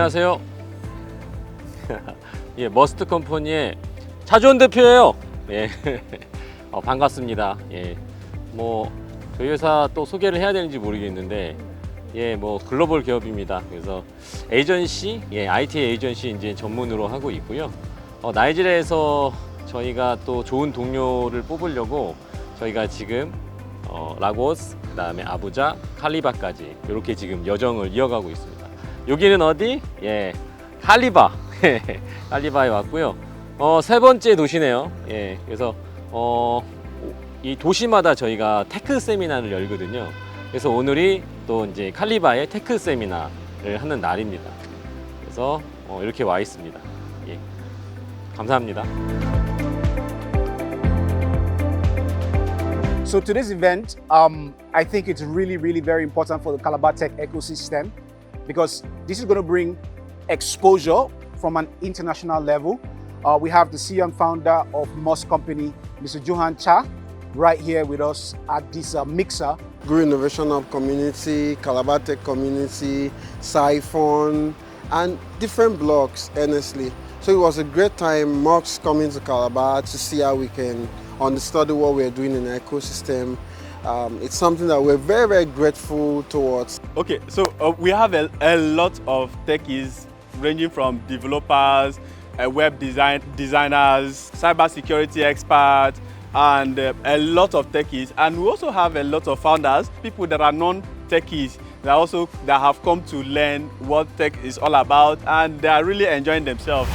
안녕하세요. 예, 머스트 컴퍼니의 차주원 대표예요. 예, 반갑습니다. 예, 뭐 저희 회사 또 소개를 해야 되는지 모르겠는데, 예, 뭐 글로벌 기업입니다. 그래서 에이전시, 예, IT 에이전시 이제 전문으로 하고 있고요. 나이지리아에서 저희가 또 좋은 동료를 뽑으려고 저희가 지금 라고스, 그다음에 아부자, 칼리바까지 이렇게 지금 여정을 이어가고 있습니다. 여기는 어디? 예, 칼리바. 칼리바에 왔고요. 세 번째 도시네요. 예, 그래서 이 도시마다 저희가 테크 세미나를 열거든요. 그래서 오늘이 또 이제 칼리바의 테크 세미나를 하는 날입니다. 그래서 이렇게 와 있습니다. 예, 감사합니다. So today's event, I think it's really very important for the Calabar tech ecosystem because this is going to bring exposure from an international level. We have the CEO and founder of Moss Company, Mr. Johan Cha, right here with us at this mixer. Grew Innovation Hub community, Calabar Tech community, Siphon, and different blogs, honestly. So it was a great time, Mox coming to Calabar to see how we can understudy what we're doing in the ecosystem. It's something that we're very grateful towards. Okay, so we have a lot of techies ranging from developers, web designers, cybersecurity experts, and a lot of techies. And we also have a lot of founders, people that are non-techies that have come to learn what tech is all about, and they are really enjoying themselves.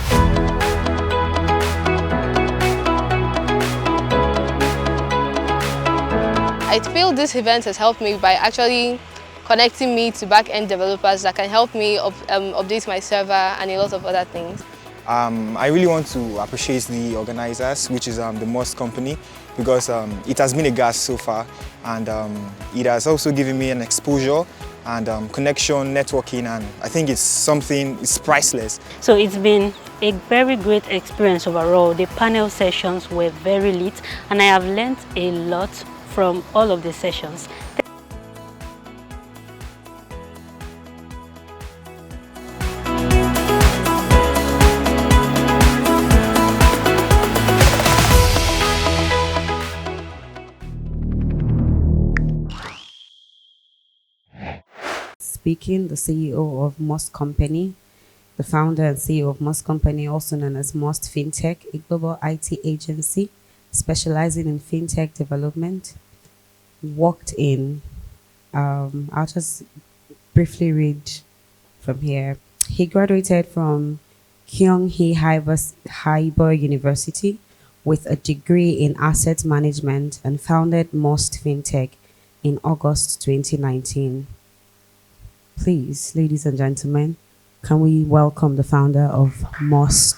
I feel this event has helped me by actually connecting me to back-end developers that can help me update my server and a lot of other things. I really want to appreciate the organizers, which is the Moss Company, because it has been a gas so far, and it has also given me an exposure and connection, networking, and I think it's priceless. So it's been a very great experience overall. The panel sessions were very lit, and I have learned a lot from all of the sessions. Speaking, the CEO of Moss Company, the founder and CEO of Moss Company, also known as Moss FinTech, a global IT agency specializing in fintech development. Walked in, I'll just briefly read from here. He graduated from Kyung-hee Haiber University with a degree in asset management and founded Moss FinTech in August 2019. Please, ladies and gentlemen, can we welcome the founder of Moss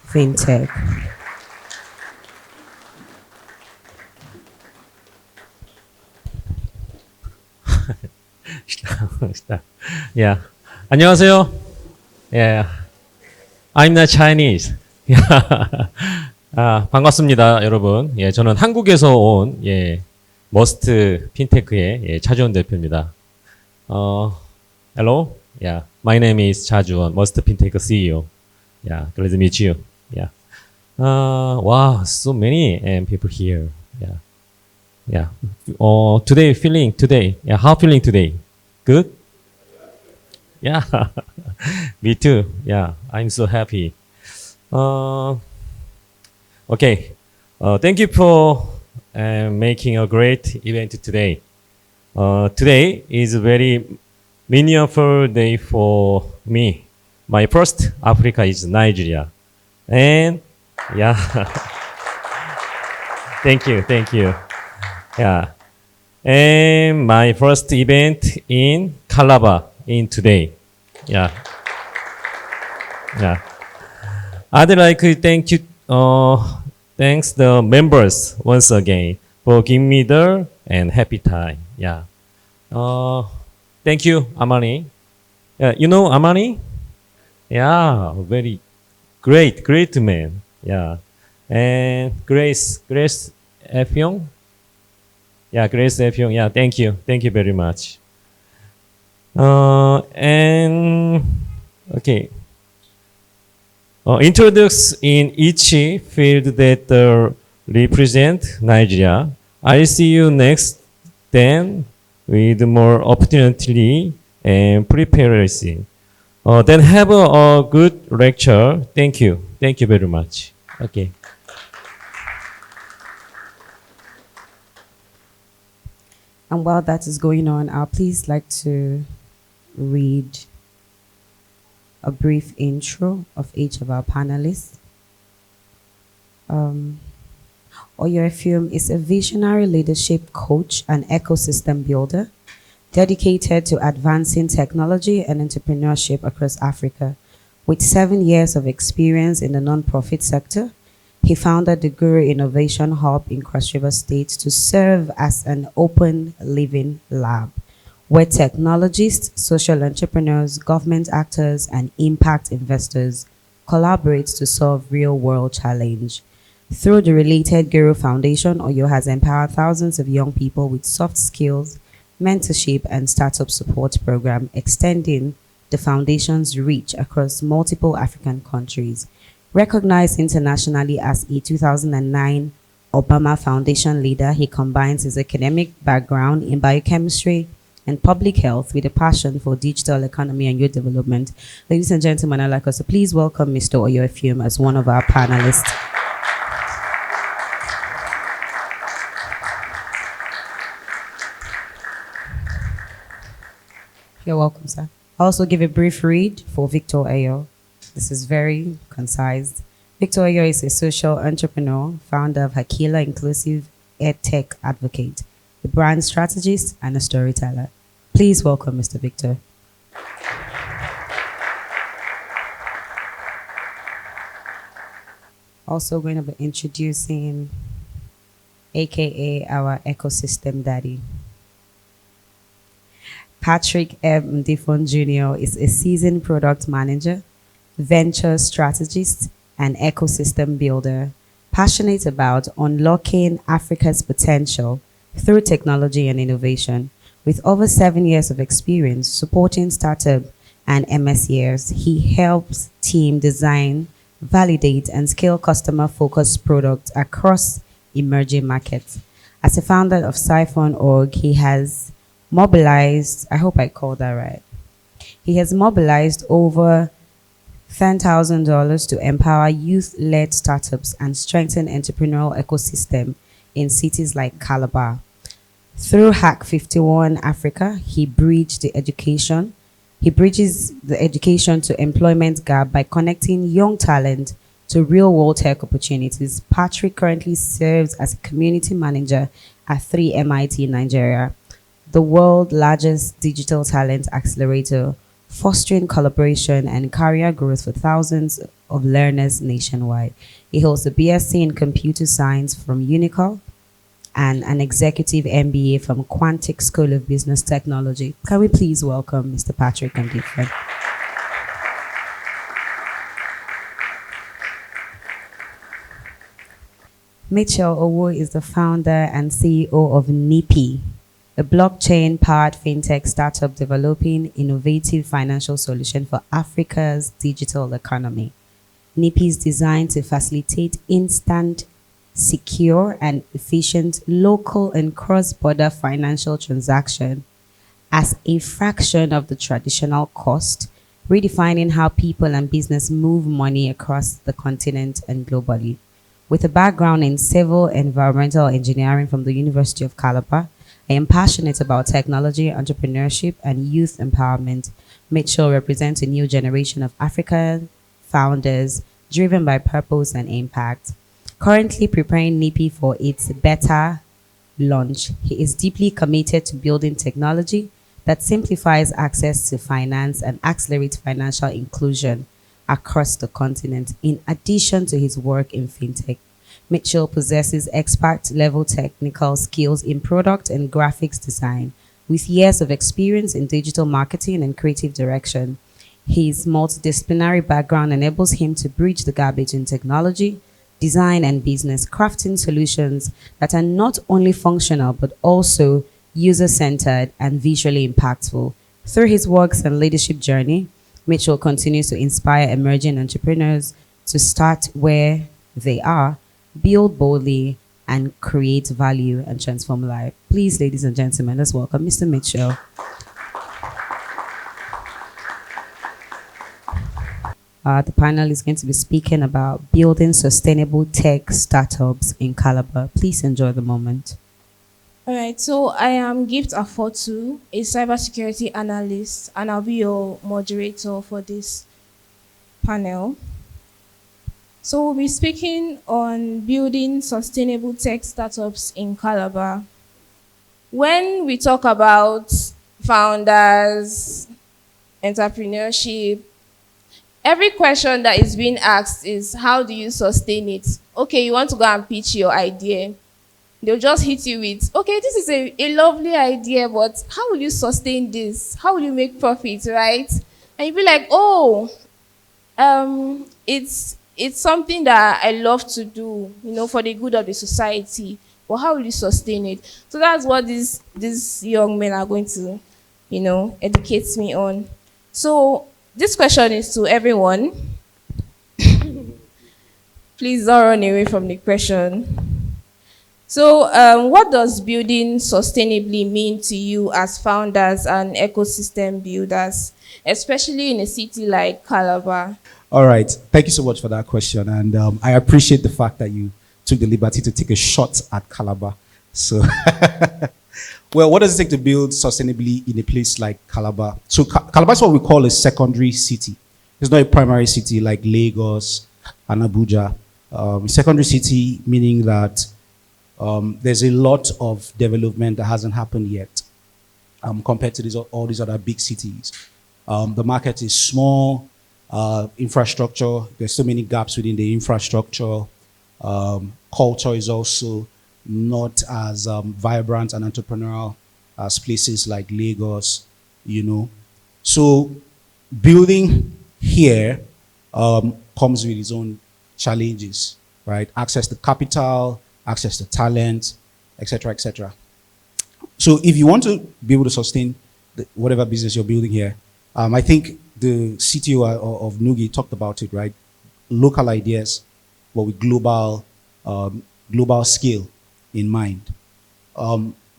FinTech? Yeah. 안녕하세요. Yeah. I'm not Chinese. 반갑습니다, 여러분. 예, 저는 한국에서 온 머스트 핀테크의 차주원 대표입니다. Hello. Yeah. My name is 차주원, 머스트 핀테크 CEO. Yeah. Glad to meet you. Yeah. Wow, so many people here. Yeah. Yeah. Today. Yeah. How feeling today? Good? Yeah. Me too. Yeah. I'm so happy. Okay. Thank you for making a great event today. Today is a very meaningful day for me. My first Africa is Nigeria. And yeah. Thank you. Yeah. And my first event in Calabar in today. Yeah. I'd like to thanks the members once again for giving me the happy time. Yeah. Thank you, Amani. You know Amani? Yeah, very great man. Yeah. And Grace Efyong. Yeah, Grace Efyong. Yeah, thank you very much. And Okay. Introduce in each field that represent Nigeria. I'll see you next then with more opportunity and preparation. Then have a good lecture. Thank you. Thank you very much. Okay. And while that is going on, I'll please like to read a brief intro of each of our panelists. Oyoefum is a visionary leadership coach and ecosystem builder dedicated to advancing technology and entrepreneurship across Africa. With 7 years of experience in the nonprofit sector, he founded the Guru Innovation Hub in Cross River State to serve as an open living lab where technologists, social entrepreneurs, government actors, and impact investors collaborate to solve real-world challenge. Through the related Guru Foundation, Oyo has empowered thousands of young people with soft skills, mentorship, and startup support program, extending the foundation's reach across multiple African countries. Recognized internationally as a 2009 Obama Foundation leader, he combines his academic background in biochemistry and public health with a passion for digital economy and youth development. Ladies and gentlemen, I'd like us to please welcome Mr. Oyoefum as one of our panelists. You're welcome, sir. I'll also give a brief read for Victor Ayo. This is very concise. Victor Ayo is a social entrepreneur, founder of Hakila Inclusive EdTech Advocate, a brand strategist, and a storyteller. Please welcome Mr. Victor. Also going to be introducing AKA our ecosystem daddy. Patrick M. Ndifon Jr. is a seasoned product manager, venture strategist, and ecosystem builder, passionate about unlocking Africa's potential through technology and innovation. With over 7 years of experience supporting startup and MSEers, he helps team design, validate, and scale customer-focused products across emerging markets. As a founder of Siphon.org, he has mobilized, I hope I called that right. He has mobilized over $10,000 to empower youth-led startups and strengthen entrepreneurial ecosystem in cities like Calabar. Through Hack 51 Africa, he bridges the education to employment gap by connecting young talent to real-world tech opportunities. Patrick currently serves as a community manager at 3MIT Nigeria, the world's largest digital talent accelerator, fostering collaboration and career growth for thousands of learners nationwide. He holds a BSc in computer science from Unicor and an executive MBA from Quantic School of Business Technology. Can we please welcome Mr. Patrick Ndifon? Mitchell Owo is the founder and CEO of Nipi, a blockchain-powered fintech startup developing innovative financial solution for Africa's digital economy. Nipi is designed to facilitate instant, secure, and efficient local and cross-border financial transaction as a fraction of the traditional cost, redefining how people and business move money across the continent and globally. With a background in civil environmental engineering from the University of Calabar, I am passionate about technology, entrepreneurship, and youth empowerment. Mitchell represents a new generation of African founders driven by purpose and impact. Currently preparing Nipi for its beta launch, he is deeply committed to building technology that simplifies access to finance and accelerates financial inclusion across the continent. In addition to his work in fintech, Mitchell possesses expert-level technical skills in product and graphics design, with years of experience in digital marketing and creative direction. His multidisciplinary background enables him to bridge the gap between technology, design, and business, crafting solutions that are not only functional but also user-centered and visually impactful. Through his works and leadership journey, Mitchell continues to inspire emerging entrepreneurs to start where they are, build boldly, and create value and transform life. Please, ladies and gentlemen, let's welcome Mr. Mitchell. The panel is going to be speaking about building sustainable tech startups in Calabar. Please enjoy the moment. All right, so I am Gift Afotu, a cybersecurity analyst, and I'll be your moderator for this panel. So we'll be speaking on building sustainable tech startups in Calabar. When we talk about founders, entrepreneurship, every question that is being asked is, how do you sustain it? Okay, you want to go and pitch your idea. They'll just hit you with, okay, this is a lovely idea, but how will you sustain this? How will you make profit, right? And you'll be like, oh, it's something that I love to do, for the good of the society. But how will you sustain it? So that's what these young men are going to, educate me on. So this question is to everyone. Please don't run away from the question. So what does building sustainably mean to you as founders and ecosystem builders, especially in a city like Calabar? All right. Thank you so much for that question. And I appreciate the fact that you took the liberty to take a shot at Calabar. So, well, what does it take to build sustainably in a place like Calabar? So Calabar is what we call a secondary city. It's not a primary city like Lagos and Abuja. A secondary city meaning that there's a lot of development that hasn't happened yet compared to all these other big cities. The market is small, infrastructure, there's so many gaps within the infrastructure. Culture is also not as vibrant and entrepreneurial as places like Lagos, So building here comes with its own challenges, right? Access to capital, access to talent, etc., etc. So if you want to be able to sustain whatever business you're building here, I think the CTO of Nugi talked about it, right? Local ideas, but with global scale in mind.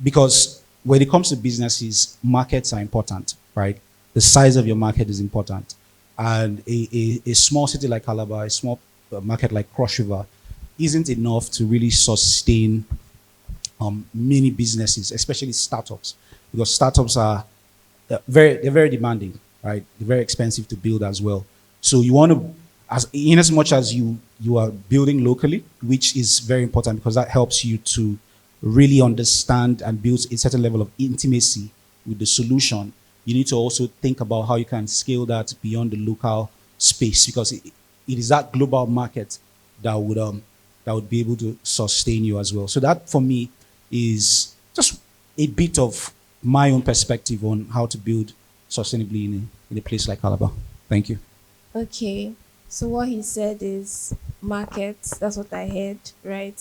Because when it comes to businesses, markets are important, right? The size of your market is important. And a small city like Calabar, a small market like Cross River, isn't enough to really sustain many businesses, especially startups, because startups are they're very demanding, right? They're very expensive to build as well. So you want to, in as much as you are building locally, which is very important because that helps you to really understand and build a certain level of intimacy with the solution. You need to also think about how you can scale that beyond the local space, because it is that global market that would be able to sustain you as well. So that for me is just a bit of my own perspective on how to build sustainably in a place like Calabar. Thank you. Okay, so what he said is markets. That's what I heard, right?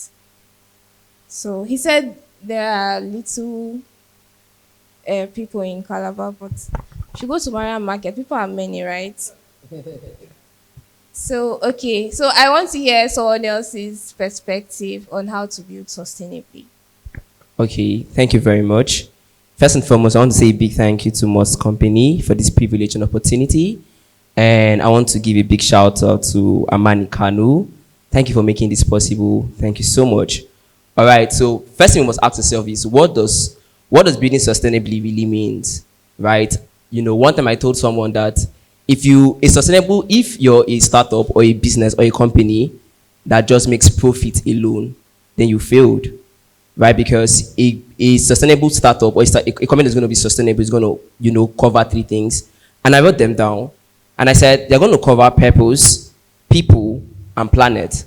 So he said there are little people in Calabar, but if you go to Mariam Market, people are many, right? So, okay, so I want to hear someone else's perspective on how to build sustainably. Okay, thank you very much. First and foremost, I want to say a big thank you to Moss Company for this privilege and opportunity. And I want to give a big shout out to Amani Kanu. Thank you for making this possible. Thank you so much. All right, so first thing we must ask ourselves is, what does building sustainably really means, right? One time I told someone that if you're a startup or a business or a company that just makes profit alone, then you failed, right? Because a sustainable startup or a company that's going to be sustainable is going to, cover three things. And I wrote them down. And I said, they're going to cover purpose, people, and planet.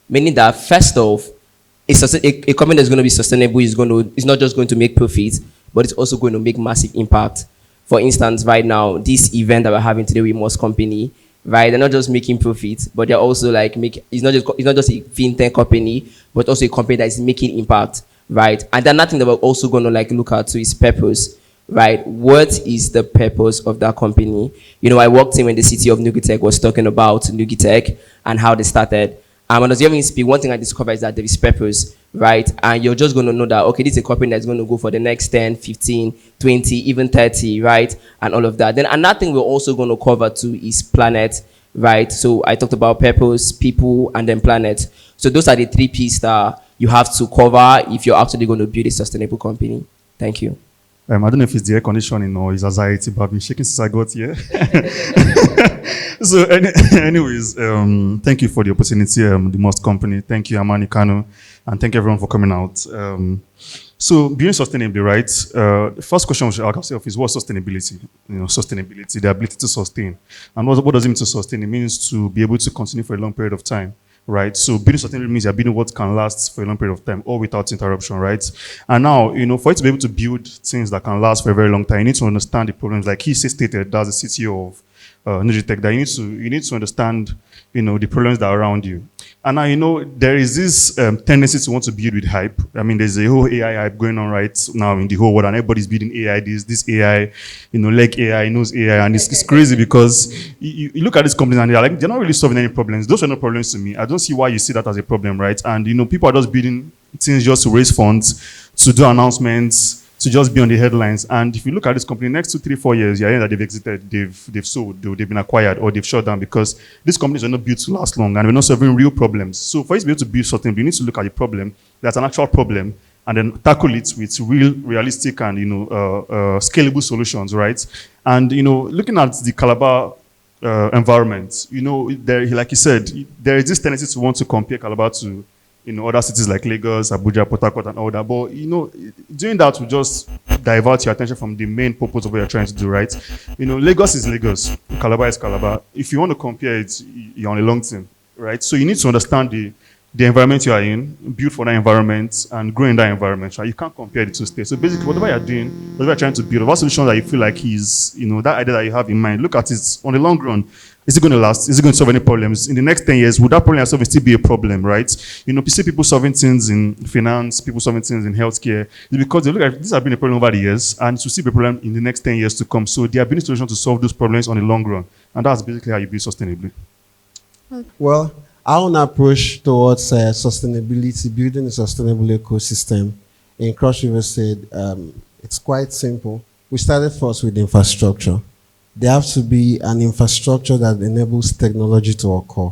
Meaning that, first off, a company that's going to be sustainable is not just going to make profit, but it's also going to make massive impact. For instance, right now, this event that we're having today with Moss Company, right? They're not just making profit, but they're also it's not just a fintech company, but also a company that is making impact, right? And then nothing that we're also going to look at to is purpose, right? What is the purpose of that company? You know, I walked in when the city of Nugitech was talking about Nugitech and how they started. And as you hear me speak, one thing I discovered is that there is purpose, right? And you're just going to know that, okay, this is a company that's going to go for the next 10, 15, 20, even 30, right? And all of that. Then another thing we're also going to cover too is planet, right? So I talked about purpose, people, and then planet. So those are the 3 P's that you have to cover if you're actually going to build a sustainable company. Thank you. I don't know if it's the air conditioning or his anxiety, but I've been shaking since I got here. So, anyways, thank you for the opportunity, the Most Company. Thank you, Amani Kanu, and thank everyone for coming out. So, being sustainably, right? The first question we should ask ourselves is, what's sustainability? You know, sustainability, the ability to sustain. And what does it mean to sustain? It means to be able to continue for a long period of time. Right, so building sustainable means you're building what can last for a long period of time, or without interruption, right? And now, you know, for you to be able to build things that can last for a very long time, you need to understand the problems. Like he stated, that's the CTO of Nugitech, that you need to understand, you know, the problems that are around you. And now, you know, there is this tendency to want to build with hype. I mean, there's a whole AI hype going on right now in the whole world, and everybody's building AI. This AI, you know, like AI, knows AI, and it's crazy because you look at these companies and they're not really solving any problems. Those are no problems to me. I don't see why you see that as a problem, right? And, you know, people are just building things just to raise funds, to do announcements, to just be on the headlines. And if you look at this company, next 2, 3, 4 years, you're hearing that they've exited, they've sold, they've been acquired, or they've shut down because these companies are not built to last long and we're not solving real problems. So for you to be able to build something, you need to look at the problem, that's an actual problem, and then tackle it with realistic and, you know, scalable solutions, right? And, you know, looking at the Calabar environment, you know, there, like you said, there is this tendency to want to compare Calabar to, you know, other cities like Lagos, Abuja, Port Harcourt, and all that. But, you know, doing that will just divert your attention from the main purpose of what you're trying to do, right? You know, Lagos is Lagos, Calabar is Calabar. If you want to compare it, you're on a long term, right? So you need to understand the environment you are in, build for that environment, and grow in that environment, right? You can't compare the 2 states. So basically, whatever you're doing, whatever you're trying to build, whatever solution that you feel like is, you know, that idea that you have in mind, look at it on the long run. Is it going to last? Is it going to solve any problems? In the next 10 years, would that problem solve still be a problem, right? You know, you see people solving things in finance, people solving things in healthcare. It's because they look at this has been a problem over the years, and to see a problem in the next 10 years to come. So there have been solutions to solve those problems on the long run. And that's basically how you build sustainably. Well, our own approach towards sustainability, building a sustainable ecosystem in Cross River said it's quite simple. We started first with infrastructure. There has to be an infrastructure that enables technology to occur.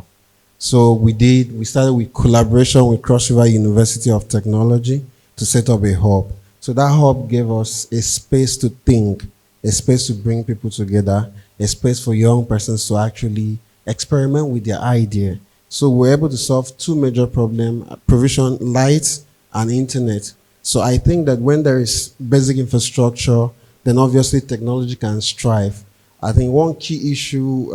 So we started with collaboration with Cross River University of Technology to set up a hub. So that hub gave us a space to think, a space to bring people together, a space for young persons to actually experiment with their idea. So we're able to solve 2 major problems, provision light and internet. So I think that when there is basic infrastructure, then obviously technology can strive. I think one key issue,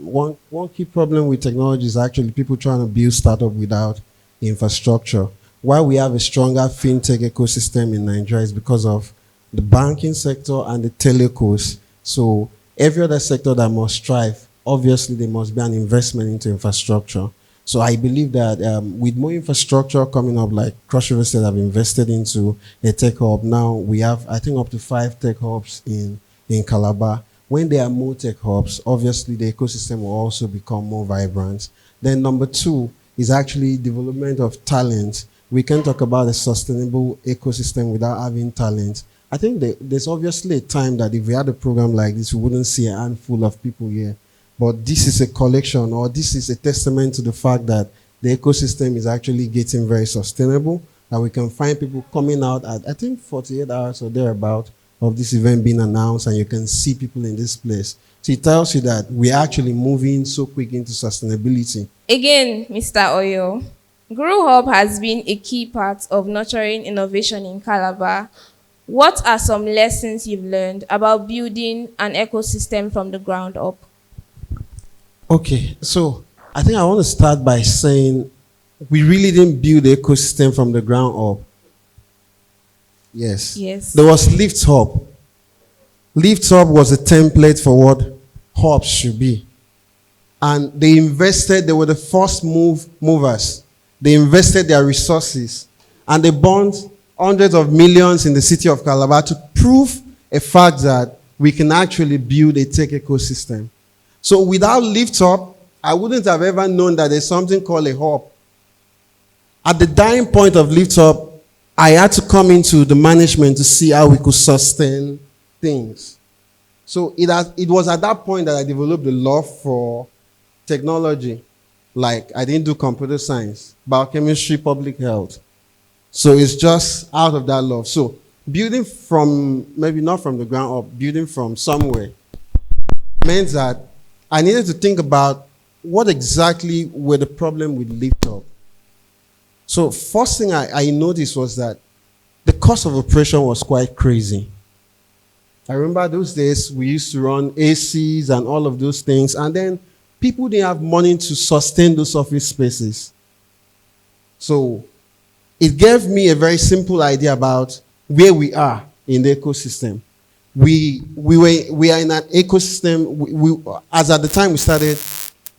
one key problem with technology is actually people trying to build startup without infrastructure. Why we have a stronger fintech ecosystem in Nigeria is because of the banking sector and the telecos. So every other sector that must thrive, obviously there must be an investment into infrastructure. So I believe that with more infrastructure coming up, like Cross River State have invested into a tech hub. Now we have, I think, up to 5 tech hubs in Calabar. When there are more tech hubs, obviously the ecosystem will also become more vibrant. Then number 2 is actually development of talent. We can talk about a sustainable ecosystem without having talent. I think there's obviously a time that if we had a program like this, we wouldn't see a handful of people here. But this is a collection, or this is a testament to the fact that the ecosystem is actually getting very sustainable, that we can find people coming out at, I think, 48 hours or thereabout of this event being announced, and you can see people in this place. So it tells you that we're actually moving so quick into sustainability. Again, Mr. Oyo, Guru Hub has been a key part of nurturing innovation in Calabar. What are some lessons you've learned about building an ecosystem from the ground up? Okay, so I think I want to start by saying we really didn't build the ecosystem from the ground up. Yes. There was Lift Hub. Lift Hub was a template for what hubs should be. And they were the first movers. They invested their resources. And they burned hundreds of millions in the city of Calabar to prove a fact that we can actually build a tech ecosystem. So without Lift Up, I wouldn't have ever known that there's something called a hub. At the dying point of Lift Up, I had to come into the management to see how we could sustain things. So it was at that point that I developed the love for technology. Like, I didn't do computer science, biochemistry, public health. So it's just out of that love. So building from, maybe not from the ground up, building from somewhere meant that I needed to think about what exactly were the problem with Lift Up. So first thing I noticed was that the cost of operation was quite crazy. I remember those days we used to run ACs and all of those things, and then people didn't have money to sustain those office spaces. So it gave me a very simple idea about where we are in the ecosystem. We are in an ecosystem, as at the time we started,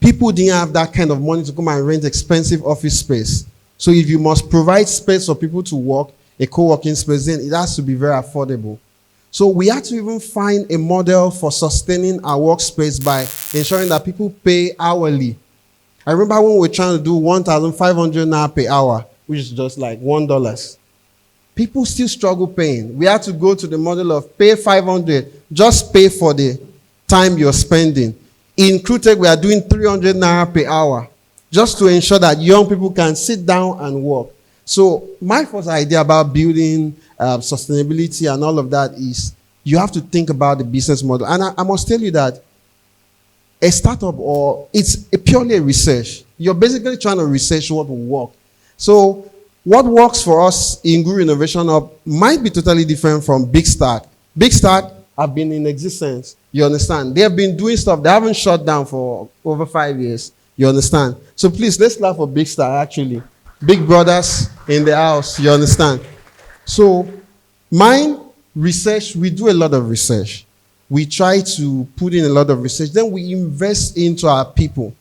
people didn't have that kind of money to come and rent expensive office space. So if you must provide space for people to work, a co-working space, then it has to be very affordable. So we had to even find a model for sustaining our workspace by ensuring that people pay hourly. I remember when we were trying to do 1,500 naira per hour, which is just like $1. People still struggle paying. We had to go to the model of pay 500, just pay for the time you're spending. In Crewtech, we are doing 300 naira per hour, just to ensure that young people can sit down and work. So my first idea about building sustainability and all of that is you have to think about the business model. And I must tell you that a startup, or it's purely a research. You're basically trying to research what will work. So what works for us in Guru Innovation Hub might be totally different from Big Stack. Big Stack have been in existence. You understand? They have been doing stuff. They haven't shut down for over 5 years. You understand? So please, let's clap for Big Stack, actually. Big brothers in the house. You understand? So mine, research, we do a lot of research. We try to put in a lot of research. Then we invest into our people.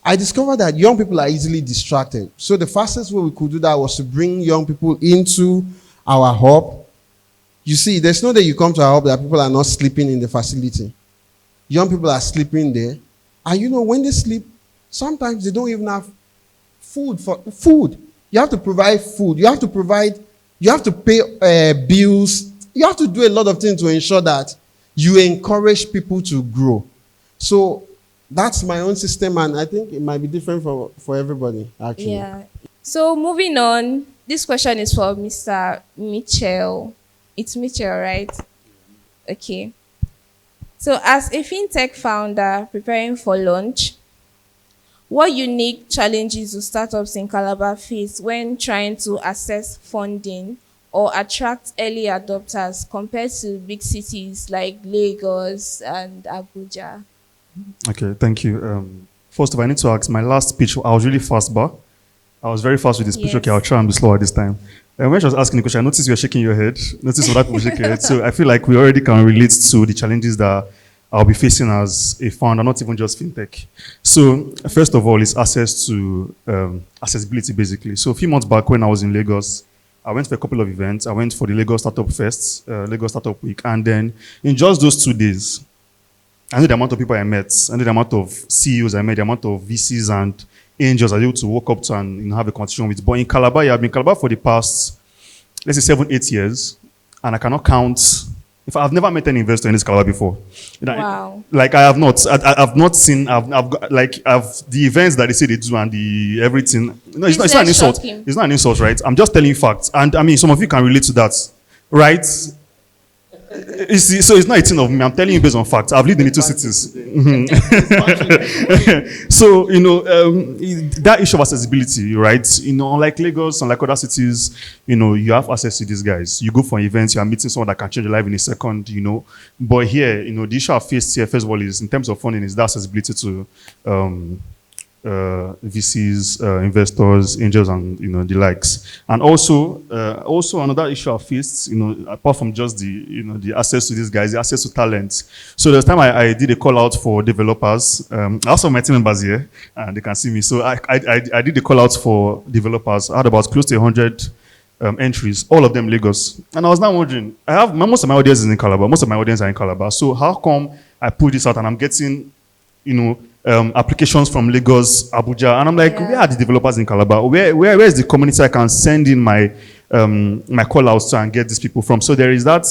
I discovered that young people are easily distracted. So the fastest way we could do that was to bring young people into our hub. You see, there's no day you come to our hub that people are not sleeping in the facility. Young people are sleeping there. And you know, when they sleep, sometimes they don't even have food. You have to provide food. You have to pay bills. You have to do a lot of things to ensure that you encourage people to grow. So that's my own system, and I think it might be different for everybody, actually. Yeah. So moving on, this question is for Mr. Mitchell. It's Mitchell, right? Okay. So as a fintech founder preparing for launch, what unique challenges do startups in Calabar face when trying to access funding or attract early adopters compared to big cities like Lagos and Abuja? Okay, thank you. First of all, I need to ask, my last speech, I was really fast, but I was very fast with the speech. Yes. Okay, I'll try and be slower this time. When she was asking the question, I noticed you were shaking your head. Noticed other people shaking your head. So I feel like we already can relate to the challenges that I'll be facing as a founder, not even just fintech. So first of all, it's access to accessibility, basically. So a few months back when I was in Lagos, I went for a couple of events. I went for the Lagos Startup Fest, Lagos Startup Week, and then in just those 2 days, I knew the amount of people I met, I knew the amount of CEOs I met, the amount of VCs and angels I was able to walk up to and have a conversation with. But in Calabar, I've been in Calabar for the past, let's say 7-8 years, and I cannot count. In fact, I've never met any investor in this Calabar before. You know, Wow. like I have not. I've not seen. I've got like the events that they say they do and the everything. No, it's not an insult. Shocking. It's not an insult, right? I'm just telling you facts, and I mean some of you can relate to that, right? You see, so it's not a thing of me. I'm telling you based on facts. I've lived in the 2 cities. So, you know, that issue of accessibility, right? You know, unlike Lagos, unlike other cities, you know, you have access to these guys. You go for events, you are meeting someone that can change your life in a second, you know. But here, you know, the issue I faced here, first of all, is in terms of funding, is that accessibility to VCs, investors, angels, and you know the likes. And also another issue I faced, you know, apart from just the access to these guys, the access to talent. So there's time I did a call out for developers. I also have my team members here, and they can see me. So I did a call out for developers. I had about close to 100 entries, all of them Lagos. And I was now wondering, most of my audience is in Calabar, most of my audience are in Calabar. So how come I put this out and I'm getting, applications from Lagos, Abuja, and I'm like, where are the developers in Calabar? Where is the community I can send in my my call outs to and get these people from? So there is that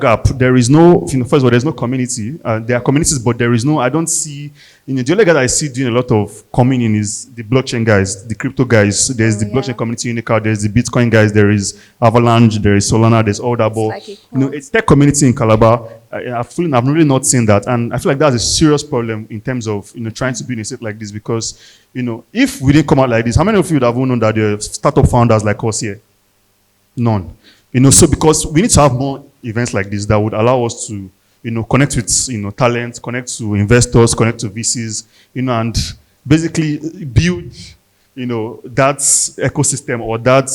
gap. There is no, first of all, there's no community. There are communities, but there is no, I don't see, the only guy that I see doing a lot of coming in is the blockchain guys, the crypto guys. There's the blockchain community Unica, there's the Bitcoin guys, there is Avalanche, there is Solana, there's all that. But, it's tech community in Calabar. I've really not seen that. And I feel like that's a serious problem in terms of, trying to be in a state like this because, if we didn't come out like this, how many of you would have known that there are startup founders like us here? None. So because we need to have more events like this that would allow us to, connect with, talent, connect to investors, connect to VCs, and basically build, that ecosystem or that,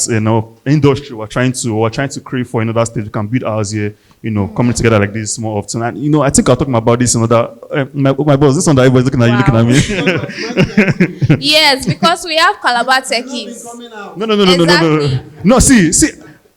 industry we're trying to create for another stage. We can build ours here, coming together like this more often. And, I think I'll talk about this another, my boss, this one that everybody's looking at you, looking at me. Yes, because we have Calabar techies.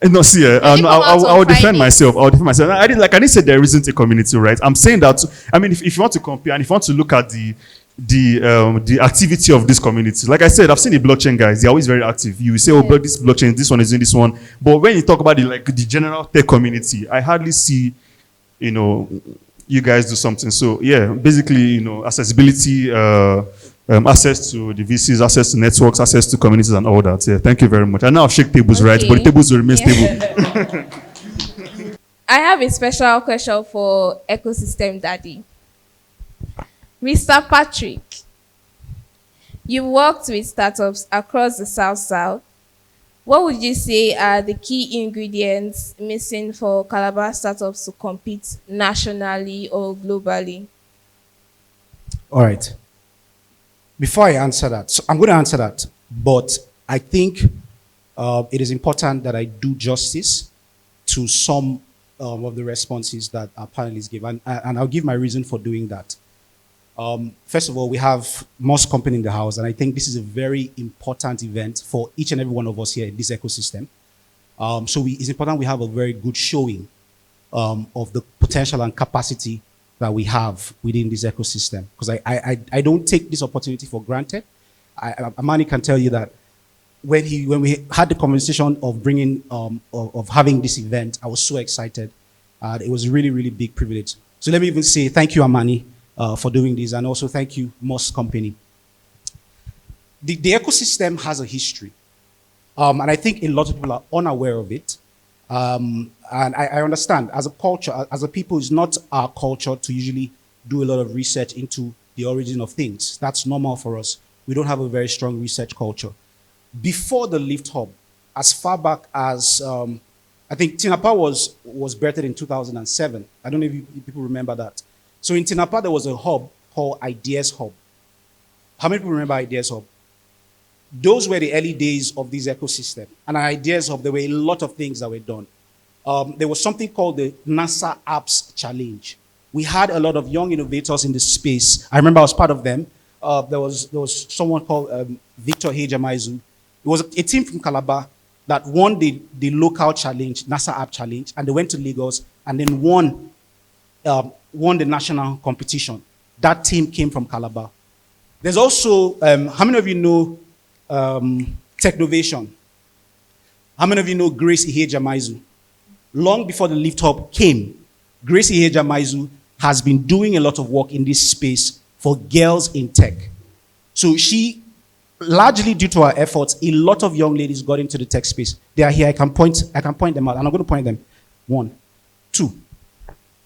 No, see, I will defend myself. I didn't say there isn't a community, right? I'm saying that, if you want to compare and if you want to look at the activity of this community, like I said, I've seen the blockchain guys, they're always very active. You will say, but this blockchain, this one is doing this one. But when you talk about the general tech community, I hardly see, you guys do something. So yeah, basically, accessibility, access to the VCs, access to networks, access to communities and all that. Yeah, thank you very much. I know I've shake tables, right? But the tables will remain stable. I have a special question for Ecosystem Daddy. Mr. Patrick, you worked with startups across the South. What would you say are the key ingredients missing for Calabar startups to compete nationally or globally? All right. Before I answer that, so I'm going to answer that, but I think it is important that I do justice to some of the responses that our panelists give, and I'll give my reason for doing that. First of all, we have Moss Company in the house, and I think this is a very important event for each and every one of us here in this ecosystem. So it's important we have a very good showing of the potential and capacity that we have within this ecosystem. Because I don't take this opportunity for granted. Amani can tell you that when we had the conversation of bringing, of having this event, I was so excited. It was a really, really big privilege. So let me even say thank you, Amani, for doing this, and also thank you, Moss Company. The ecosystem has a history, and I think a lot of people are unaware of it. And I understand, as a culture, as a people, it's not our culture to usually do a lot of research into the origin of things. That's normal for us. We don't have a very strong research culture. Before the Lift Hub, as far back as, I think Tinapa was birthed in 2007. I don't know if people remember that. So in Tinapa, there was a hub called Ideas Hub. How many people remember Ideas Hub? Those were the early days of this ecosystem. And at Ideas Hub, there were a lot of things that were done. There was something called the NASA Apps Challenge. We had a lot of young innovators in the space. I remember I was part of them. There was someone called Victor Hejamaizu. It was a team from Calabar that won the local challenge, NASA App Challenge, and they went to Lagos and then won the national competition. That team came from Calabar. There's also, how many of you know Technovation? How many of you know Grace Ihejamaizu? Long before the Lift Hub came, Grace Ihejamaizu has been doing a lot of work in this space for girls in tech. So she, largely due to her efforts, a lot of young ladies got into the tech space. They are here. I can point them out, and I'm going to point them. 1, 2.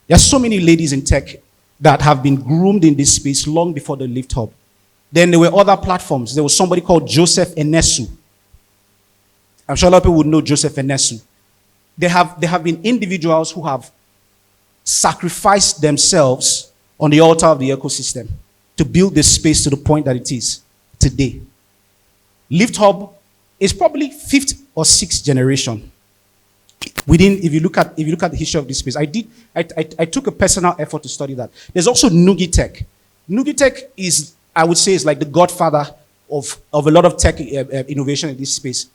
There are so many ladies in tech that have been groomed in this space long before the Lift Hub. Then there were other platforms. There was somebody called Joseph Enesu. I'm sure a lot of people would know Joseph Enesu. There have been individuals who have sacrificed themselves on the altar of the ecosystem to build this space to the point that it is today. Lift Hub is probably 5th or 6th generation. If you look at the history of this space, I took a personal effort to study that. There's also Nugitech. Nugitech is, I would say, is like the godfather of a lot of tech innovation in this space.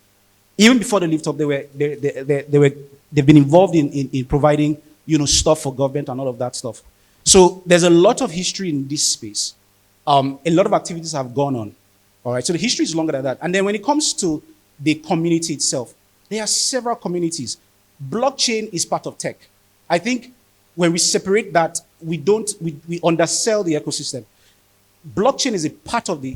Even before the lift up, they've been involved in providing, stuff for government and all of that stuff. So there's a lot of history in this space. A lot of activities have gone on. All right, so the history is longer than that. And then when it comes to the community itself, there are several communities. Blockchain is part of tech. I think when we separate that, we undersell the ecosystem. Blockchain is a part of the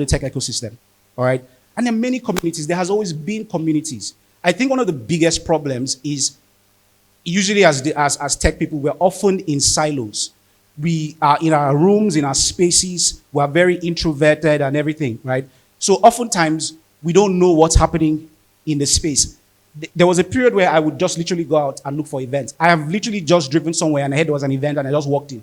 tech ecosystem. All right, and there are many communities. There has always been communities. I think one of the biggest problems is usually as tech people, we're often in silos. We are in our rooms, in our spaces. We are very introverted and everything, right? So oftentimes we don't know what's happening in the space. There was a period where I would just literally go out and look for events. I have literally just driven somewhere and I heard there was an event and I just walked in.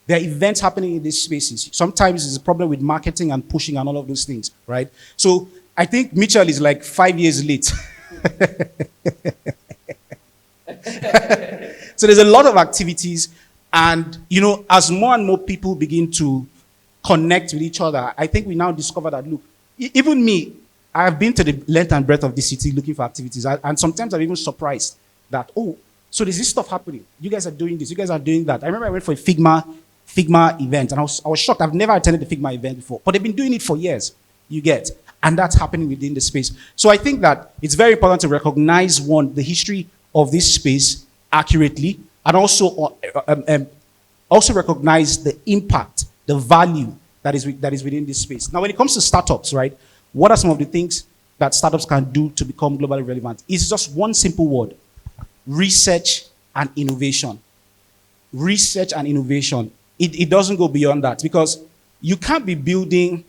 There are events happening in these spaces. Sometimes it's a problem with marketing and pushing and all of those things, right? So I think Mitchell is like 5 years late. So there's a lot of activities. And, as more and more people begin to connect with each other, I think we now discover that, look, even me, I have been to the length and breadth of the city looking for activities. And sometimes I'm even surprised that, oh, so there's this stuff happening. You guys are doing this. You guys are doing that. I remember I went for a Figma event, and I was shocked. I've never attended a Figma event before. But they've been doing it for years, you get. And that's happening within the space. So I think that it's very important to recognize, one, the history of this space accurately, and also recognize the impact, the value that is within this space. Now, when it comes to startups, right, what are some of the things that startups can do to become globally relevant? It's just one simple word: research and innovation. Research and innovation. It doesn't go beyond that, because you can't be building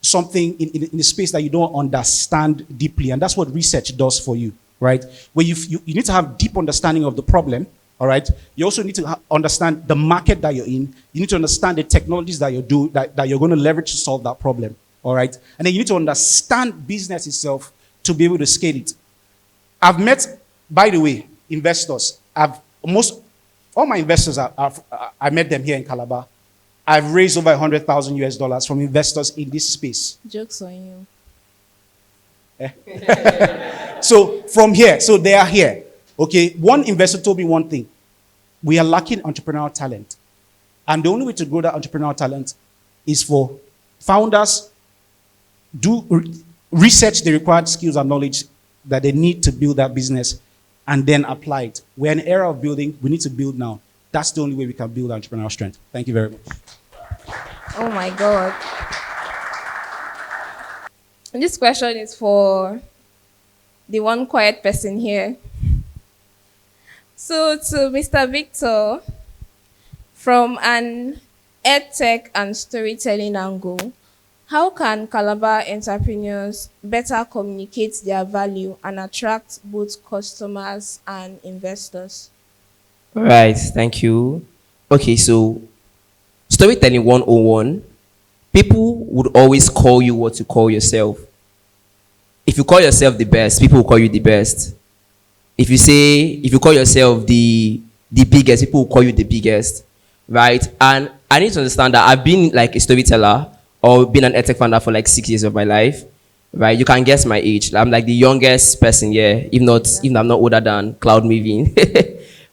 something in a space that you don't understand deeply, and that's what research does for you. Right? Where you need to have deep understanding of the problem, all right? You also need to understand the market that you're in. You need to understand the technologies that you're going to leverage to solve that problem, all right? And then you need to understand business itself to be able to scale it. I've met, by the way, investors. All my investors, I met them here in Calabar. I've raised over $100,000 from investors in this space. Joke's on you. So from here, so they are here. Okay, one investor told me one thing: we are lacking entrepreneurial talent, and the only way to grow that entrepreneurial talent is for founders do research the required skills and knowledge that they need to build that business, and then apply it. We're in an era of building. We need to build now. That's the only way we can build entrepreneurial strength. Thank you very much. Oh my God. This question is for the one quiet person here. So to Mr. Victor, from an edtech and storytelling angle, how can Calabar entrepreneurs better communicate their value and attract both customers and investors? All right, thank you. Okay, so storytelling 101, people would always call you what you call yourself. If you call yourself the best, people will call you the best. If you call yourself the biggest, people will call you the biggest, right? And I need to understand that I've been like a storyteller or been an edtech founder for like 6 years of my life, right? You can guess my age. I'm like the youngest person here, even I'm not older than Cloud Moving,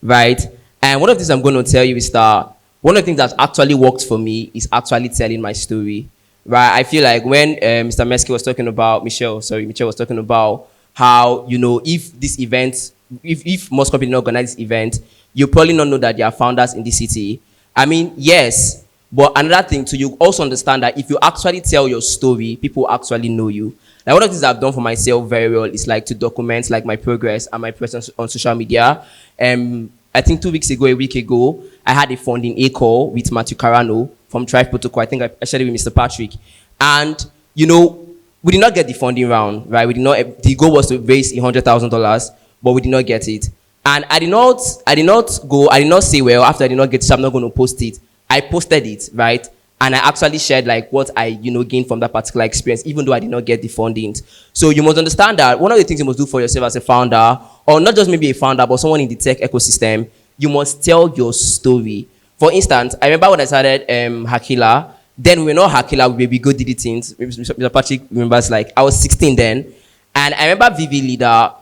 right? And one of the things I'm going to tell you is that one of the things that actually worked for me is actually telling my story. Right, I feel like when Mr. Meski was talking about Michelle was talking about how, if this event, if most companies organize this event, you probably not know that there are founders in the city. I mean, yes, but another thing too, you also understand that if you actually tell your story, people actually know you. Like one of the things I've done for myself very well is like to document like my progress and my presence on social media. I think a week ago, I had a funding call with Matthew Carano from Tribe Protocol. I think I shared it with Mr. Patrick. And, we did not get the funding round, right? The goal was to raise $100,000, but we did not get it. And I did not say, well, after I did not get it, so I'm not going to post it. I posted it, right? And I actually shared like what I, gained from that particular experience, even though I did not get the funding. So you must understand that one of the things you must do for yourself as a founder, or not just maybe a founder, but someone in the tech ecosystem, you must tell your story. For instance, I remember when I started Hakila, Then we were not Hakila, we go did it things. Mr. Patrick remembers, like, I was 16 then. And I remember vividly that,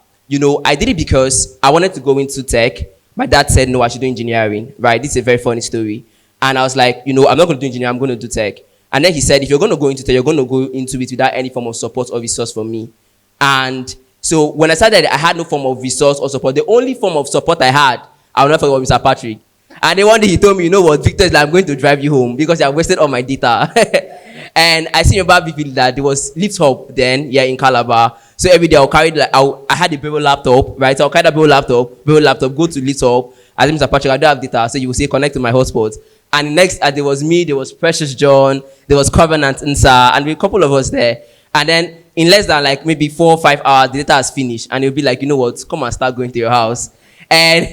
I did it because I wanted to go into tech. My dad said, no, I should do engineering, right? This is a very funny story. And I was like, I'm not going to do engineering, I'm going to do tech. And then he said, if you're going to go into tech, you're going to go into it without any form of support or resource from me. And so when I started, I had no form of resource or support. The only form of support I had, I will not forget, was Mr. Patrick. And then one day he told me, you know what, Victor, is like, I'm going to drive you home because you have wasted all my data. And I see about vividly that there was Lift Hub then, in Calabar. So every day I'll carry, I had a Brewing laptop, right? So I'll carry the Brewing laptop, go to Lift Hub. I said, Mr. Patrick, I don't have data. So you will say, connect to my hotspot. And next, there was me, there was Precious John, there was Covenant Insa, and a couple of us there. And then in less than like maybe 4 or 5 hours, the data has finished. And you'll be like, you know what, come and start going to your house. And,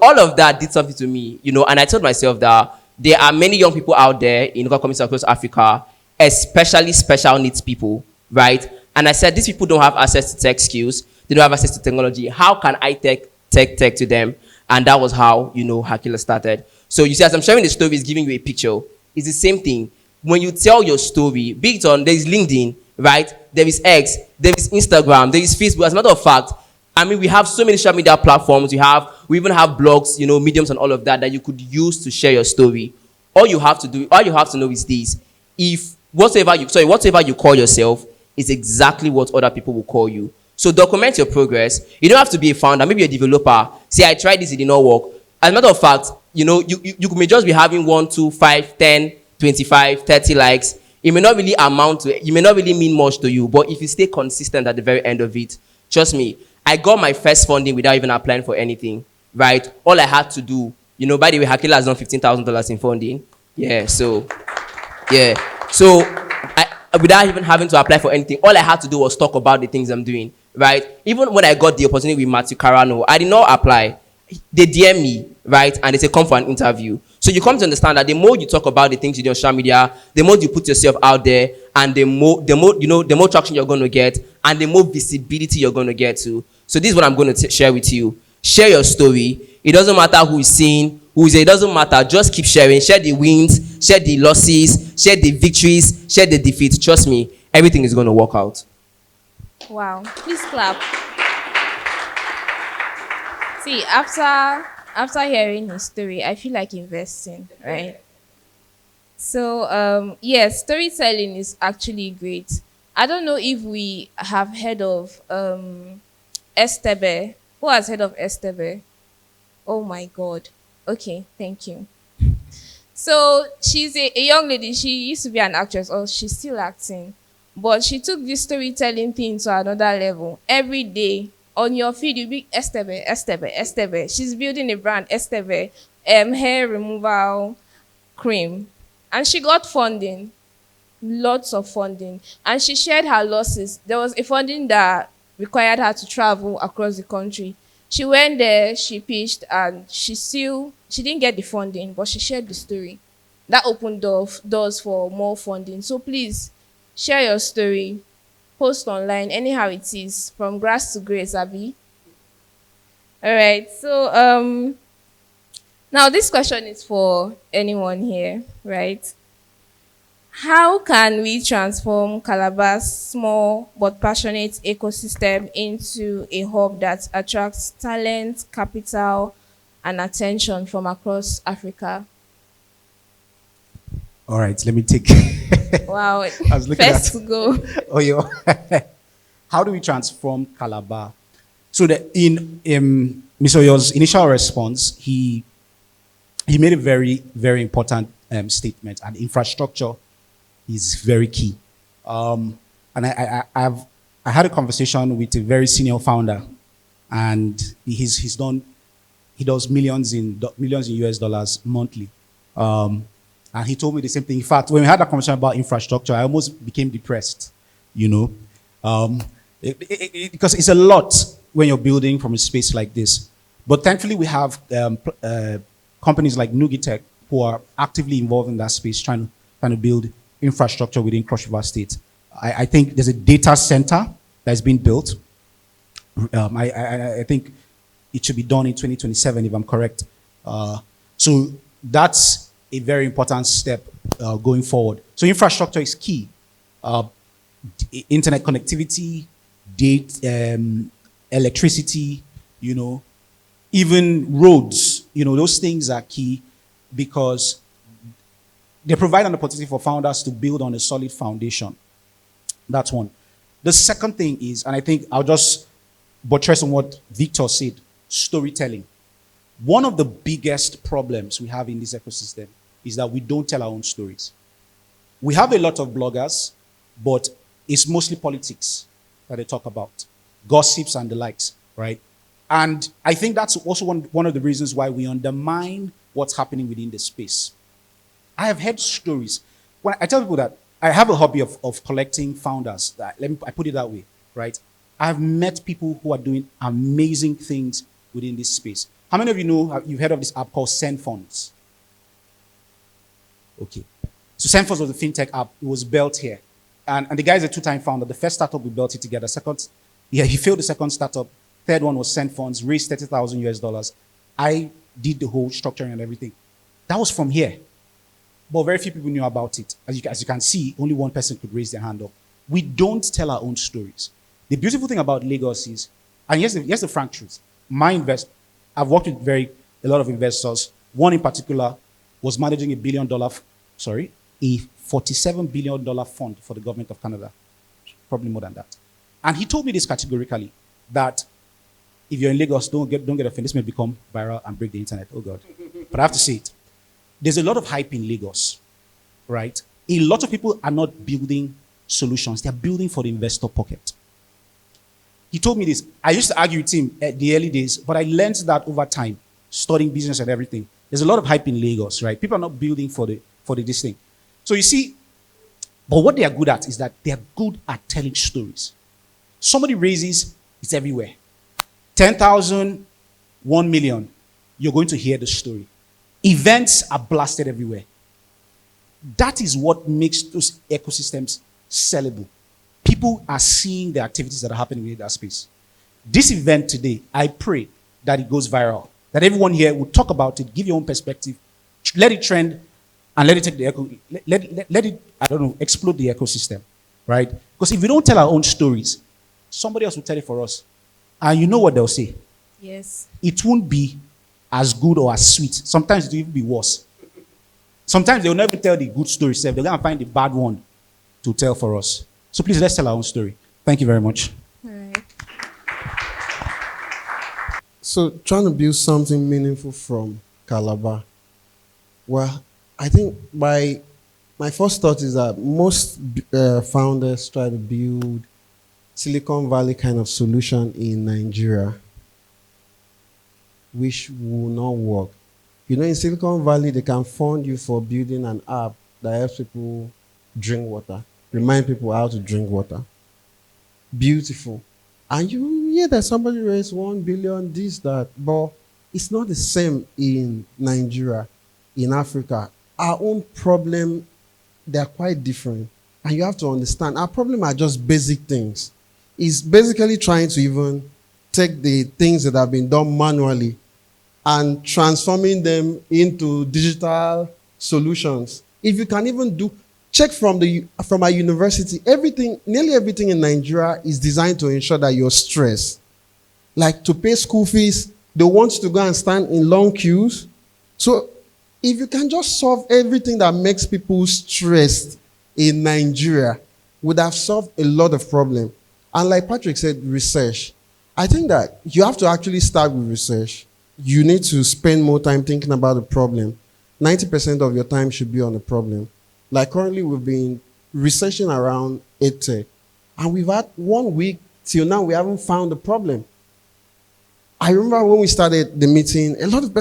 all of that did something to me, and I told myself that there are many young people out there in local communities across Africa, especially special needs people, right? And I said, these people don't have access to tech skills. They don't have access to technology. How can I tech to them? And that was how, Hakila started. So you see, as I'm sharing the story, it's giving you a picture. It's the same thing. When you tell your story, be it on, there is LinkedIn, right? There is X, there is Instagram, there is Facebook. As a matter of fact, we have so many social media platforms. We even have blogs, mediums and all of that you could use to share your story. All you have to know is this. If whatever you call yourself is exactly what other people will call you. So document your progress. You don't have to be a founder, maybe a developer. Say, I tried this, it did not work. As a matter of fact, you may just be having 1, 2, 5, 10, 25, 30 likes. It may not really mean much to you, but if you stay consistent at the very end of it, trust me, I got my first funding without even applying for anything, right? All I had to do, by the way, Hakila has done $15,000 in funding. So without even having to apply for anything, all I had to do was talk about the things I'm doing, right? Even when I got the opportunity with Matthew Carano, I did not apply. They DM me, right? And they say, come for an interview. So you come to understand that the more you talk about the things you do on social media, the more you put yourself out there, and the more traction you're going to get, and the more visibility you're going to get to. So this is what I'm going to share with you. Share your story. It doesn't matter who is seeing, it doesn't matter. Just keep sharing. Share the wins, share the losses, share the victories, share the defeats. Trust me, everything is going to work out. Wow. Please clap. See, after hearing his story, I feel like investing, right? So, yes, storytelling is actually great. I don't know if we have heard of Estebe. Who has heard of Estebe? Oh my God. Okay, thank you. So she's a young lady. She used to be an actress, or she's still acting. But she took this storytelling thing to another level. Every day on your feed, you be Estebe, Estebe, Estebe. She's building a brand, Estebe, hair removal cream. And she got funding, lots of funding. And she shared her losses. There was a funding that required her to travel across the country. She went there, she pitched, and she didn't get the funding, but she shared the story. That opened doors for more funding. So please, share your story, post online, anyhow it is, from grass to grace, Abby. All right, so now this question is for anyone here, right? How can we transform Calabar's small but passionate ecosystem into a hub that attracts talent, capital, and attention from across Africa? All right, let me take. Wow, I was looking first at, to go. Oh, yeah. How do we transform Calabar? So in Mr. Oyo's initial response, he made a very, very important statement, and infrastructure is very key. And I had a conversation with a very senior founder, and he does millions in US dollars monthly. And he told me the same thing. In fact, when we had a conversation about infrastructure, I almost became depressed, because it's a lot when you're building from a space like this. But thankfully, we have companies like Nugitech who are actively involved in that space, trying to build infrastructure within Cross River State. I think there's a data center that's been built. I think it should be done in 2027, if I'm correct. So that's a very important step going forward. So infrastructure is key. Internet connectivity, electricity, even roads, those things are key because they provide an opportunity for founders to build on a solid foundation. That's one. The second thing is, and I think I'll just buttress on what Victor said, storytelling. One of the biggest problems we have in this ecosystem is that we don't tell our own stories. We have a lot of bloggers, but it's mostly politics that they talk about, gossips and the likes, right? And I think that's also one of the reasons why we undermine what's happening within the space. I have heard stories. When I tell people that I have a hobby of collecting founders, I put it that way, right? I have met people who are doing amazing things within this space. How many of you know, you've heard of this app called Send Funds? Okay. So Send Funds was a fintech app. It was built here. And the guy is a two-time founder. The first startup, we built it together. He failed the second startup. Third one was Send Funds, raised $30,000. I did the whole structuring and everything. That was from here. But very few people knew about it. As you can see, only one person could raise their hand up. We don't tell our own stories. The beautiful thing about Lagos is, and here's the frank truth, I've worked with a lot of investors. One in particular was managing a $47 billion fund for the government of Canada. Probably more than that. And he told me this categorically, that if you're in Lagos, don't get offended. This may become viral and break the internet. Oh God. But I have to say it. There's a lot of hype in Lagos, right? A lot of people are not building solutions. They're building for the investor pocket. He told me this. I used to argue with him at the early days, but I learned that over time, studying business and everything. There's a lot of hype in Lagos, right? People are not building for this thing. So you see, but what they are good at is that they are good at telling stories. Somebody raises, it's everywhere. 10,000, 1 million, you're going to hear the story. Events are blasted everywhere. That is what makes those ecosystems sellable. People are seeing the activities that are happening in that space. This event today, I pray that it goes viral, that everyone here will talk about it, give your own perspective, let it trend, and let it take let it, explode the ecosystem, right? Because if we don't tell our own stories, somebody else will tell it for us. And you know what they'll say? Yes. It won't be as good or as sweet. Sometimes it will even be worse. Sometimes they will never tell the good story itself. They're going to find the bad one to tell for us. So please, let's tell our own story. Thank you very much. All right. So trying to build something meaningful from Calabar. Well, I think my first thought is that most founders try to build Silicon Valley kind of solution in Nigeria, which will not work. In Silicon Valley, they can fund you for building an app that helps people drink water, remind people how to drink water. Beautiful. And you hear that somebody raised 1 billion, this, that, but it's not the same in Nigeria, in Africa. Our own problem, they're quite different. And you have to understand, our problem are just basic things. It's basically trying to even take the things that have been done manually and transforming them into digital solutions. If you can even check from our university, nearly everything in Nigeria is designed to ensure that you're stressed. Like to pay school fees, they want you to go and stand in long queues. So if you can just solve everything that makes people stressed in Nigeria, would have solved a lot of problems. And like Patrick said, research. I think that you have to actually start with research. You need to spend more time thinking about the problem. 90% of your time should be on the problem. Like currently we've been researching around EdTech. And we've had 1 week till now, we haven't found the problem. I remember when we started the meeting, a lot of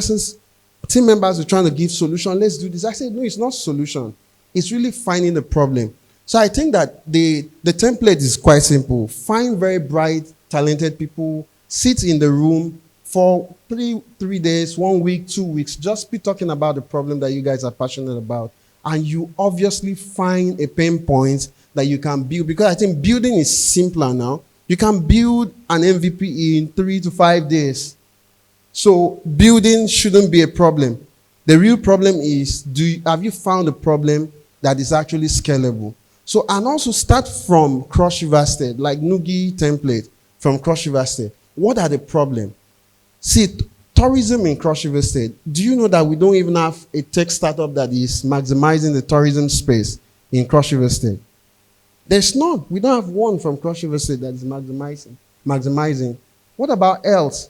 team members were trying to give solution. Let's do this. I said, no, it's not solution. It's really finding the problem. So I think that the template is quite simple. Find very bright, talented people, sit in the room for three days, 1 week, 2 weeks, just be talking about the problem that you guys are passionate about. And you obviously find a pain point that you can build, because I think building is simpler now. You can build an MVP in 3 to 5 days. So building shouldn't be a problem. The real problem is, have you found a problem that is actually scalable? So, and also start from Cross River State, like Nugi template from Cross River State. What are the problems? See, tourism in Cross River State, do you know that we don't even have a tech startup that is maximizing the tourism space in Cross River State? There's none. We don't have one from Cross River State that is maximizing. What about health?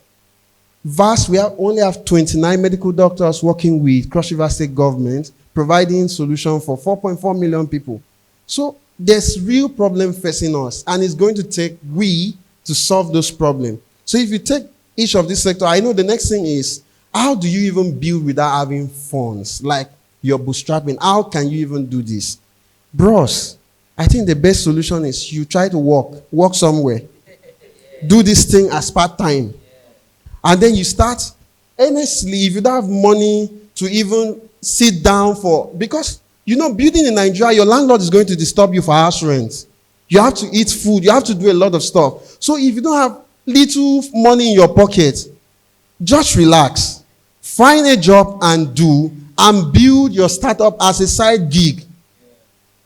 Vast, only have 29 medical doctors working with Cross River State government, providing solution for 4.4 million people. So there's real problem facing us, and it's going to take we to solve those problems. So if you take each of these sectors, I know the next thing is, how do you even build without having funds? Like you're bootstrapping, how can you even do this? Bros, I think the best solution is you try to work somewhere. Do this thing as part-time. And then you start, honestly, if you don't have money to even sit down because, building in Nigeria, your landlord is going to disturb you for house rent. You have to eat food. You have to do a lot of stuff. So if you don't have little money in your pocket, just relax. Find a job and build your startup as a side gig.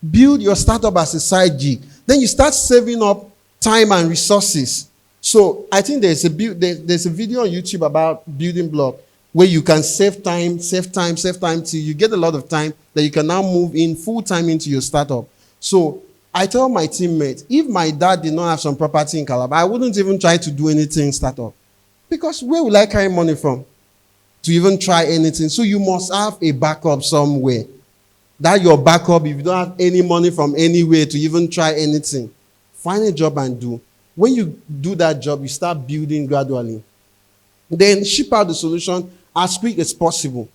Build your startup as a side gig. Then you start saving up time and resources. So I think there's a video on YouTube about building block where you can save time till you get a lot of time that you can now move in full time into your startup. So I tell my teammates, if my dad did not have some property in Calabar, I wouldn't even try to do anything startup. Because where will I carry money from to even try anything? So you must have a backup somewhere. That your backup, if you don't have any money from anywhere to even try anything, find a job and do. When you do that job, you start building gradually. Then ship out the solution as quick as possible.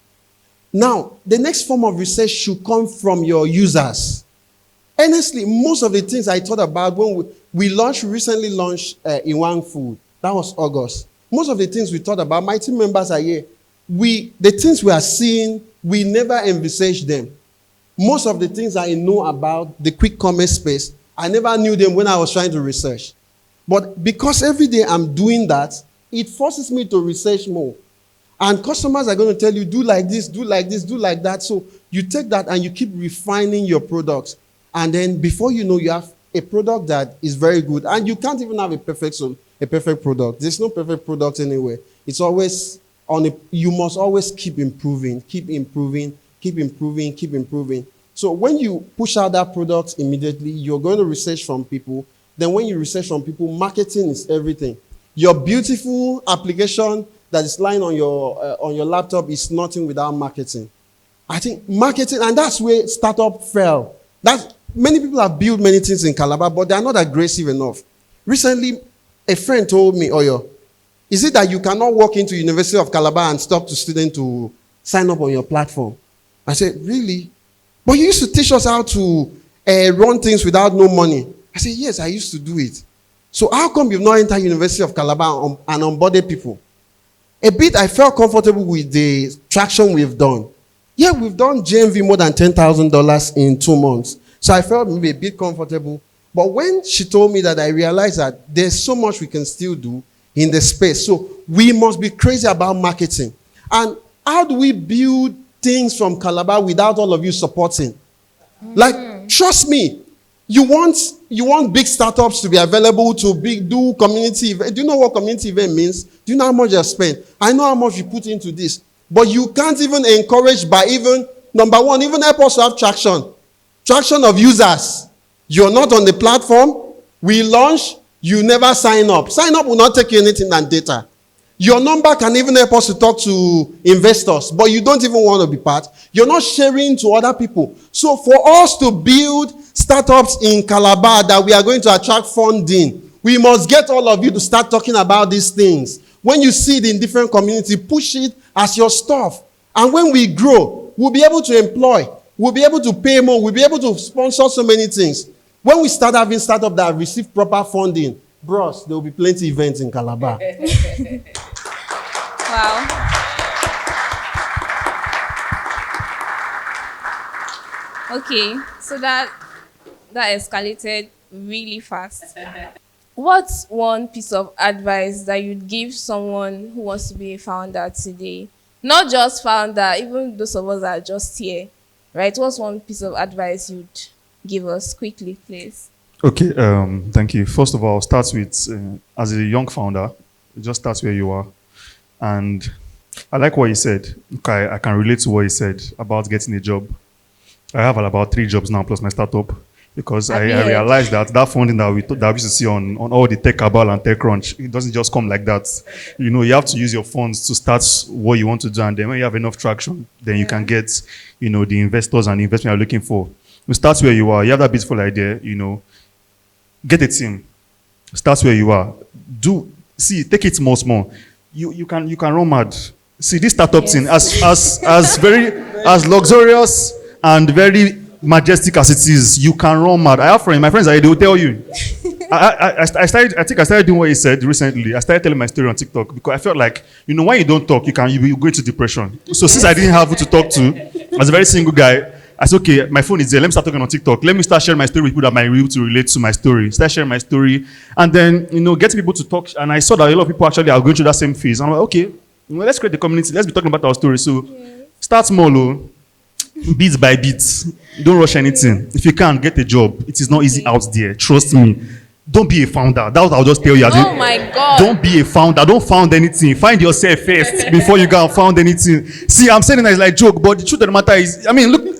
Now, the next form of research should come from your users. Honestly, most of the things I thought about when we recently launched Iwan Food. That was August. Most of the things we thought about, my team members are here. The things we are seeing, we never envisaged them. Most of the things I know about the quick commerce space, I never knew them when I was trying to research. But because every day I'm doing that, it forces me to research more. And customers are going to tell you, do like this, do like this, do like that. So you take that and you keep refining your products. And then before you know, you have a product that is very good. And you can't even have a perfect product. There's no perfect product anywhere. It's always you must always keep improving. So when you push out that product immediately, you're going to research from people. Then when you research from people, marketing is everything. Your beautiful application that is lying on your laptop is nothing without marketing. I think marketing, and that's where startup fell. Many people have built many things in Calabar, but they are not aggressive enough. Recently, a friend told me, Oyo, is it that you cannot walk into University of Calabar and stop to students to sign up on your platform? I said, really? But you used to teach us how to run things without no money. I said, yes, I used to do it. So how come you've not entered University of Calabar and onboarded people? A bit, I felt comfortable with the traction we've done. Yeah, we've done GMV more than $10,000 in 2 months. So I felt maybe a bit comfortable. But when she told me that, I realized that there's so much we can still do in the space. So we must be crazy about marketing. And how do we build things from Calabar without all of you supporting? Like, trust me, you want big startups to be available to do community event. Do you know what community event means? Do you know how much you spend? I know how much you put into this. But you can't even encourage by number one, even help us to have traction. Traction of users. You're not on the platform. We launch, you never sign up. Sign up will not take you anything than data. Your number can even help us to talk to investors, but you don't even want to be part. You're not sharing to other people. So for us to build startups in Calabar that we are going to attract funding, we must get all of you to start talking about these things. When you see it in different communities, push it as your stuff. And when we grow, we'll be able to employ. We'll be able to pay more. We'll be able to sponsor so many things. When we start having startups that receive proper funding, bros, there will be plenty of events in Calabar. Wow. Okay, so that escalated really fast. What's one piece of advice that you'd give someone who wants to be a founder today? not just founder, even those of us that are just here, right? What's one piece of advice you'd give us quickly, please? Okay, thank you. First of all, start with, as a young founder, just start where you are. And I like what he said. Okay, I can relate to what he said about getting a job. I have about 3 jobs now plus my startup because I realized that funding that we used to see on all the tech cabal and tech crunch, it doesn't just come like that. You know, you have to use your funds to start what you want to do, and then when you have enough traction, then you can get, you know, the investors and the investment you're looking for. You start where you are. You have that beautiful idea, you know, get a team. Start where you are. Take it small. You can run mad. See, this startup thing, as luxurious and very majestic as it is, you can run mad. I have my friends, they will tell you. I started doing what he said recently. I started telling my story on TikTok because I felt like, you know, when you don't talk, you go into depression. So since I didn't have who to talk to, as a very single guy, I said, okay, my phone is there. Let me start talking on TikTok. Let me start sharing my story with people that might be able to relate to my story. Start sharing my story. And then, you know, getting people to talk. And I saw that a lot of people actually are going through that same phase. And I'm like, okay, well, let's create the community. Let's be talking about our story. So start small, bit by bit. Don't rush anything. If you can't get a job, it is not easy out there. Trust me. Don't be a founder. That's what I'll just tell you. Oh my God. Don't be a founder. Don't found anything. Find yourself first before you go and found anything. See, I'm saying that it's like joke, but the truth of the matter is, I mean, look.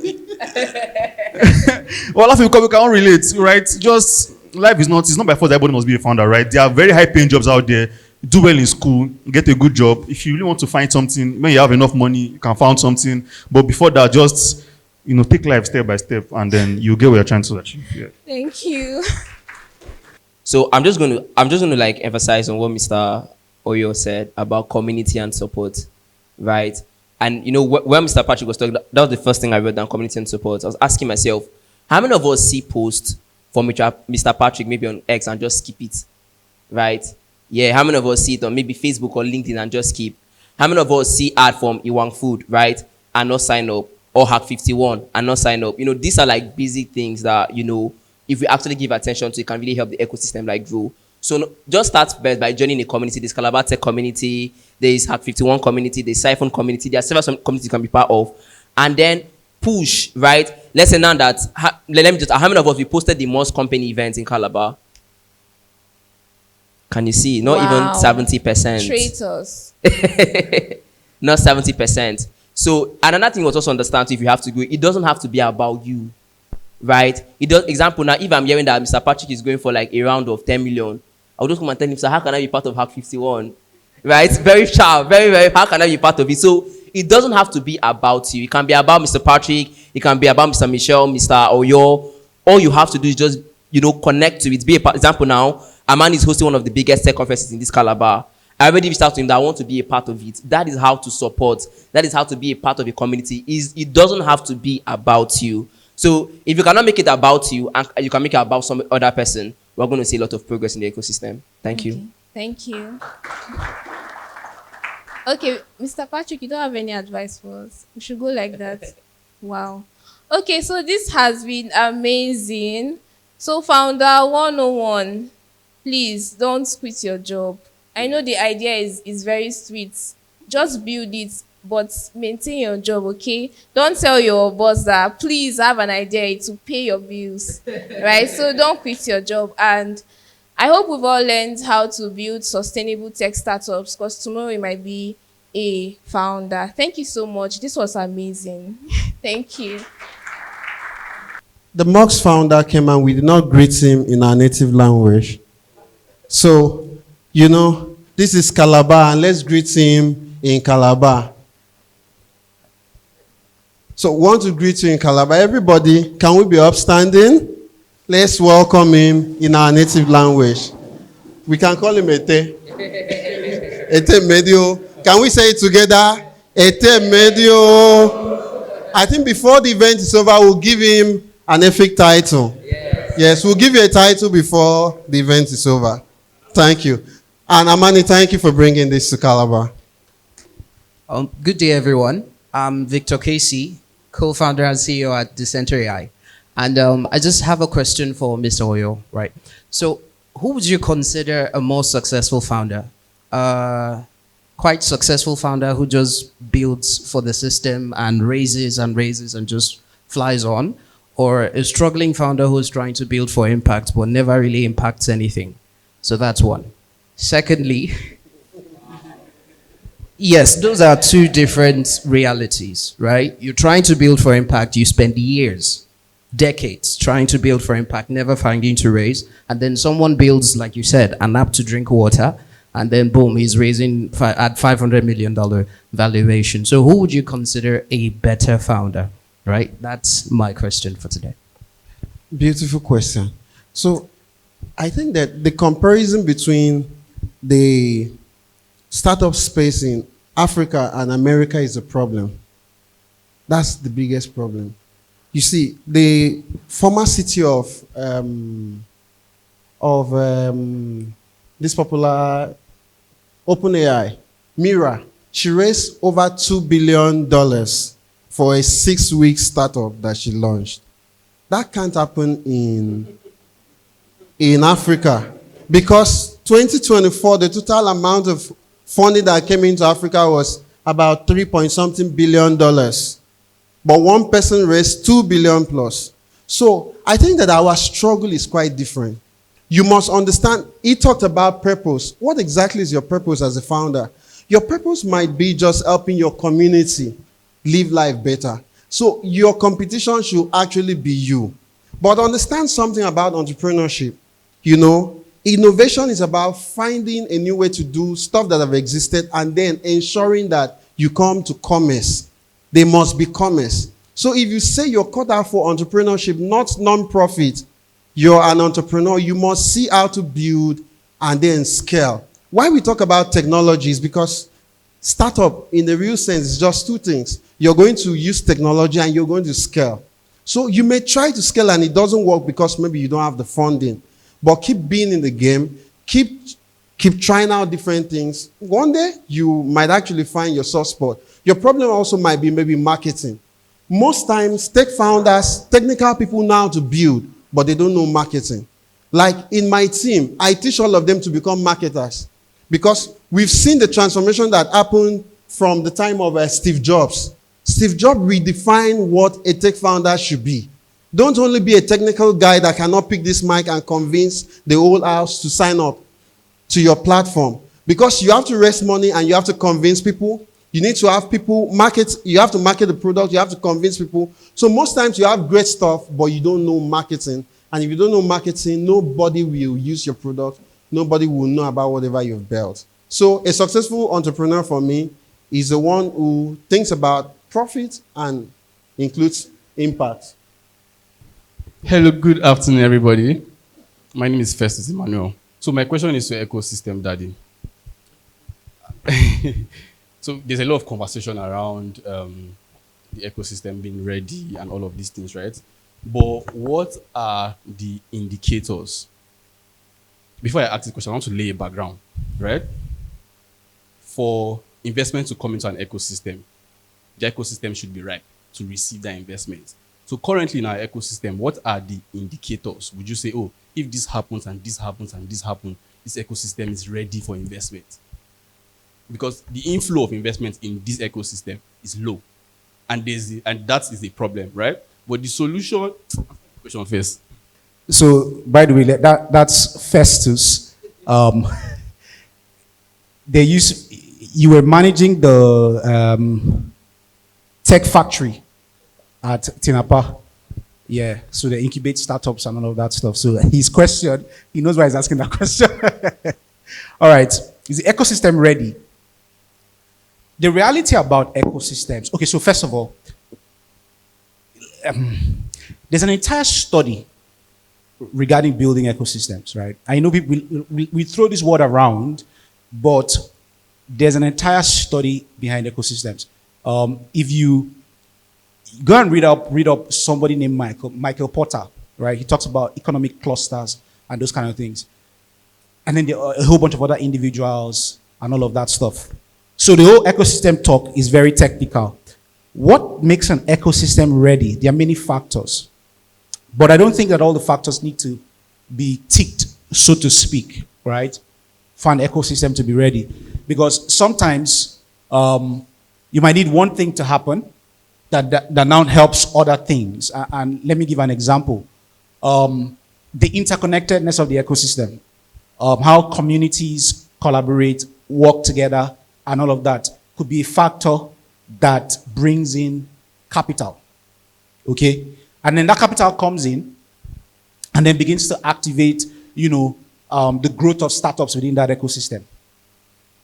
Well, laughing because we can't relate, right? Just life is not by force that everybody must be a founder, right? There are very high paying jobs out there. Do well in school, get a good job. If you really want to find something, when you have enough money, you can find something. But before that, just, you know, take life step by step, and then you get what you're trying to achieve. Yeah. Thank you. So I'm just going to like emphasize on what Mr. Oyo said about community and support, right? And you know, when Mr. Patrick was talking, that was the first thing I wrote down, community and support. I was asking myself, how many of us see posts from Mr. Patrick maybe on X and just skip it, right? Yeah, how many of us see it on maybe Facebook or LinkedIn and just skip? How many of us see ad from Iwang Food, right, and not sign up? Or Hack 51 and not sign up? You know, these are like busy things that, you know, if we actually give attention to, it can really help the ecosystem like grow. So just start best by joining a community. There's Calabar Tech community, there is Hack 51 community, there's Siphon community, there are several communities you can be part of. And then push, right? Let's say now that, how many of us we posted the most company events in Calabar? Can you see? Not even 70%. Traitors. Not 70%. So another thing was also understand, if you have to go, it doesn't have to be about you. Right? It does. Example, now if I'm hearing that Mr. Patrick is going for like a round of 10 million, I'll just come and tell him, sir, how can I be part of Hack 51? Right? Very sharp, very, how can I be part of it? So it doesn't have to be about you. It can be about Mr. Patrick, it can be about Mr. Michelle, Mr. Oyo. All you have to do is just, you know, connect to it. Be a part. Example now, Aman is hosting one of the biggest tech conferences in this Calabar. I already reached out to him that I want to be a part of it. That is how to support. That is how to be a part of a community. It doesn't have to be about you. So if you cannot make it about you and you can make it about some other person, we're going to see a lot of progress in the ecosystem. Thank you. Thank you. Okay, Mr. Patrick, you don't have any advice for us. We should go like that. Wow. Okay, so this has been amazing. So Founder 101, please don't quit your job. I know the idea is very sweet. Just build it, but maintain your job, okay? Don't tell your boss that, please have an idea to pay your bills, right? So don't quit your job. And I hope we've all learned how to build sustainable tech startups, because tomorrow we might be a founder. Thank you so much. This was amazing. Thank you. The Mox founder came and we did not greet him in our native language. So, you know, this is Calabar, and let's greet him in Calabar. So, want to greet you in Calabar. Everybody, can we be upstanding? Let's welcome him in our native language. We can call him Ete. Ete Medio. Can we say it together? Ete Medio. I think before the event is over, we'll give him an epic title. Yes, we'll give you a title before the event is over. Thank you. And Amani, thank you for bringing this to Calabar. Good day, everyone. I'm Victor Casey, co-founder and CEO at Decenter AI. And I just have a question for Mr. Oyo, right? So who would you consider a more successful founder? quite successful founder who just builds for the system and raises and raises and just flies on, or a struggling founder who's trying to build for impact but never really impacts anything. So that's one. Secondly, yes, those are two different realities, right? You're trying to build for impact, you spend years, decades trying to build for impact, never finding to raise, and then someone builds, like you said, an app to drink water, and then boom, he's raising at $500 million valuation. So who would you consider a better founder, right? That's my question for today. Beautiful question. So I think that the comparison between the startup space in Africa and America is a problem. That's the biggest problem. You see, the former city of this popular OpenAI, Mira, she raised over $2 billion for a 6-week startup that she launched. That can't happen in Africa, because 2024, the total amount of funding that came into Africa was about $3-point-something billion. But one person raised $2 billion plus. So I think that our struggle is quite different. You must understand, he talked about purpose. What exactly is your purpose as a founder? Your purpose might be just helping your community live life better. So your competition should actually be you. But understand something about entrepreneurship. You know, innovation is about finding a new way to do stuff that have existed and then ensuring that you come to commerce. They must be commerce. So if you say you're cut out for entrepreneurship, not non-profit, you're an entrepreneur, you must see how to build and then scale. Why we talk about technology is because startup, in the real sense, is just two things. You're going to use technology and you're going to scale. So you may try to scale and it doesn't work because maybe you don't have the funding. But keep being in the game, keep trying out different things. One day, you might actually find your soft spot. Your problem also might be maybe marketing. Most times, tech founders, technical people know how to build, but they don't know marketing. Like in my team, I teach all of them to become marketers because we've seen the transformation that happened from the time of Steve Jobs. Steve Jobs redefined what a tech founder should be. Don't only be a technical guy that cannot pick this mic and convince the whole house to sign up to your platform. Because you have to raise money and you have to convince people. You need to have people market. You have to market the product. You have to convince people. So most times you have great stuff, but you don't know marketing. And if you don't know marketing, nobody will use your product. Nobody will know about whatever you've built. So a successful entrepreneur for me is the one who thinks about profit and includes impact. Hello, good afternoon, everybody. My name is Festus Emmanuel. So my question is to Ecosystem Daddy. So there's a lot of conversation around the ecosystem being ready and all of these things, right? But what are the indicators? Before I ask this question, I want to lay a background, right? For investment to come into an ecosystem, the ecosystem should be right to receive that investment. So currently in our ecosystem, what are the indicators? Would you say, oh, if this happens and this happens and this happens, this ecosystem is ready for investment? Because the inflow of investment in this ecosystem is low. And that is the problem, right? But the solution, question first. So, by the way, that's Festus. You were managing the tech factory at Tinapa. Yeah, so they incubate startups and all of that stuff. So his question, he knows why he's asking that question. All right, is the ecosystem ready? The reality about ecosystems, okay, so first of all, there's an entire study regarding building ecosystems, right? I know we throw this word around, but there's an entire study behind ecosystems. If you go and read up somebody named Michael Porter, right? He talks about economic clusters and those kind of things. And then a whole bunch of other individuals and all of that stuff. So the whole ecosystem talk is very technical. What makes an ecosystem ready? There are many factors. But I don't think that all the factors need to be ticked, so to speak, right? For an ecosystem to be ready. because sometimes you might need one thing to happen that now helps other things. And let me give an example. The interconnectedness of the ecosystem, how communities collaborate, work together, and all of that could be a factor that brings in capital. Okay? And then that capital comes in and then begins to activate, the growth of startups within that ecosystem.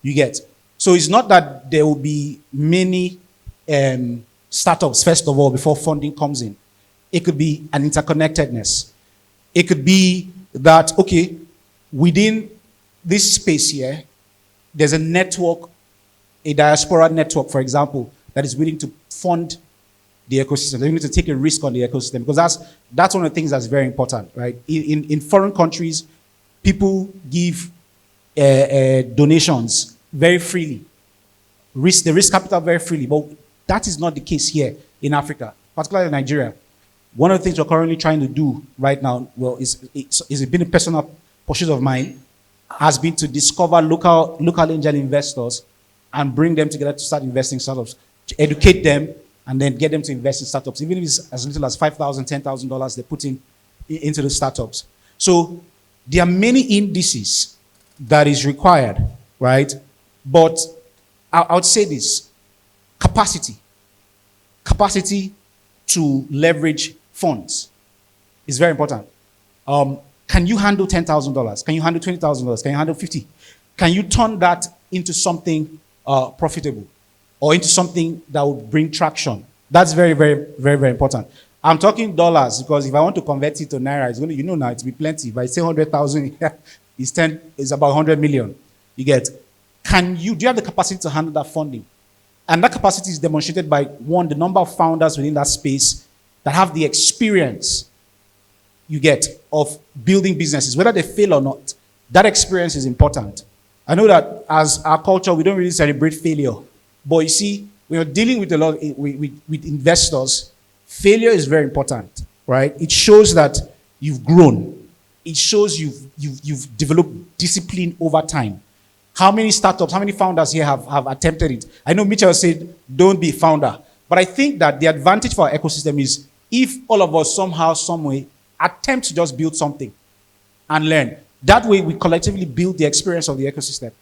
You get? So it's not that there will be many startups, first of all, before funding comes in. It could be an interconnectedness. It could be that, okay, within this space here, there's a network, a diaspora network, for example, that is willing to fund the ecosystem. They need to take a risk on the ecosystem, because that's one of the things that's very important, right? In foreign countries, people give donations very freely, they risk capital very freely, but that is not the case here in Africa, particularly in Nigeria. One of the things we're currently trying to do right now, well, is been a personal pursuit of mine, has been to discover local angel investors and bring them together to start investing in startups, to educate them and then get them to invest in startups, even if it's as little as $5,000, $10,000 they put into the startups. So there are many indices that is required, right? But I would say this: capacity to leverage funds is very important. Can you handle $10,000? Can you handle $20,000? Can you handle 50? Can you turn that into something profitable, or into something that will bring traction? That's very, very, very, very important. I'm talking dollars, because if I want to convert it to naira, it's going to, now it'll be plenty. If I say 100,000, it's about 100 million. You get? Do you have the capacity to handle that funding? And that capacity is demonstrated by, one, the number of founders within that space that have the experience, you get, of building businesses, whether they fail or not. That experience is important. I know that as our culture, we don't really celebrate failure. But you see, when you're dealing with a lot with investors, failure is very important, right? It shows that you've grown. It shows you've developed discipline over time. How many startups, how many founders here have attempted it? I know Mitchell said, don't be a founder. But I think that the advantage for our ecosystem is if all of us somehow, some way, attempt to just build something and learn. That way we collectively build the experience of the ecosystem.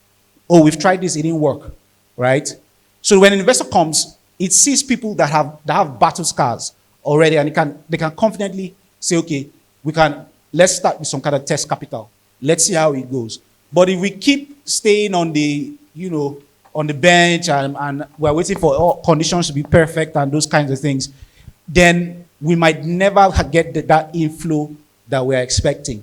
Oh, we've tried this, it didn't work, right? So when an investor comes, it sees people that have battle scars already, and they can confidently say, okay, let's start with some kind of test capital. Let's see how it goes. But if we keep staying on the bench and we're waiting for all conditions to be perfect and those kinds of things, then we might never get that inflow that we're expecting.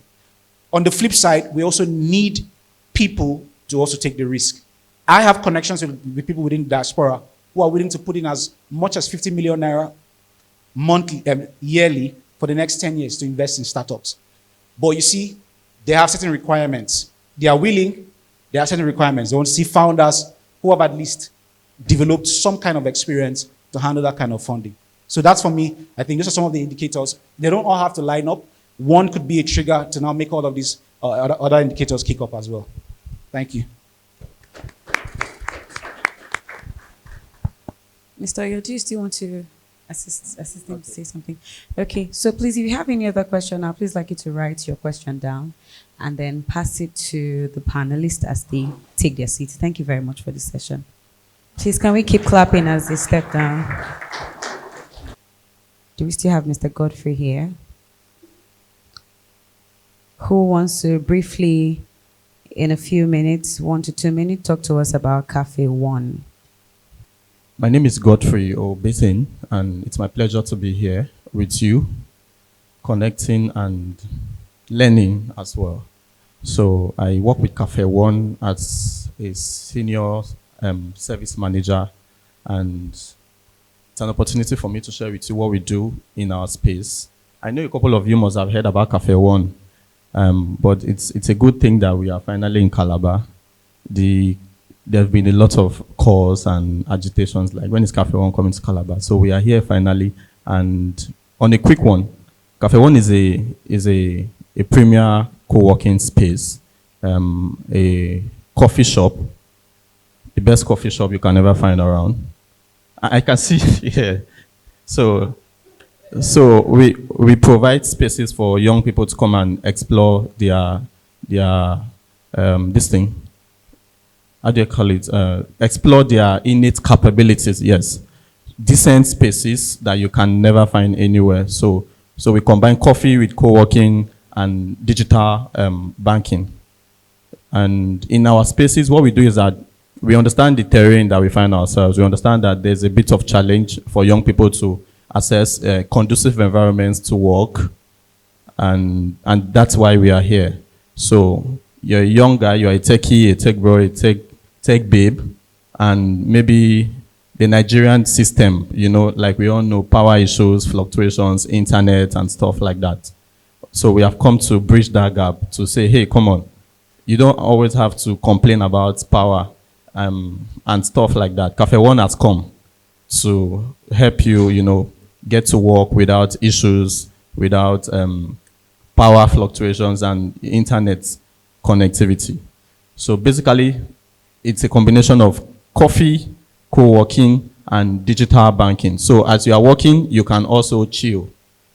On the flip side, we also need people to also take the risk. I have connections with people within the diaspora who are willing to put in as much as 50 million naira monthly, yearly for the next 10 years to invest in startups. But you see, they have certain requirements. They are willing, there are certain requirements. They want to see founders who have at least developed some kind of experience to handle that kind of funding. So that's, for me, I think those are some of the indicators. They don't all have to line up. One could be a trigger to now make all of these other indicators kick up as well. Thank you. Mr. Oyo, do you still want to assist him to say something? Okay, so please, if you have any other question, I'd please like you to write your question down and then pass it to the panelists as they take their seats. Thank you very much for this session. Please, can we keep clapping as they step down? Do we still have Mr. Godfrey here? Who wants to briefly, in a few minutes, 1 to 2 minutes, talk to us about Cafe One? My name is Godfrey Obesin, and it's my pleasure to be here with you, connecting and learning as well. So I work with Cafe One as a senior service manager, and it's an opportunity for me to share with you what we do in our space. I know a couple of you must have heard about Cafe One, but it's a good thing that we are finally in Calabar. There have been a lot of calls and agitations, like when is Cafe One coming to Calabar? So we are here finally. And on a quick one, Cafe One is a premier co-working space, a coffee shop the best coffee shop you can ever find around. I can see here. So we provide spaces for young people to come and explore their this thing. How do you call it? Explore their innate capabilities. Yes, decent spaces that you can never find anywhere. So we combine coffee with co-working and digital banking. And in our spaces, what we do is that we understand the terrain that we find ourselves. We understand that there's a bit of challenge for young people to access conducive environments to work, and that's why we are here. So you're a young guy, you're a techie, a tech bro, a tech babe, and maybe the Nigerian system, you know, like we all know, power issues, fluctuations, internet, and stuff like that. So we have come to bridge that gap to say, hey, come on, you don't always have to complain about power and stuff like that. Cafe One has come to help you, you know, get to work without issues, without power fluctuations and internet connectivity. So basically, it's a combination of coffee, co-working, and digital banking. So as you are working, you can also chill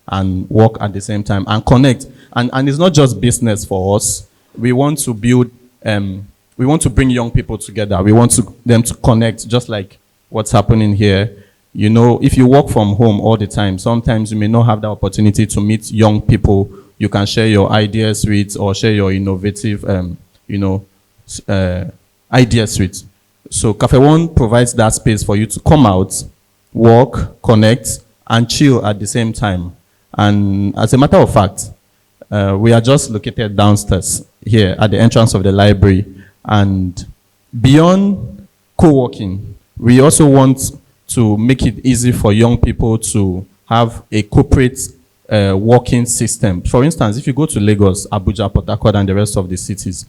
and work at the same time and connect. And it's not just business for us. We want to build, we want to bring young people together. We want them to connect, just like what's happening here. You know, if you work from home all the time, sometimes you may not have the opportunity to meet young people you can share your ideas with or share your innovative, ideas with. So Cafe One provides that space for you to come out, work, connect, and chill at the same time. And as a matter of fact, we are just located downstairs here at the entrance of the library. And beyond co-working, we also want to make it easy for young people to have a corporate working system. For instance, if you go to Lagos, Abuja, Port Harcourt, and the rest of the cities,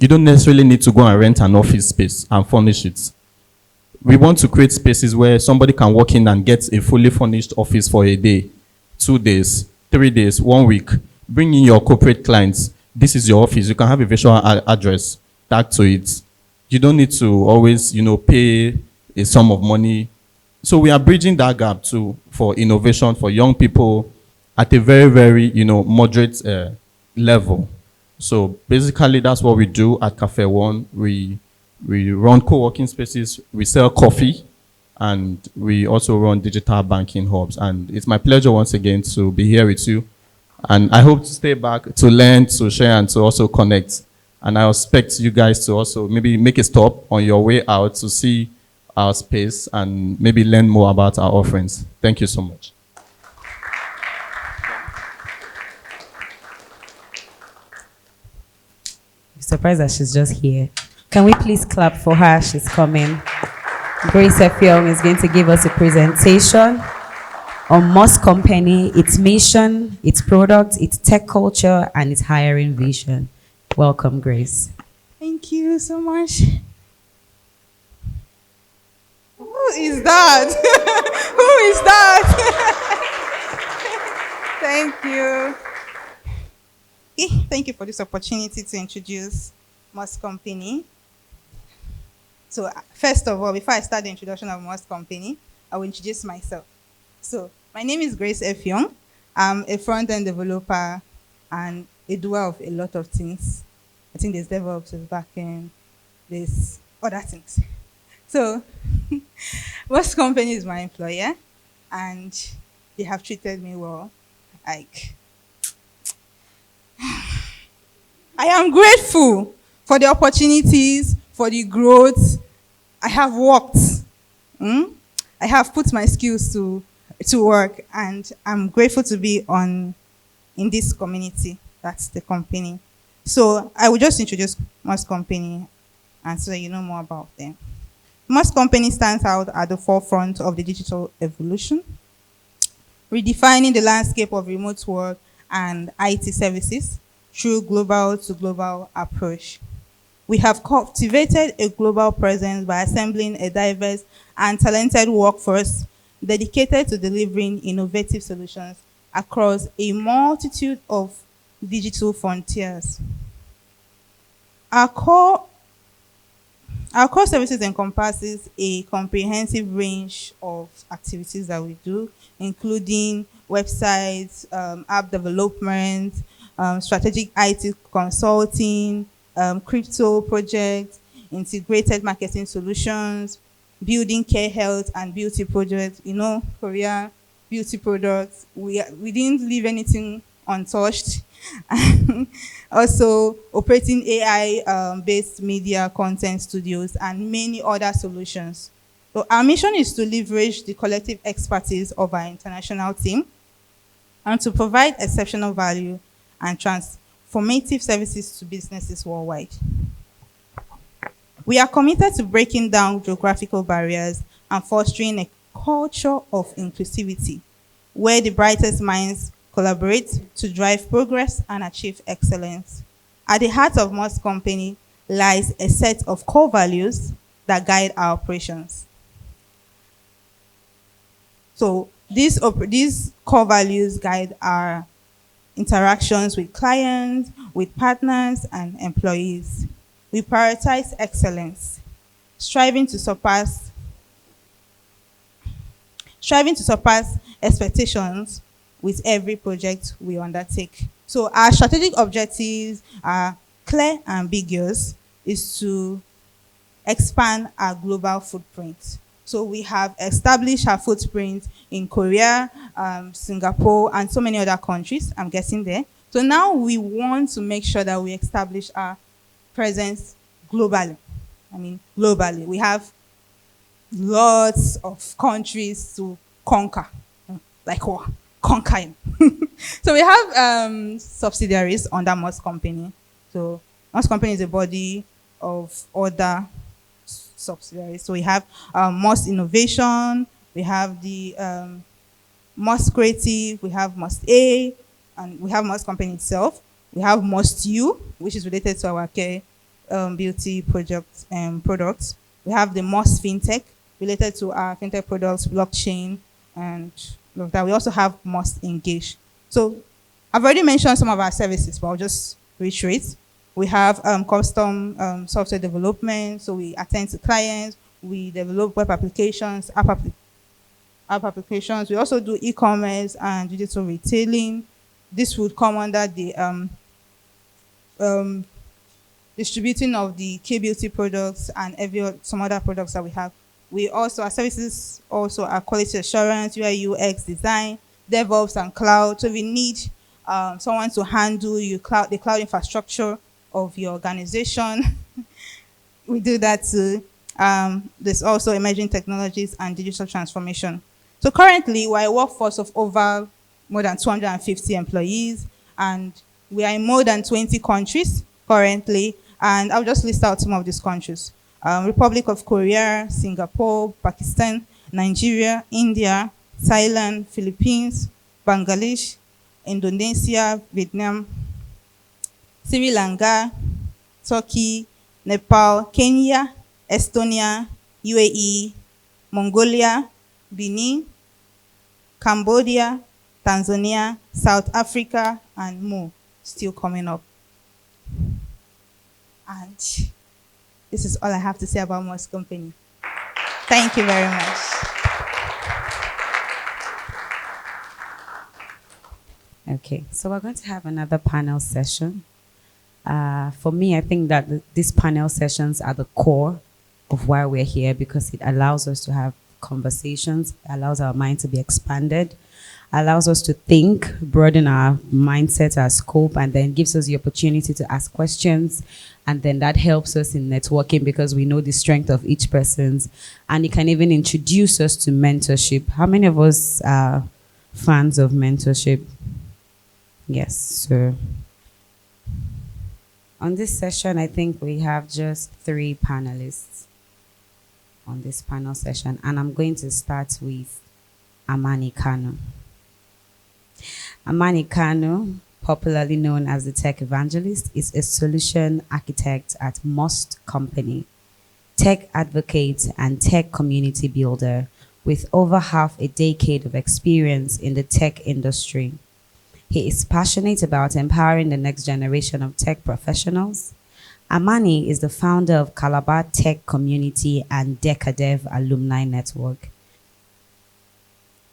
you don't necessarily need to go and rent an office space and furnish it. We want to create spaces where somebody can walk in and get a fully furnished office for a day, 2 days, 3 days, 1 week. Bring in your corporate clients. This is your office. You can have a visual address tagged to it. You don't need to always, pay a sum of money. So we are bridging that gap for innovation for young people at a very, very, moderate level. So basically, that's what we do at Cafe One. We run co-working spaces, we sell coffee, and we also run digital banking hubs. And it's my pleasure once again to be here with you. And I hope to stay back to learn, to share, and to also connect. And I expect you guys to also maybe make a stop on your way out to see our space and maybe learn more about our offerings. Thank you so much. I'm surprised that she's just here. Can we please clap for her? She's coming. Grace Effiong is going to give us a presentation on Moss Company, its mission, its product, its tech culture, and its hiring vision. Welcome, Grace. Thank you so much. Who is that? Who is that? Thank you. Thank you for this opportunity to introduce Moss Company. So first of all, before I start the introduction of Moss Company, I will introduce myself. So my name is Grace Effiong. I'm a front-end developer and a doer of a lot of things. I think there's DevOps, there's backend, there's other things. So Moss Company is my employer, and they have treated me well. Like, I am grateful for the opportunities, for the growth. I have worked. I have put my skills to work, and I'm grateful to be in this community. That's the company. So I will just introduce Moss Company, and so you know more about them. Moss Company stands out at the forefront of the digital evolution, redefining the landscape of remote work and IT services through global-to-global approach. We have cultivated a global presence by assembling a diverse and talented workforce dedicated to delivering innovative solutions across a multitude of digital frontiers. Our core Our core services encompasses a comprehensive range of activities that we do, including websites, app development, strategic IT consulting, crypto projects, integrated marketing solutions, building care, health, and beauty projects. You know, Korea beauty products. We didn't leave anything untouched. Also, operating AI-based media content studios and many other solutions. So our mission is to leverage the collective expertise of our international team and to provide exceptional value and transformative services to businesses worldwide. We are committed to breaking down geographical barriers and fostering a culture of inclusivity, where the brightest minds collaborate to drive progress and achieve excellence. At the heart of most company lies a set of core values that guide our operations. So these core values guide our interactions with clients, with partners, and employees. We prioritize excellence, striving to surpass expectations with every project we undertake. So our strategic objectives are clear and ambiguous, is to expand our global footprint. So we have established our footprint in Korea, Singapore, and so many other countries. I'm getting there. So now we want to make sure that we establish our presence globally. I mean, globally. We have lots of countries to conquer. Like what? Conquering. So we have subsidiaries under Moss Company. So Moss Company is a body of other subsidiaries. So we have Moss Innovation, we have the Moss Creative, we have Moss A, and we have Moss Company itself. We have Moss U, which is related to our care beauty products. We have the Moss FinTech, related to our fintech products, blockchain, and all of that. We also have Moss Engage. So I've already mentioned some of our services, but I'll just reiterate. We have custom software development, so we attend to clients, we develop web applications, app applications. We also do e-commerce and digital retailing. This would come under the distributing of the K-beauty products and some other products that we have. Our services also are quality assurance, UI, UX, design, DevOps, and cloud. So we need someone to handle the cloud infrastructure of your organization. We do that too. There's also emerging technologies and digital transformation. So currently, we're a workforce of over more than 250 employees, and we are in more than 20 countries currently. And I'll just list out some of these countries. Republic of Korea, Singapore, Pakistan, Nigeria, India, Thailand, Philippines, Bangladesh, Indonesia, Vietnam, Sri Lanka, Turkey, Nepal, Kenya, Estonia, UAE, Mongolia, Benin, Cambodia, Tanzania, South Africa, and more still coming up. And this is all I have to say about Moss Company. Thank you very much. Okay, so we're going to have another panel session. For me, I think that these panel sessions are the core of why we're here, because it allows us to have conversations, allows our mind to be expanded, allows us to think, broaden our mindset, our scope, and then gives us the opportunity to ask questions. And then that helps us in networking because we know the strength of each person's. And it can even introduce us to mentorship. How many of us are fans of mentorship? Yes, so on this session, I think we have just 3 panelists on this panel session. And I'm going to start with Amani Kanu. Amani Kanu, popularly known as the Tech Evangelist, is a solution architect at Moss Company, tech advocate and tech community builder with over half a decade of experience in the tech industry. He is passionate about empowering the next generation of tech professionals Amani is the founder of Calabar Tech Community and Decadev Alumni Network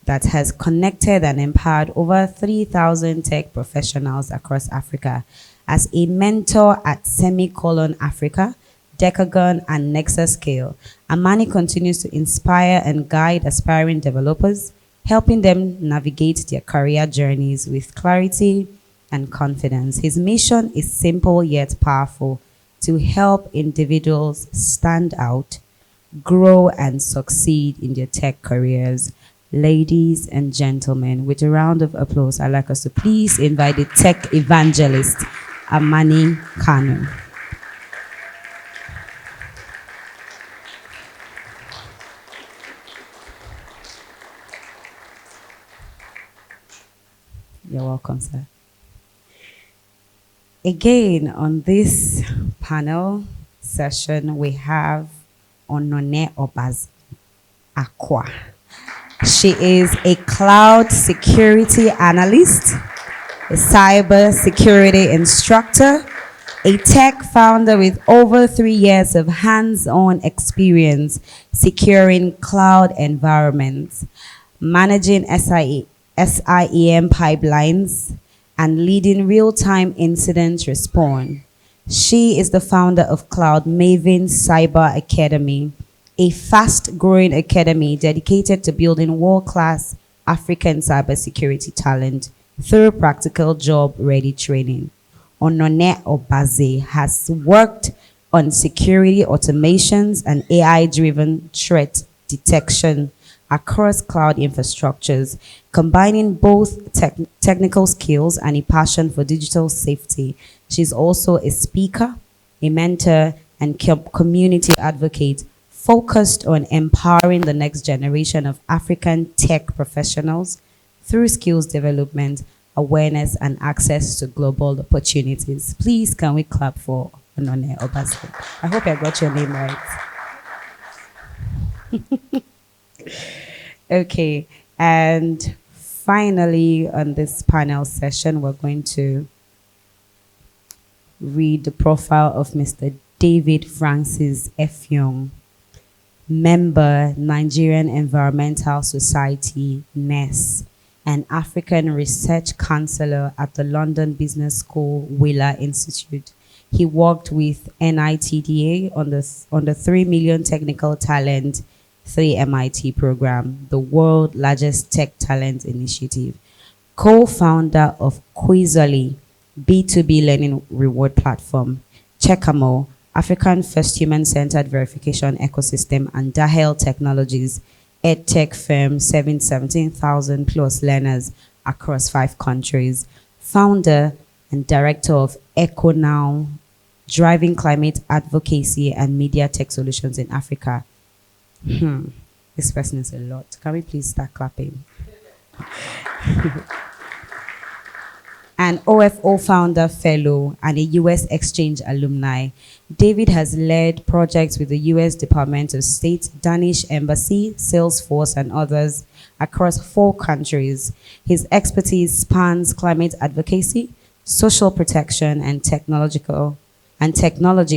that has connected and empowered over 3,000 tech professionals across Africa. As a mentor at Semicolon Africa, Decagon, and Nexus Scale, Amani continues to inspire and guide aspiring developers, helping them navigate their career journeys with clarity and confidence. His mission is simple yet powerful: to help individuals stand out, grow, and succeed in their tech careers. Ladies and gentlemen, with a round of applause, I'd like us to please invite the tech evangelist, Amani Kanu. You're welcome, sir. Again, on this panel session, we have Onone Obaz Aqua. She is a cloud security analyst, a cyber security instructor, a tech founder with over 3 years of hands-on experience securing cloud environments, managing SIEM pipelines, and leading real-time incident response. She is the founder of Cloud Maven Cyber Academy, a fast-growing academy dedicated to building world-class African cybersecurity talent through practical job-ready training. Onone Obaze has worked on security automations and AI-driven threat detection across cloud infrastructures, combining both technical skills and a passion for digital safety. She's also a speaker, a mentor, and community advocate focused on empowering the next generation of African tech professionals through skills development, awareness, and access to global opportunities. Please, can we clap for Onone Obaze? I hope I got your name right. Okay, and finally on this panel session, we're going to read the profile of Mr. David Francis Effiong, member, Nigerian Environmental Society, NES, and African Research Counselor at the London Business School Wheeler Institute. He worked with NITDA on the 3 Million Technical Talent 3 MIT program, the world's largest tech talent initiative. Co-founder of Quizly, B2B learning reward platform, Checkamo, African First Human-Centered Verification Ecosystem, and Dahel Technologies, EdTech firm serving 17,000 plus learners across 5 countries. Founder and director of EcoNow, driving climate advocacy and media tech solutions in Africa. This person is a lot. Can we please start clapping? An OFO founder fellow and a US exchange alumni, David has led projects with the US Department of State, Danish Embassy, Salesforce, and others across 4 countries. His expertise spans climate advocacy, social protection, and technology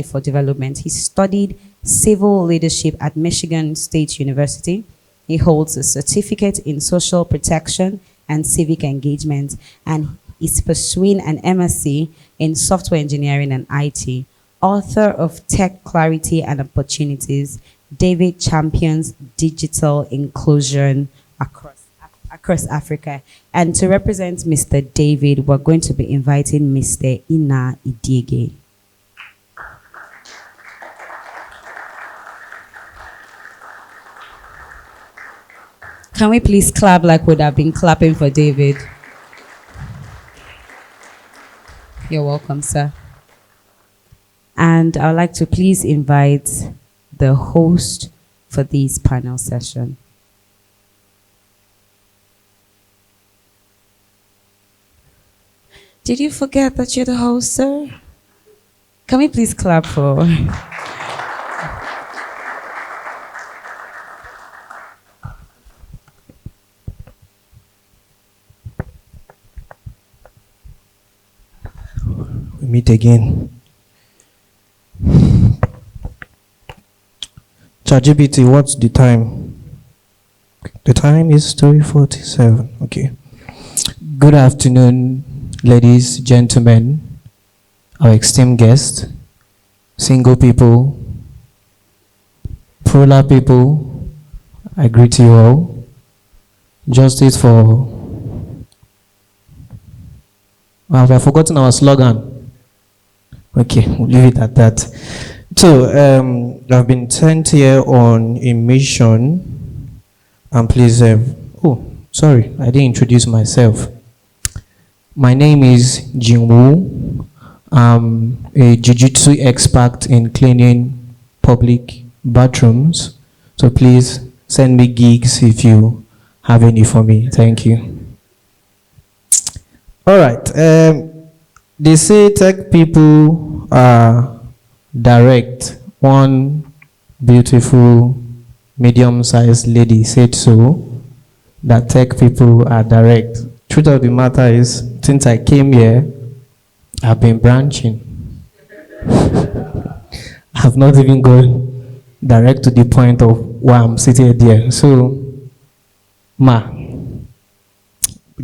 for development. He studied civil leadership at Michigan State University. He holds a certificate in social protection and civic engagement, and is pursuing an MSc in software engineering and IT. Author of Tech Clarity and Opportunities, David champions digital inclusion across Africa. And to represent Mr. David, we're going to be inviting Mr. Ina Idiege. Can we please clap like we'd have been clapping for David? You're welcome, sir. And I'd like to please invite the host for this panel session. Did you forget that you're the host, sir? Can we please clap for... We meet again. ChatGPT, what's the time? The time is 3:47. Okay. Good afternoon, ladies, gentlemen, our esteemed guests, single people, plural people. I greet you all. Justice for. We have forgotten our slogan. Okay, we'll leave it at that. So, I've been sent here on a mission, and please, oh, sorry, I didn't introduce myself. My name is Jinwoo. I'm a jiu-jitsu expert in cleaning public bathrooms. So please send me gigs if you have any for me. Thank you. All right. They say tech people are direct. One beautiful medium-sized lady said so, that tech people are direct. Truth of the matter is, since I came here, I've been branching. I've not even gone direct to the point of why I'm sitting there. So,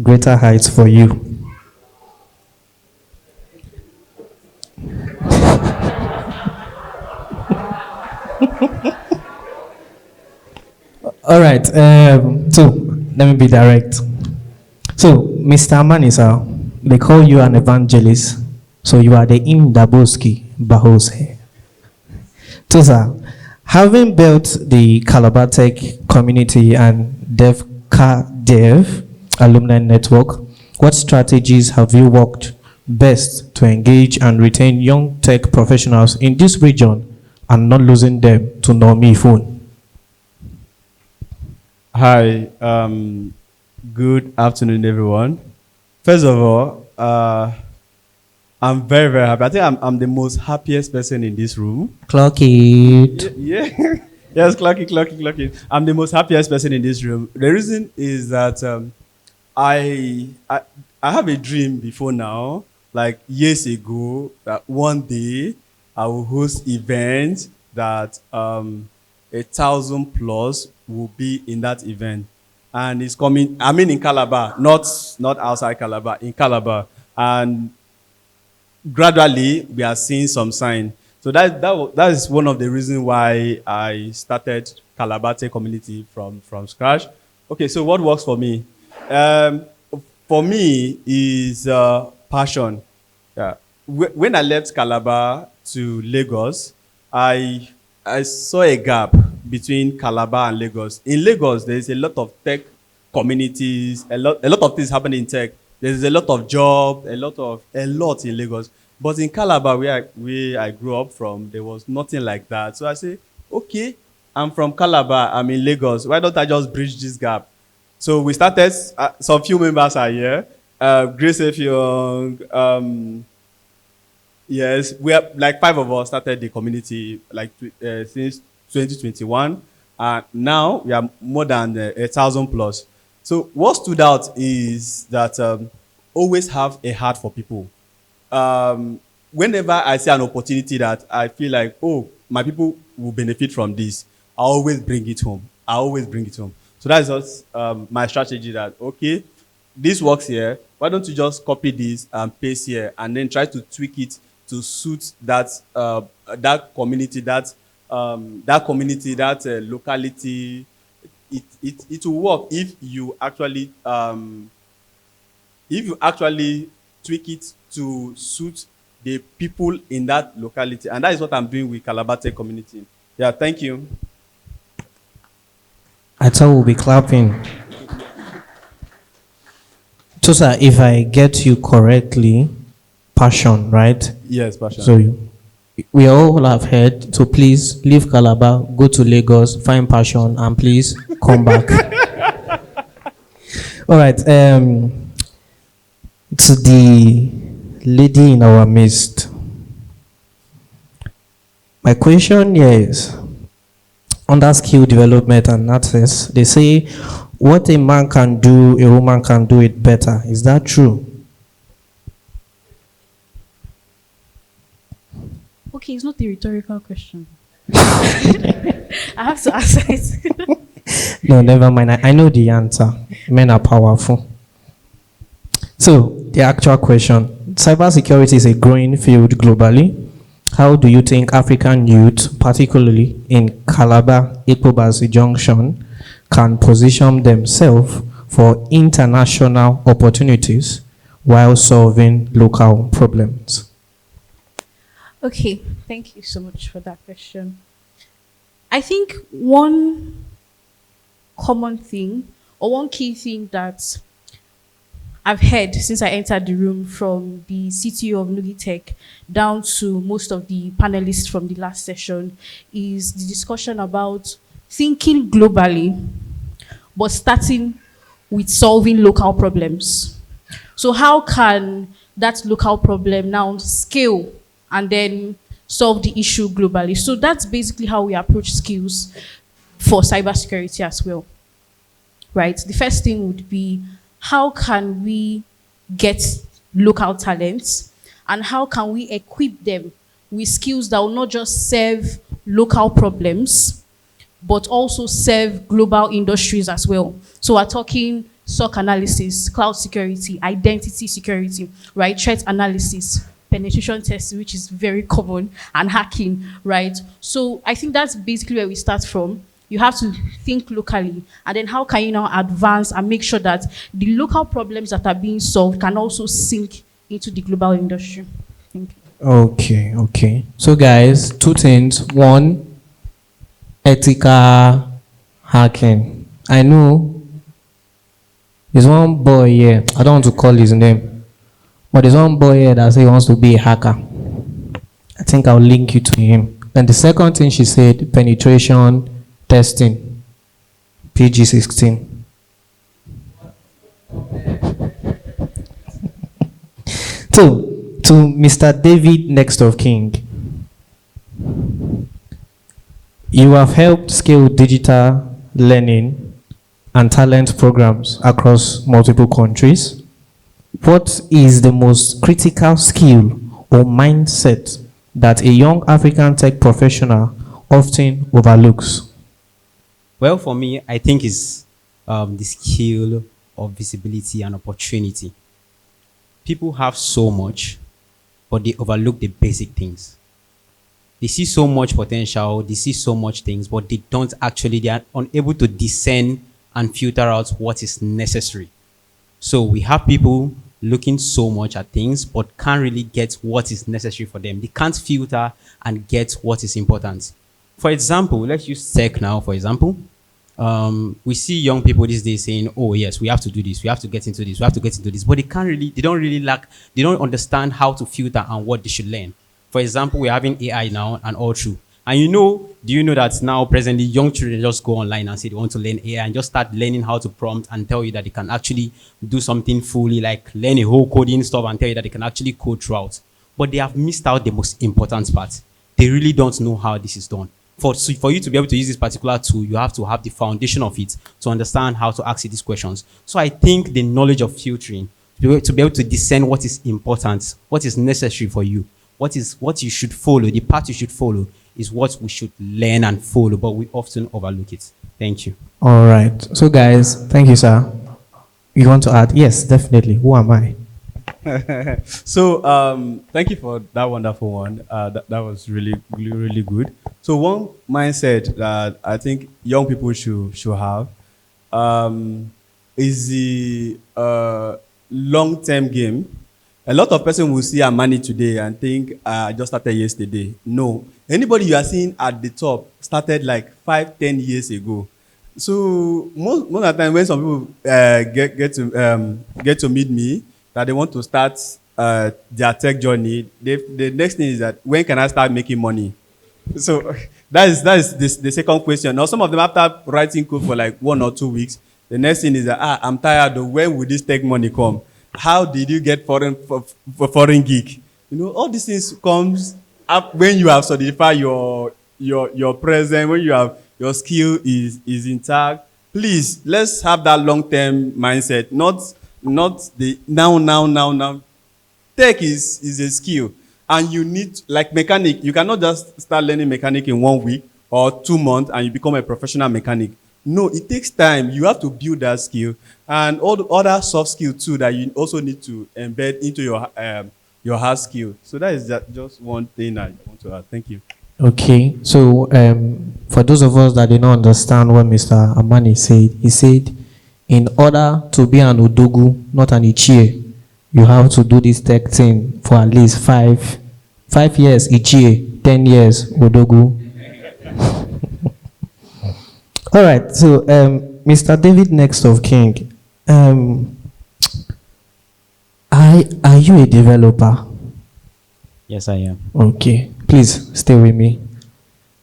greater heights for you. All right, so let me be direct. So, Mr. Manisa, they call you an evangelist. So you are the Indaboski Bahose. So, sir, having built the Calabar Tech community and Dev alumni network, what strategies have you worked best to engage and retain young tech professionals in this region and not losing them to normie phone? Hi, good afternoon, everyone. First of all, I'm very, very happy. I think I'm the most happiest person in this room. Clock it. Yeah. Yes, clock it. I'm the most happiest person in this room. The reason is that I have a dream before now, like years ago, that one day I will host events that 1,000 plus will be in that event. And it's coming, I mean in Calabar, not outside Calabar, in Calabar. And gradually we are seeing some sign. So that is one of the reasons why I started Calabar Tech community from scratch. Okay, so what works for me? For me is passion. Yeah. When I left Calabar to Lagos, I saw a gap between Calabar and Lagos. In Lagos, there is a lot of tech communities, a lot of things happening in tech. There is a lot of job, a lot in Lagos. But in Calabar, where I grew up from, there was nothing like that. So I say, okay, I'm from Calabar, I'm in Lagos. Why don't I just bridge this gap? So we started, some few members are here. Grace Effiong, yes, we are like 5 of us started the community like since 2021. Now we are more than 1,000 plus. So what stood out is that always have a heart for people. Whenever I see an opportunity that I feel like, oh, my people will benefit from this, I always bring it home. So that's just my strategy that, okay, this works here. Why don't you just copy this and paste here and then try to tweak it to suit that community, that locality. It will work if you actually tweak it to suit the people in that locality. And that is what I'm doing with Calabar Tech community. Yeah, thank you. I thought we'll be clapping. So, sir, if I get you correctly, passion, right? Yes, passion. So we all have heard, so please leave Calabar, go to Lagos, find passion, and please come back. All right. To the lady in our midst, my question here is, under skill development and access, they say what a man can do, a woman can do it better. Is that true? Okay, it's not a rhetorical question. I have to answer it. No, never mind. I know the answer. Men are powerful. So, the actual question. Cybersecurity is a growing field globally. How do you think African youth, particularly in Calabar, Ekobasi Junction, can position themselves for international opportunities while solving local problems? Okay, thank you so much for that question. I think one common thing or one key thing that I've heard since I entered the room from the CTO of Nugitech down to most of the panelists from the last session is the discussion about thinking globally, but starting with solving local problems. So how can that local problem now scale and then solve the issue globally? So that's basically how we approach skills for cybersecurity as well, right? The first thing would be, how can we get local talents and how can we equip them with skills that will not just serve local problems, but also serve global industries as well. So we're talking SOC analysis, cloud security, identity security, right? Threat analysis, penetration testing, which is very common, and hacking, right? So I think that's basically where we start from. You have to think locally, and then how can you now advance and make sure that the local problems that are being solved can also sink into the global industry. Thank you. Okay. So guys, two things. One, ethical hacking. I know there's one boy here, I don't want to call his name, but there's one boy here that says he wants to be a hacker. I think I'll link you to him. And the second thing she said, penetration testing, PG-16. So, to Mr. David Next of King, you have helped scale digital learning and talent programs across multiple countries. What is the most critical skill or mindset that a young African tech professional often overlooks? Well, for me, I think it's the skill of visibility and opportunity. People have so much, but they overlook the basic things. They see so much potential, they see so much things, but they are unable to discern and filter out what is necessary. So we have people looking so much at things, but can't really get what is necessary for them. They can't filter and get what is important. For example, let's use tech now, for example. We see young people these days saying, oh yes, we have to do this, we have to get into this, we have to get into this, but they don't understand how to filter and what they should learn. For example, we're having AI now and all through. And do you know that now presently young children just go online and say they want to learn AI and just start learning how to prompt and tell you that they can actually do something fully, like learn a whole coding stuff and tell you that they can actually code throughout. But they have missed out the most important part. They really don't know how this is done. For you to be able to use this particular tool, you have to have the foundation of it to understand how to ask these questions. So I think the knowledge of filtering, to be able to discern what is important, what is necessary for you, what you should follow, the path you should follow, is what we should learn and follow, but we often overlook it. Thank you. All right. So guys, thank you, sir. You want to add? Yes, definitely. Who am I? So thank you for that wonderful one. That was really, really, really good. So one mindset that I think young people should have is the long-term game. A lot of person will see Amani today and think I just started yesterday. No, anybody you are seeing at the top started like 5-10 years ago. So most of the time when some people get to meet me, that they want to start their tech journey, the next thing is that when can I start making money? So that is the second question. Now some of them, after writing code for like 1 or 2 weeks, the next thing is that I'm tired. When will this tech money come? How did you get foreign gig? All these things comes up when you have solidified your presence, when you have your skill is intact. Please, let's have that long-term mindset, not the now. Tech is a skill. and you need, like mechanic, you cannot just start learning mechanic in 1 week or 2 months and you become a professional mechanic. No, it takes time. You have to build that skill and all the other soft skills too that you also need to embed into your hard skill. So that is just one thing I want to add. Thank you. Okay, so for those of us that did not understand what Mr. Amani said, he said, in order to be an Odogu, not an Ichie, you have to do this tech thing for at least 5 years Ichie, 10 years Odogu. All right, so Mr. David Next of King, are you a developer? Yes, I am. Okay, please stay with me.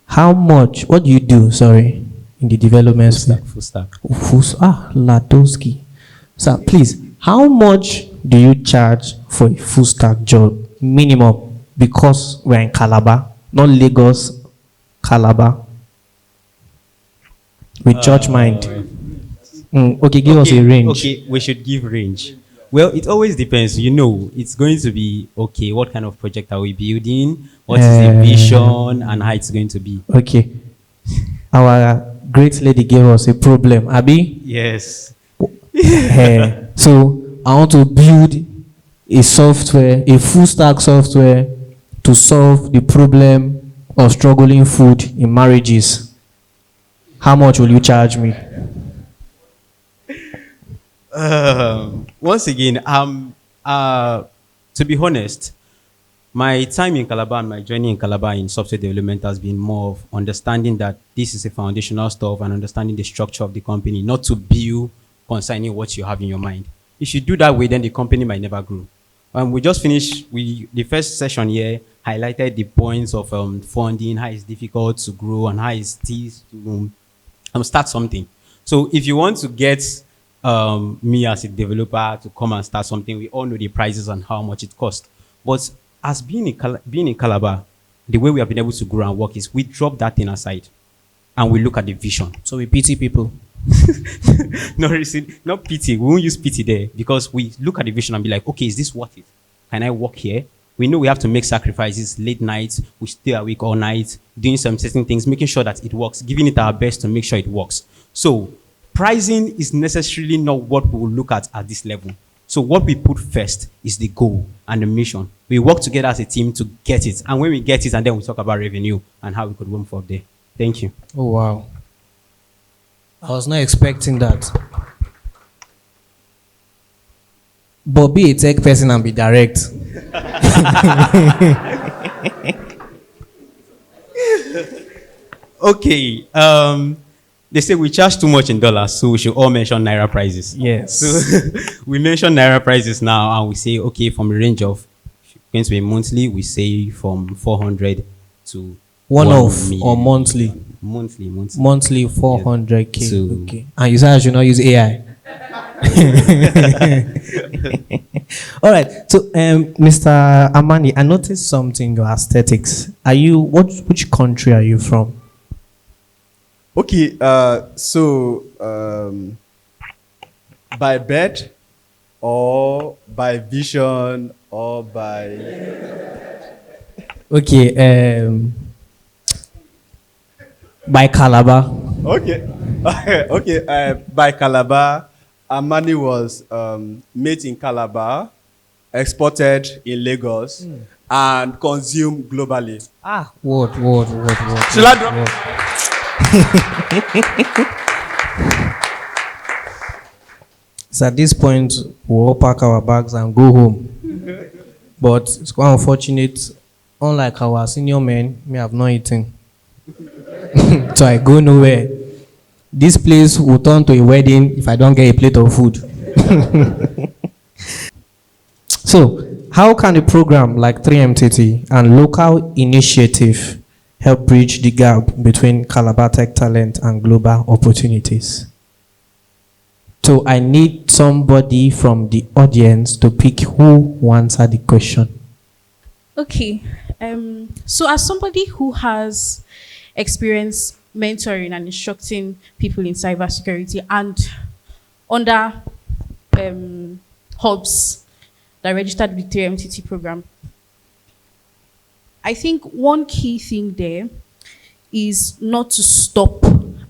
What do you do, sorry, in the development sphere? Full stack. Latowski. Sir, please, how much do you charge for a full stack job? Minimum, because we're in Calabar, not Lagos, Calabar. With church mind. Okay, give us a range. Okay, we should give range. Well, it always depends. You know, it's going to be, okay, what kind of project are we building? What is the vision and how it's going to be? Okay. Our great lady gave us a problem, Abby? Yes. So, I want to build a software, a full stack software to solve the problem of struggling food in marriages. How much will you charge me? Once again, to be honest, my time in Calabar and my journey in Calabar in software development has been more of understanding that this is a foundational stuff and understanding the structure of the company, not to build concerning what you have in your mind. If you do that way, then the company might never grow. We just finished, the first session here highlighted the points of funding, how it's difficult to grow and how it's easy to start something. So if you want to get me as a developer to come and start something, we all know the prices and how much it costs. But as being in Calabar, the way we have been able to grow and work is we drop that thing aside and we look at the vision. So we pity people. Not pity. We won't use pity there because we look at the vision and be like, okay, is this worth it? Can I work here? We know we have to make sacrifices, late nights, we stay awake all night, doing some certain things, making sure that it works, giving it our best to make sure it works. So pricing is necessarily not what we will look at this level. So what we put first is the goal and the mission. We work together as a team to get it. And when we get it, and then we talk about revenue and how we could roam from there. Thank you. Oh, wow. I was not expecting that. But be a tech person and be direct. Okay. They say we charge too much in dollars, so we should all mention Naira prices. Yes. So we mention Naira prices now, and we say, okay, from a range of, going to be monthly, we say from 400 to One-off million. or monthly? Monthly. Monthly 400K. So, okay. And you said I should not use AI. All right. So, Mr. Amani, I noticed something in your aesthetics. Which country are you from? Okay, by birth or by vision or by... Okay, by Calabar. Okay, okay. By Calabar, Amani was made in Calabar, exported in Lagos, and consumed globally. Word. Should I drop? So at this point, we'll all pack our bags and go home. But it's quite unfortunate. Unlike our senior men, me have not eaten. So I go nowhere. This place will turn to a wedding if I don't get a plate of food. So, how can a program like 3MTT and local initiative help bridge the gap between Calabar tech talent and global opportunities? So I need somebody from the audience to pick who will answer the question. Okay. So as somebody who has experience mentoring and instructing people in cybersecurity and under hubs that registered with the 3MTT program, I think one key thing there is not to stop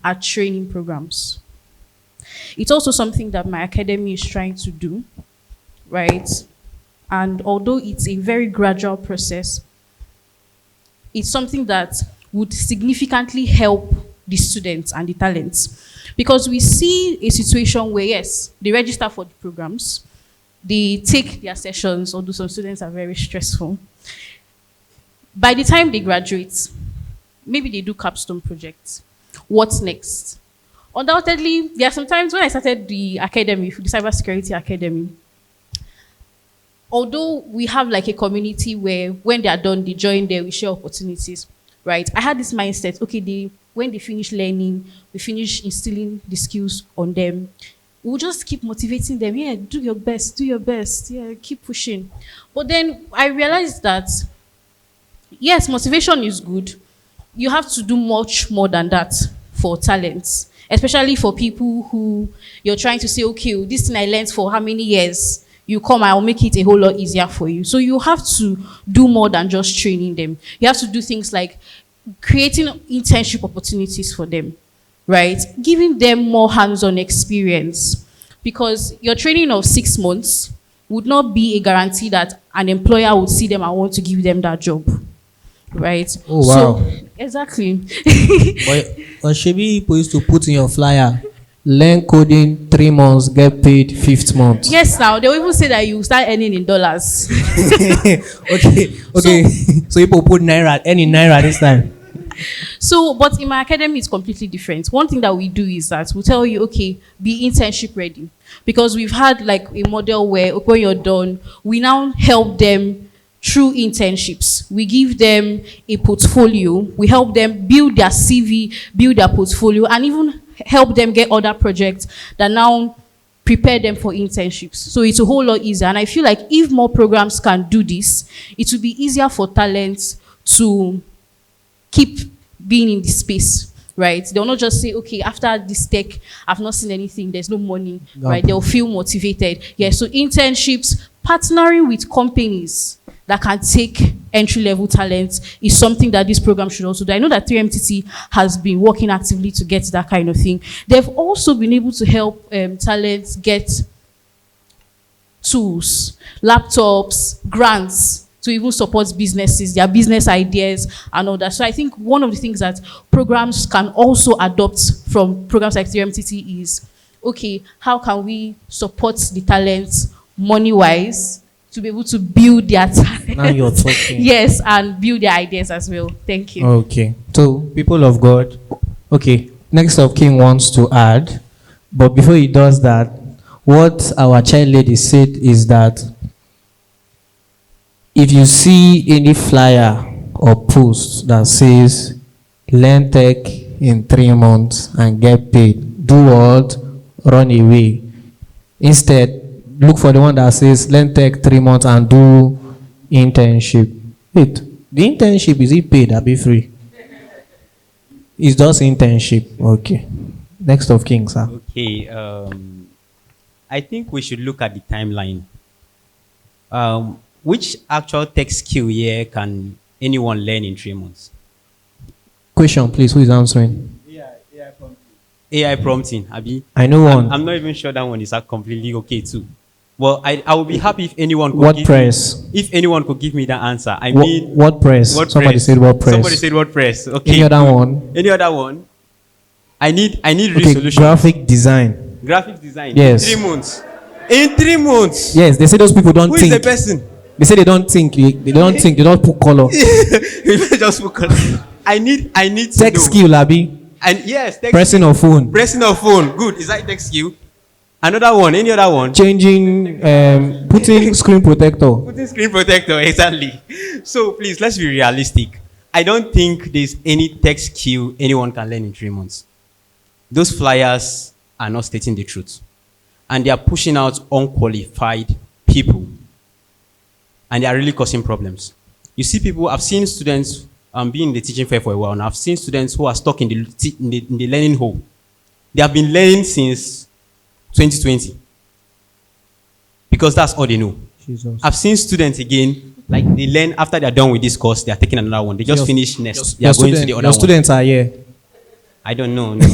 at training programs. It's also something that my academy is trying to do, right? And although it's a very gradual process, it's something that would significantly help the students and the talents. Because we see a situation where, yes, they register for the programs, they take their sessions, although some students are very stressful. By the time they graduate, maybe they do capstone projects. What's next? Undoubtedly, there are some times when I started the academy, the cybersecurity academy, although we have like a community where when they are done, they join there, we share opportunities, right? I had this mindset, okay, when they finish learning, we finish instilling the skills on them, we'll just keep motivating them. Yeah, do your best, yeah, keep pushing. But then I realized that, yes, motivation is good. You have to do much more than that for talents, especially for people who you're trying to say, okay, this thing I learned for how many years, you come, I'll make it a whole lot easier for you. So you have to do more than just training them. You have to do things like creating internship opportunities for them, right? Giving them more hands-on experience, because your training of 6 months would not be a guarantee that an employer would see them and want to give them that job, right? Oh, wow. So, exactly. But Shebi people used to put in your flyer, learn coding 3 months, get paid 5th month. Yes, now they will even say that you start earning in dollars. Okay. So people put naira, any naira this time. So, but in my academy, it's completely different. One thing that we do is that we'll tell you, okay, be internship ready. Because we've had like a model where when you're done, we now help them through internships. We give them a portfolio. We help them build their CV, build their portfolio, and even help them get other projects that now prepare them for internships. So it's a whole lot easier. And I feel like if more programs can do this, it will be easier for talents to keep being in the space, right? They'll not just say, okay, after this tech, I've not seen anything, there's no money, right? They'll feel motivated. Yeah, so internships, partnering with companies that can take entry-level talents is something that this program should also do. I know that 3MTT has been working actively to get that kind of thing. They've also been able to help talents get tools, laptops, grants, to even support businesses, their business ideas and all that. So I think one of the things that programs can also adopt from programs like 3MTT is, okay, how can we support the talents money-wise to be able to build their talent? Now you're talking. Yes, and build their ideas as well. Thank you. Okay. So, people of God, okay, next of kin wants to add, but before he does that, what our child lady said is that if you see any flyer or post that says learn tech in 3 months and get paid, do what? Run away. Instead, look for the one that says learn tech 3 months and do internship. Wait, the internship, is it paid or be free? It's just internship. Okay. Next of kin, sir. Okay. I think we should look at the timeline. Which actual tech skill here can anyone learn in 3 months? Question, please. Who is answering? AI prompting. AI prompting, Abi. I know one. I'm not even sure that one is completely okay too. Well, I would be happy if anyone could if anyone could give me that answer. I what, mean, WordPress. Somebody said WordPress. Somebody said WordPress. Okay. Any other one? Any other one? I need Okay, resolution. graphic design. Graphic design. Yes. In 3 months. In 3 months. Yes, they say those people don't Who think. is the person? They say they don't think. They don't think. They don't put color. Just put color. I need to Tech know. skill, Abi. And yes, tech Pressing skill. of phone. Pressing of phone. Good. Is that tech skill? Another one. Any other one? Changing, putting screen protector. Putting screen protector. Exactly. So please, let's be realistic. I don't think there's any tech skill anyone can learn in 3 months. Those flyers are not stating the truth. And they are pushing out unqualified people. And they are really causing problems. You see people, I've seen students being in the teaching fair for a while, and I've seen students who are stuck in the learning hole. They have been learning since 2020. Because that's all they know. Jesus. I've seen students again, like they learn after they're done with this course, they're taking another one. They just finish next. They are going to the other Your one. students are here. I don't know. No.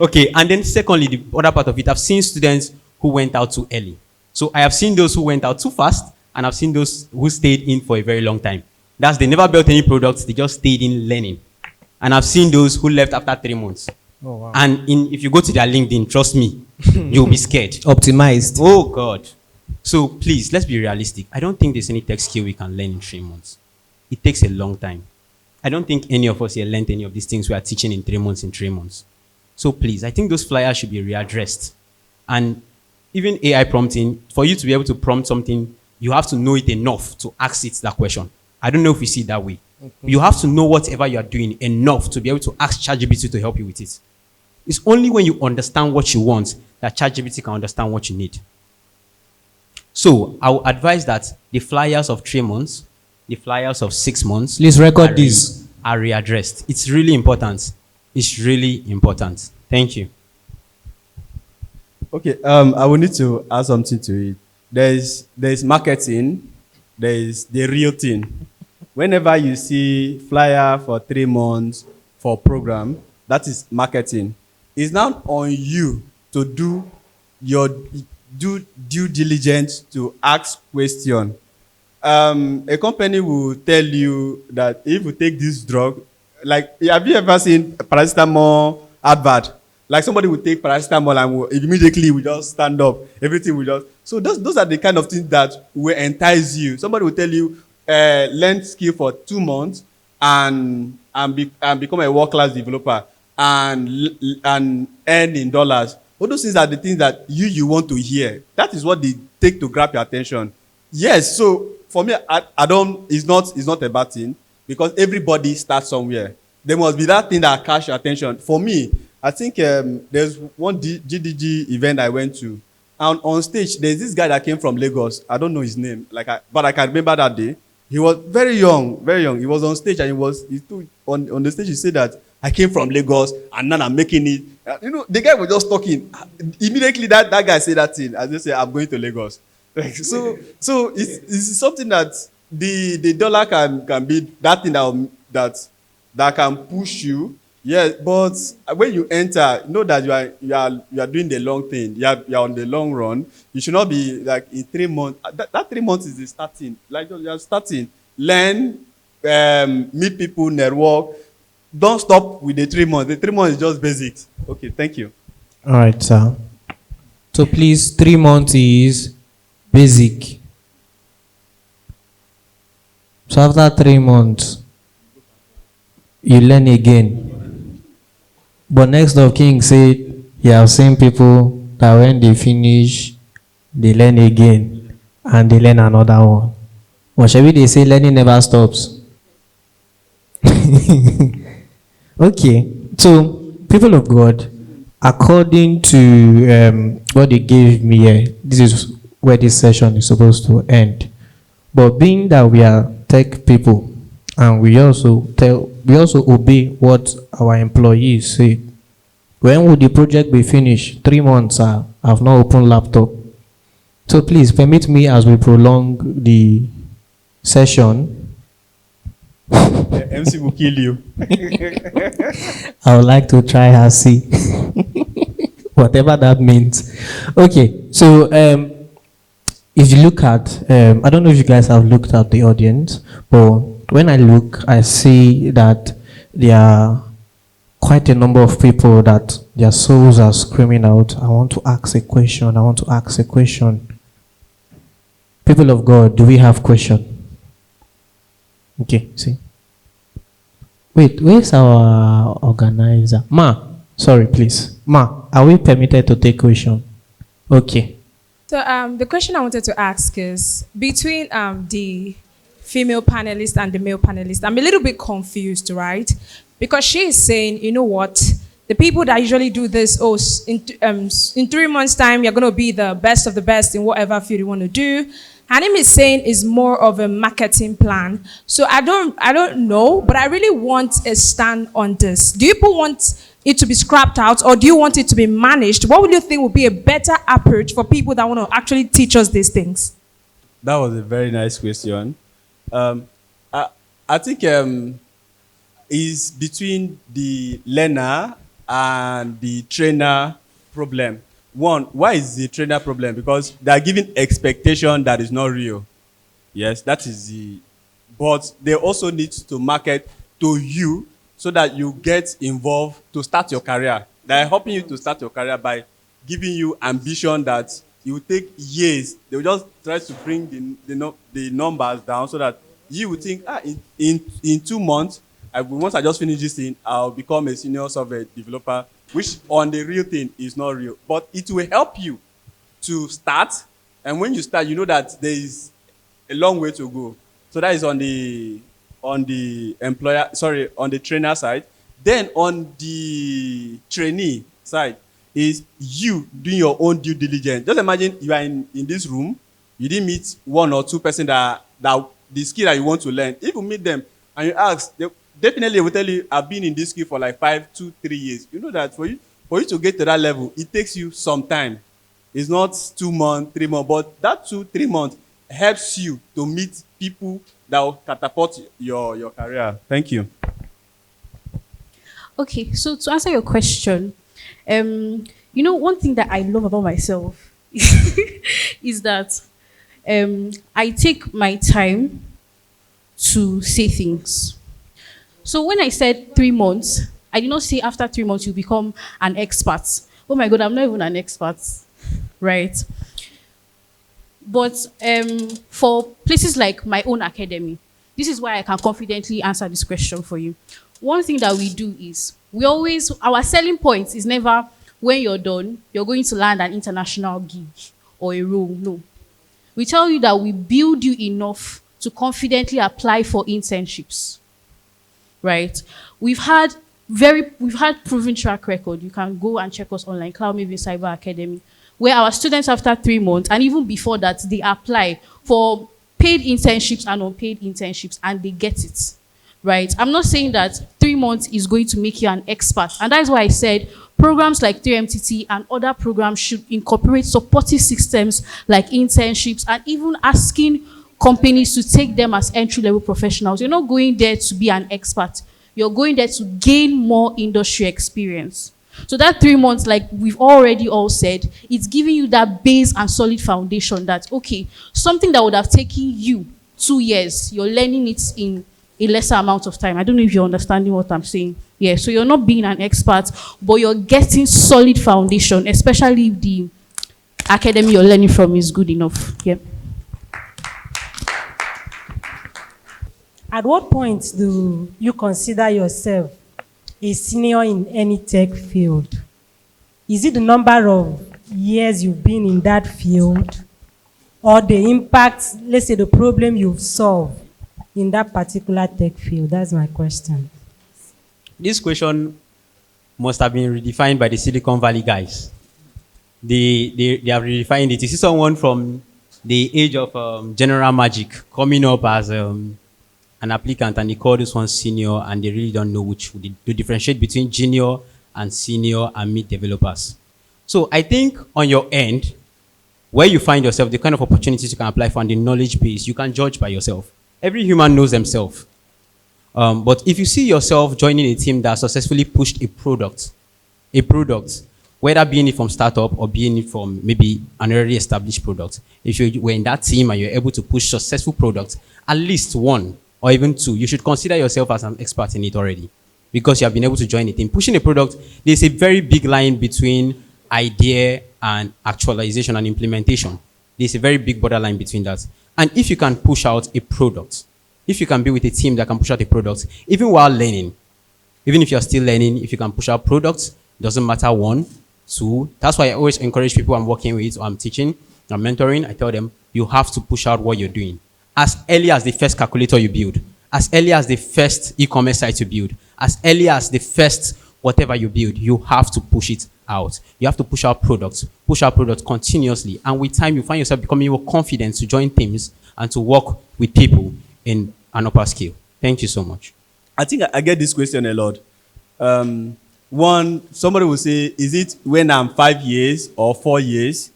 Okay, and then secondly, the other part of it, I've seen students who went out too early. So I have seen those who went out too fast, and I've seen those who stayed in for a very long time. That's they never built any products, they just stayed in learning. And I've seen those who left after 3 months. Oh, wow. And if you go to their LinkedIn, trust me, you'll be scared. Optimized. Oh God. So please, let's be realistic. I don't think there's any tech skill we can learn in 3 months. It takes a long time. I don't think any of us here learned any of these things we are teaching in 3 months, So please, I think those flyers should be readdressed. And even AI prompting, for you to be able to prompt something, you have to know it enough to ask it that question. I don't know if you see it that way. You have to know whatever you are doing enough to be able to ask ChatGPT to help you with it. It's only when you understand what you want that ChatGPT can understand what you need. So I would advise that the flyers of 3 months, the flyers of 6 months, Please record this. Are readdressed. It's really important. It's really important. Thank you. Okay, I will need to add something to it. There's marketing, there is the real thing. Whenever you see flyer for 3 months for program, that is marketing. It's now on you to do your due diligence to ask question. A company will tell you that if you take this drug, like, have you ever seen paracetamol advert? Like somebody will take paracetamol and will immediately will just stand up. Everything will just. So those are the kind of things that will entice you. Somebody will tell you, learn skill for 2 months and become a world-class developer and earn in dollars. All those things are the things that you want to hear. That is what they take to grab your attention. Yes, so for me, I don't. It's not a bad thing because everybody starts somewhere. There must be that thing that catch your attention. For me, I think there's one GDG event I went to, and on stage there's this guy that came from Lagos. I don't know his name, but I can remember that day. He was very young, very young. He was on stage and on the stage he said that I came from Lagos and now I'm making it. The guy was just talking. Immediately that guy said that thing. As they say, I'm going to Lagos. So it's something that the dollar can be that thing that can push you. Yes, but when you enter, know that you are doing the long thing. You are on the long run. You should not be like in 3 months. That 3 months is the starting. Like you are starting, learn, meet people, network. Don't stop with the 3 months. The 3 months is just basics. Okay, thank you. All right, sir. So please, 3 months is basic. So after 3 months, you learn again. But next of king said, you have seen people that when they finish, they learn again and they learn another one. Or shall we they say learning never stops? Okay, so people of God, according to what they gave me here, this is where this session is supposed to end. But being that we are tech people and we also obey what our employees say, when will the project be finished? 3 months, I've not opened laptop. So please permit me as we prolong the session. MC will kill you. I would like to try and see. Whatever that means. Okay, so if you look at, I don't know if you guys have looked at the audience, but when I look, I see that there are quite a number of people that their souls are screaming out, I want to ask a question, I want to ask a question. People of God, do we have question? Okay, see. Wait, where's our organizer? Ma, sorry, please. Ma, are we permitted to take question? Okay. So the question I wanted to ask is, between the female panelist and the male panelist, I'm a little bit confused, right? Because she is saying, you know what, the people that usually do this, in 3 months' time, you're going to be the best of the best in whatever field you want to do. Hanim is saying is more of a marketing plan. So I don't know, but I really want a stand on this. Do you people want it to be scrapped out, or do you want it to be managed? What would you think would be a better approach for people that want to actually teach us these things? That was a very nice question. I think is between the learner and the trainer problem. One, why is the trainer problem? Because they are giving expectation that is not real. Yes, that is the. But they also need to market to you so that you get involved to start your career. They are helping you to start your career by giving you ambition that it will take years. They will just try to bring the numbers down so that you will think, in 2 months, once I just finish this thing, I'll become a senior software developer, which on the real thing is not real. But it will help you to start. And when you start, you know that there is a long way to go. So that is on the employer, sorry, on the trainer side. Then on the trainee side is you doing your own due diligence. Just imagine you are in this room, you didn't meet 1 or 2 persons that the skill that you want to learn. If you meet them and you ask, they definitely will tell you, I've been in this skill for like 5, 2, 3 years. You know that for you to get to that level, it takes you some time. It's not 2 months, 3 months, but that 2, 3 months helps you to meet people that will catapult your career. Thank you. Okay, so to answer your question, one thing that I love about myself is that I take my time to say things. So when I said 3 months, I did not say after 3 months you become an expert. Oh my God, I'm not even an expert, right? But for places like my own academy, this is why I can confidently answer this question for you. One thing that we do is our selling point is never when you're done, you're going to land an international gig or a role. No. We tell you that we build you enough to confidently apply for internships, right? We've had proven track record. You can go and check us online, Cloud Maybe Cyber Academy, where our students after 3 months, and even before that, they apply for paid internships and unpaid internships, and they get it, right? I'm not saying that 3 months is going to make you an expert. And that's why I said programs like 3MTT and other programs should incorporate supportive systems like internships and even asking companies to take them as entry-level professionals. You're not going there to be an expert. You're going there to gain more industry experience. So that 3 months, like we've already all said, it's giving you that base and solid foundation that, okay, something that would have taken you 2 years, you're learning it in a lesser amount of time. I don't know if you're understanding what I'm saying. Yeah, so you're not being an expert, but you're getting solid foundation, especially if the academy you're learning from is good enough. Yeah. At what point do you consider yourself a senior in any tech field? Is it the number of years you've been in that field, or the impact, let's say the problem you've solved in that particular tech field? That's my question. This question must have been redefined by the Silicon Valley guys. They have redefined it. You see someone from the age of General Magic coming up as an applicant, and they call this one senior, and they really don't know which to differentiate between junior and senior and mid developers. So I think on your end, where you find yourself, the kind of opportunities you can apply for, and the knowledge base, you can judge by yourself. Every human knows themselves. But if you see yourself joining a team that successfully pushed a product, whether being it from startup or being it from maybe an already established product, if you were in that team and you're able to push successful products, at least 1 or even 2, you should consider yourself as an expert in it already, because you have been able to join a team. Pushing a product, there's a very big line between idea and actualization and implementation. There's a very big borderline between that. And if you can push out a product, if you can be with a team that can push out a product, even while learning, even if you're still learning, if you can push out products, doesn't matter 1, 2. That's why I always encourage people I'm working with, or I'm teaching, I'm mentoring, I tell them, you have to push out what you're doing. As early as the first calculator you build, as early as the first e-commerce site you build, as early as the first whatever you build, you have to push it out. You have to push out products continuously. And with time, you find yourself becoming more confident to join teams and to work with people in an upper scale. Thank you so much. I think I get this question a lot. Somebody will say, is it when I'm 5 years or 4 years,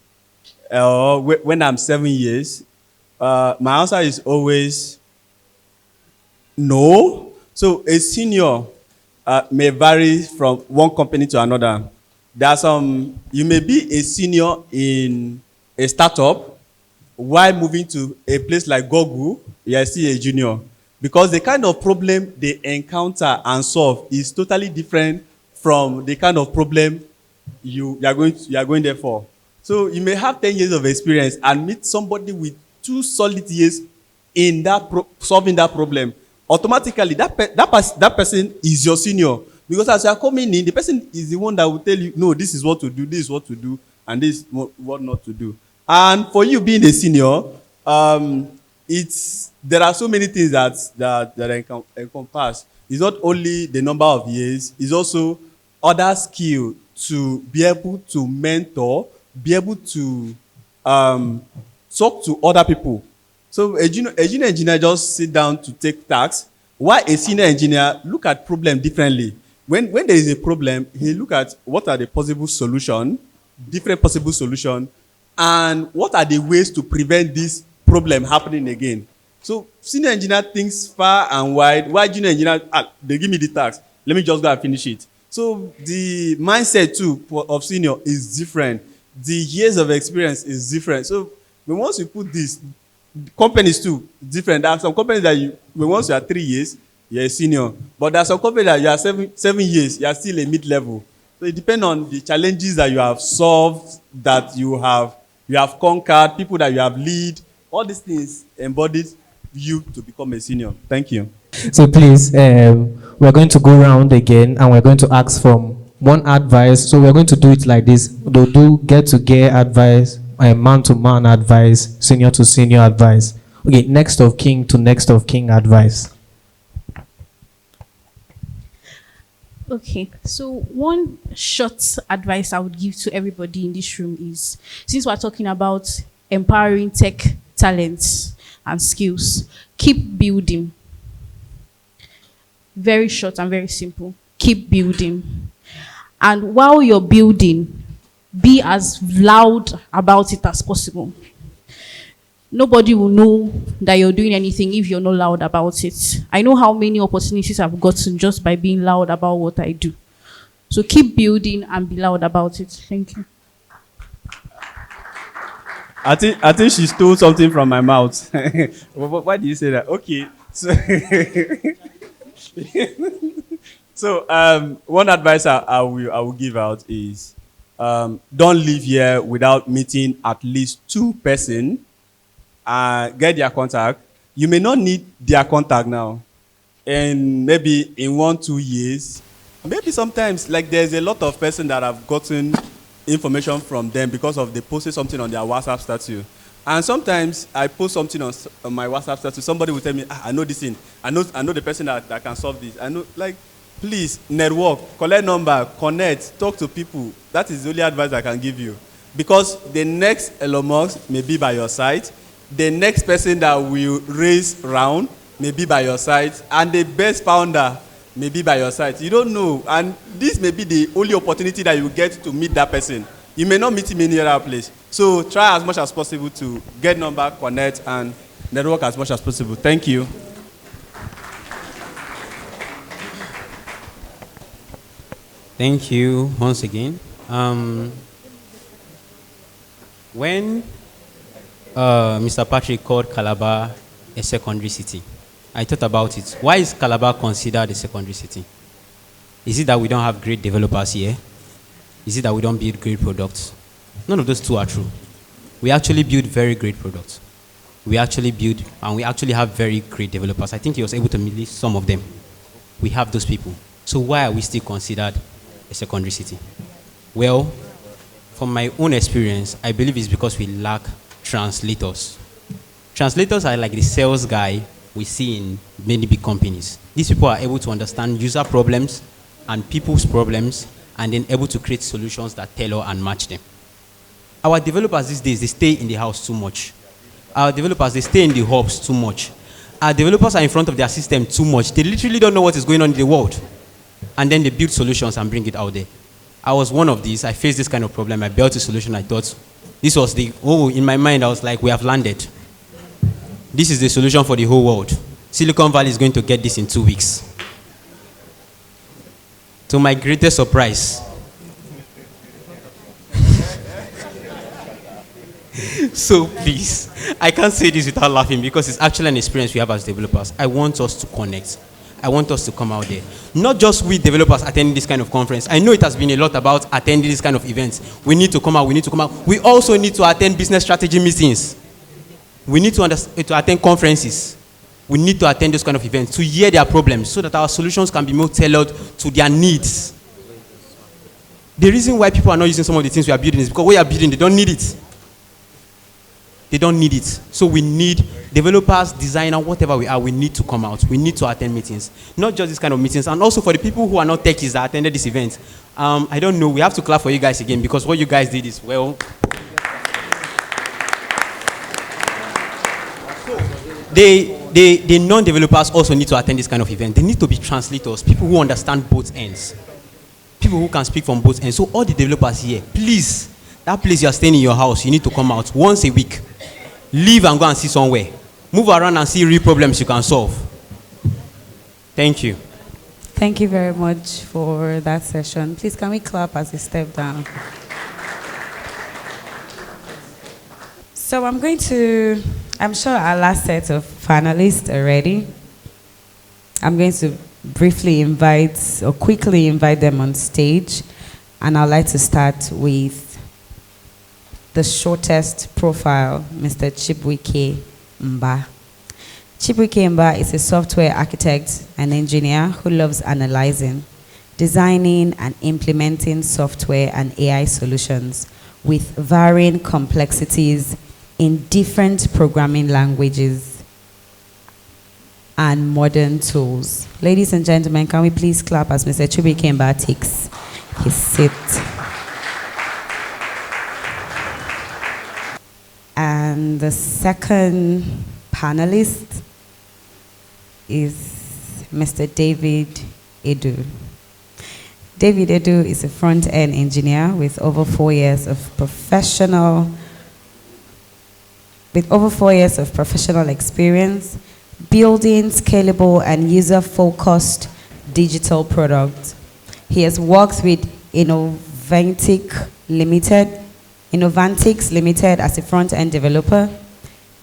or when I'm 7 years? My answer is always no. So a senior may vary from one company to another. You may be a senior in a startup, while moving to a place like Google, you are still a junior. Because the kind of problem they encounter and solve is totally different from the kind of problem you are going there for. So you may have 10 years of experience and meet somebody with 2 solid years in solving that problem. Automatically, that person is your senior. Because as you are coming in, the person is the one that will tell you, no, this is what to do, this is what to do, and this is what not to do. And for you being a senior, there are so many things that encompass. It's not only the number of years, it's also other skill to be able to mentor, be able to talk to other people. So a junior engineer just sit down to take tasks, while a senior engineer look at problem differently. When there is a problem, he look at what are the possible solutions, different possible solutions, and what are the ways to prevent this problem happening again. So senior engineer thinks far and wide, while junior engineer, they give me the task, let me just go and finish it. So the mindset too of senior is different. The years of experience is different. So once you put this, companies too, different. There are some companies that once you are 3 years, you're a senior. But there are some companies that you are 7 years, you are still a mid-level. So it depends on the challenges that you have solved, that you have conquered, people that you have lead. All these things embodied you to become a senior. Thank you. So please, we're going to go around again and we're going to ask from one advice. So we're going to do it like this. They'll do get to get advice, man to man advice, senior to senior advice. Okay, next of king to next of king advice. Okay, so one short advice I would give to everybody in this room is, since we're talking about empowering tech talents and skills, keep building. Very short and very simple. Keep building. And while you're building, be as loud about it as possible. Nobody will know that you're doing anything if you're not loud about it. I know how many opportunities I've gotten just by being loud about what I do. So keep building and be loud about it. Thank you. I think she stole something from my mouth. Why do you say that? Okay. So, one advice I will give out is don't leave here without meeting at least 2 persons. Get their contact. You may not need their contact now. And maybe in 1-2 years, maybe sometimes, like there's a lot of persons that have gotten information from them because of they posted something on their WhatsApp status. And sometimes I post something on my WhatsApp status. Somebody will tell me, I know this thing. I know the person that can solve this. I know, like, please, network, collect number, connect, talk to people. That is the only advice I can give you. Because the next Elon Musk may be by your side. The next person that will raise round may be by your side. And the best founder may be by your side. You don't know. And this may be the only opportunity that you get to meet that person. You may not meet him in any other place. So try as much as possible to get number, connect, and network as much as possible. Thank you. Thank you once again. When Mr. Patrick called Calabar a secondary city, I thought about it. Why is Calabar considered a secondary city? Is it that we don't have great developers here? Is it that we don't build great products? None of those two are true. We actually build very great products. We actually build, and we actually have very great developers. I think he was able to list some of them. We have those people. So why are we still considered a secondary city? Well, from my own experience, I believe it's because we lack translators. Translators are like the sales guy we see in many big companies. These people are able to understand user problems and people's problems, and then able to create solutions that tailor and match them. Our developers these days, they stay in the house too much. Our developers, they stay in the hubs too much. Our developers are in front of their system too much. They literally don't know what is going on in the world. and then they build solutions and bring it out there. I was one of these. I faced this kind of problem. I built a solution. I thought this was in my mind, I was like, we have landed. This is the solution for the whole world. Silicon Valley is going to get this in 2 weeks. To my greatest surprise, so please, I can't say this without laughing because it's actually an experience we have as developers. I want us to connect. I want us to come out there. Not just we developers attending this kind of conference. I know it has been a lot about attending this kind of events. We need to come out. We need to come out. We also need to attend business strategy meetings. We need to attend conferences. We need to attend those kind of events to hear their problems so that our solutions can be more tailored to their needs. The reason why people are not using some of the things we are building is because we are building, they don't need it. They don't need it. So we need developers, designers, whatever we are, we need to come out. We need to attend meetings. Not just this kind of meetings. And also for the people who are not techies that attended this event, I don't know, we have to clap for you guys again because what you guys did is, well, the non-developers also need to attend this kind of event. They need to be translators, people who understand both ends. People who can speak from both ends. So all the developers here, please, that place you are staying in your house, you need to come out once a week. Leave and go and see somewhere. Move around and see real problems you can solve. Thank you. Thank you very much for that session. Please, can we clap as we step down? So I'm sure our last set of panelists are ready. I'm going to quickly invite them on stage. And I'd like to start with the shortest profile, Mr. Chibuike Mba. Chibuike Mba is a software architect and engineer who loves analyzing, designing and implementing software and AI solutions with varying complexities in different programming languages and modern tools. Ladies and gentlemen, can we please clap as Mr. Chibuike Mba takes his seat. And the second panelist is Mr. David Edu. David Edu is a front-end engineer with over 4 years of professional experience building scalable and user-focused digital products. He has worked with Innovantics Limited as a front-end developer,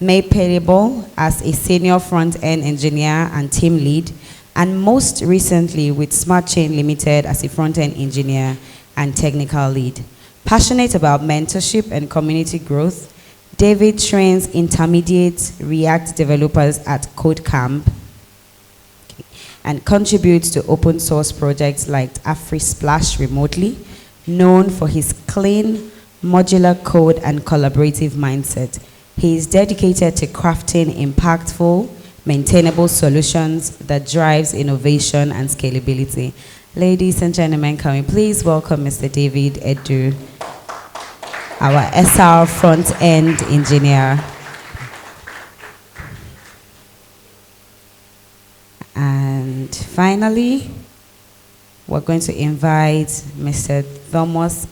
Payable as a senior front-end engineer and team lead, and most recently with SmartChain Limited as a front-end engineer and technical lead. Passionate about mentorship and community growth, David trains intermediate React developers at CodeCamp and contributes to open source projects like AfriSplash remotely, known for his clean, modular code and collaborative mindset. He is dedicated to crafting impactful, maintainable solutions that drives innovation and scalability. Ladies and gentlemen, can we please welcome Mr. David Edu, our SR front-end engineer. And finally, we're going to invite Mr. Thomas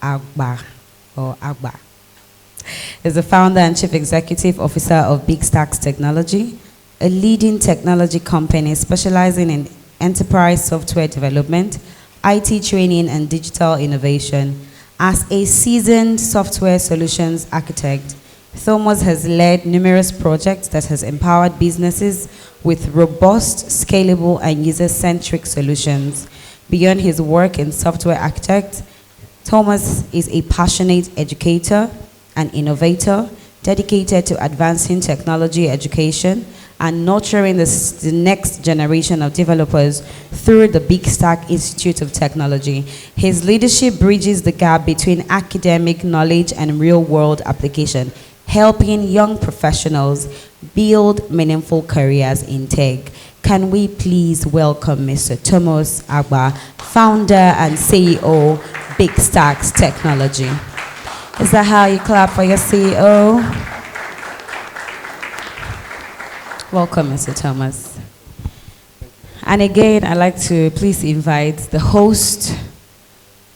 Agba. Is the founder and chief executive officer of Big Stacks Technology, a leading technology company specializing in enterprise software development, IT training, and digital innovation. As a seasoned software solutions architect, Thomas has led numerous projects that has empowered businesses with robust, scalable, and user-centric solutions. Beyond his work in software architect, Thomas is a passionate educator and innovator dedicated to advancing technology education and nurturing the next generation of developers through the Big Stack Institute of Technology. His leadership bridges the gap between academic knowledge and real-world application, helping young professionals build meaningful careers in tech. Can we please welcome Mr. Thomas Agba, founder and CEO, Big Stacks Technology. Is that how you clap for your CEO? Welcome, Mr. Thomas. And again, I'd like to please invite the host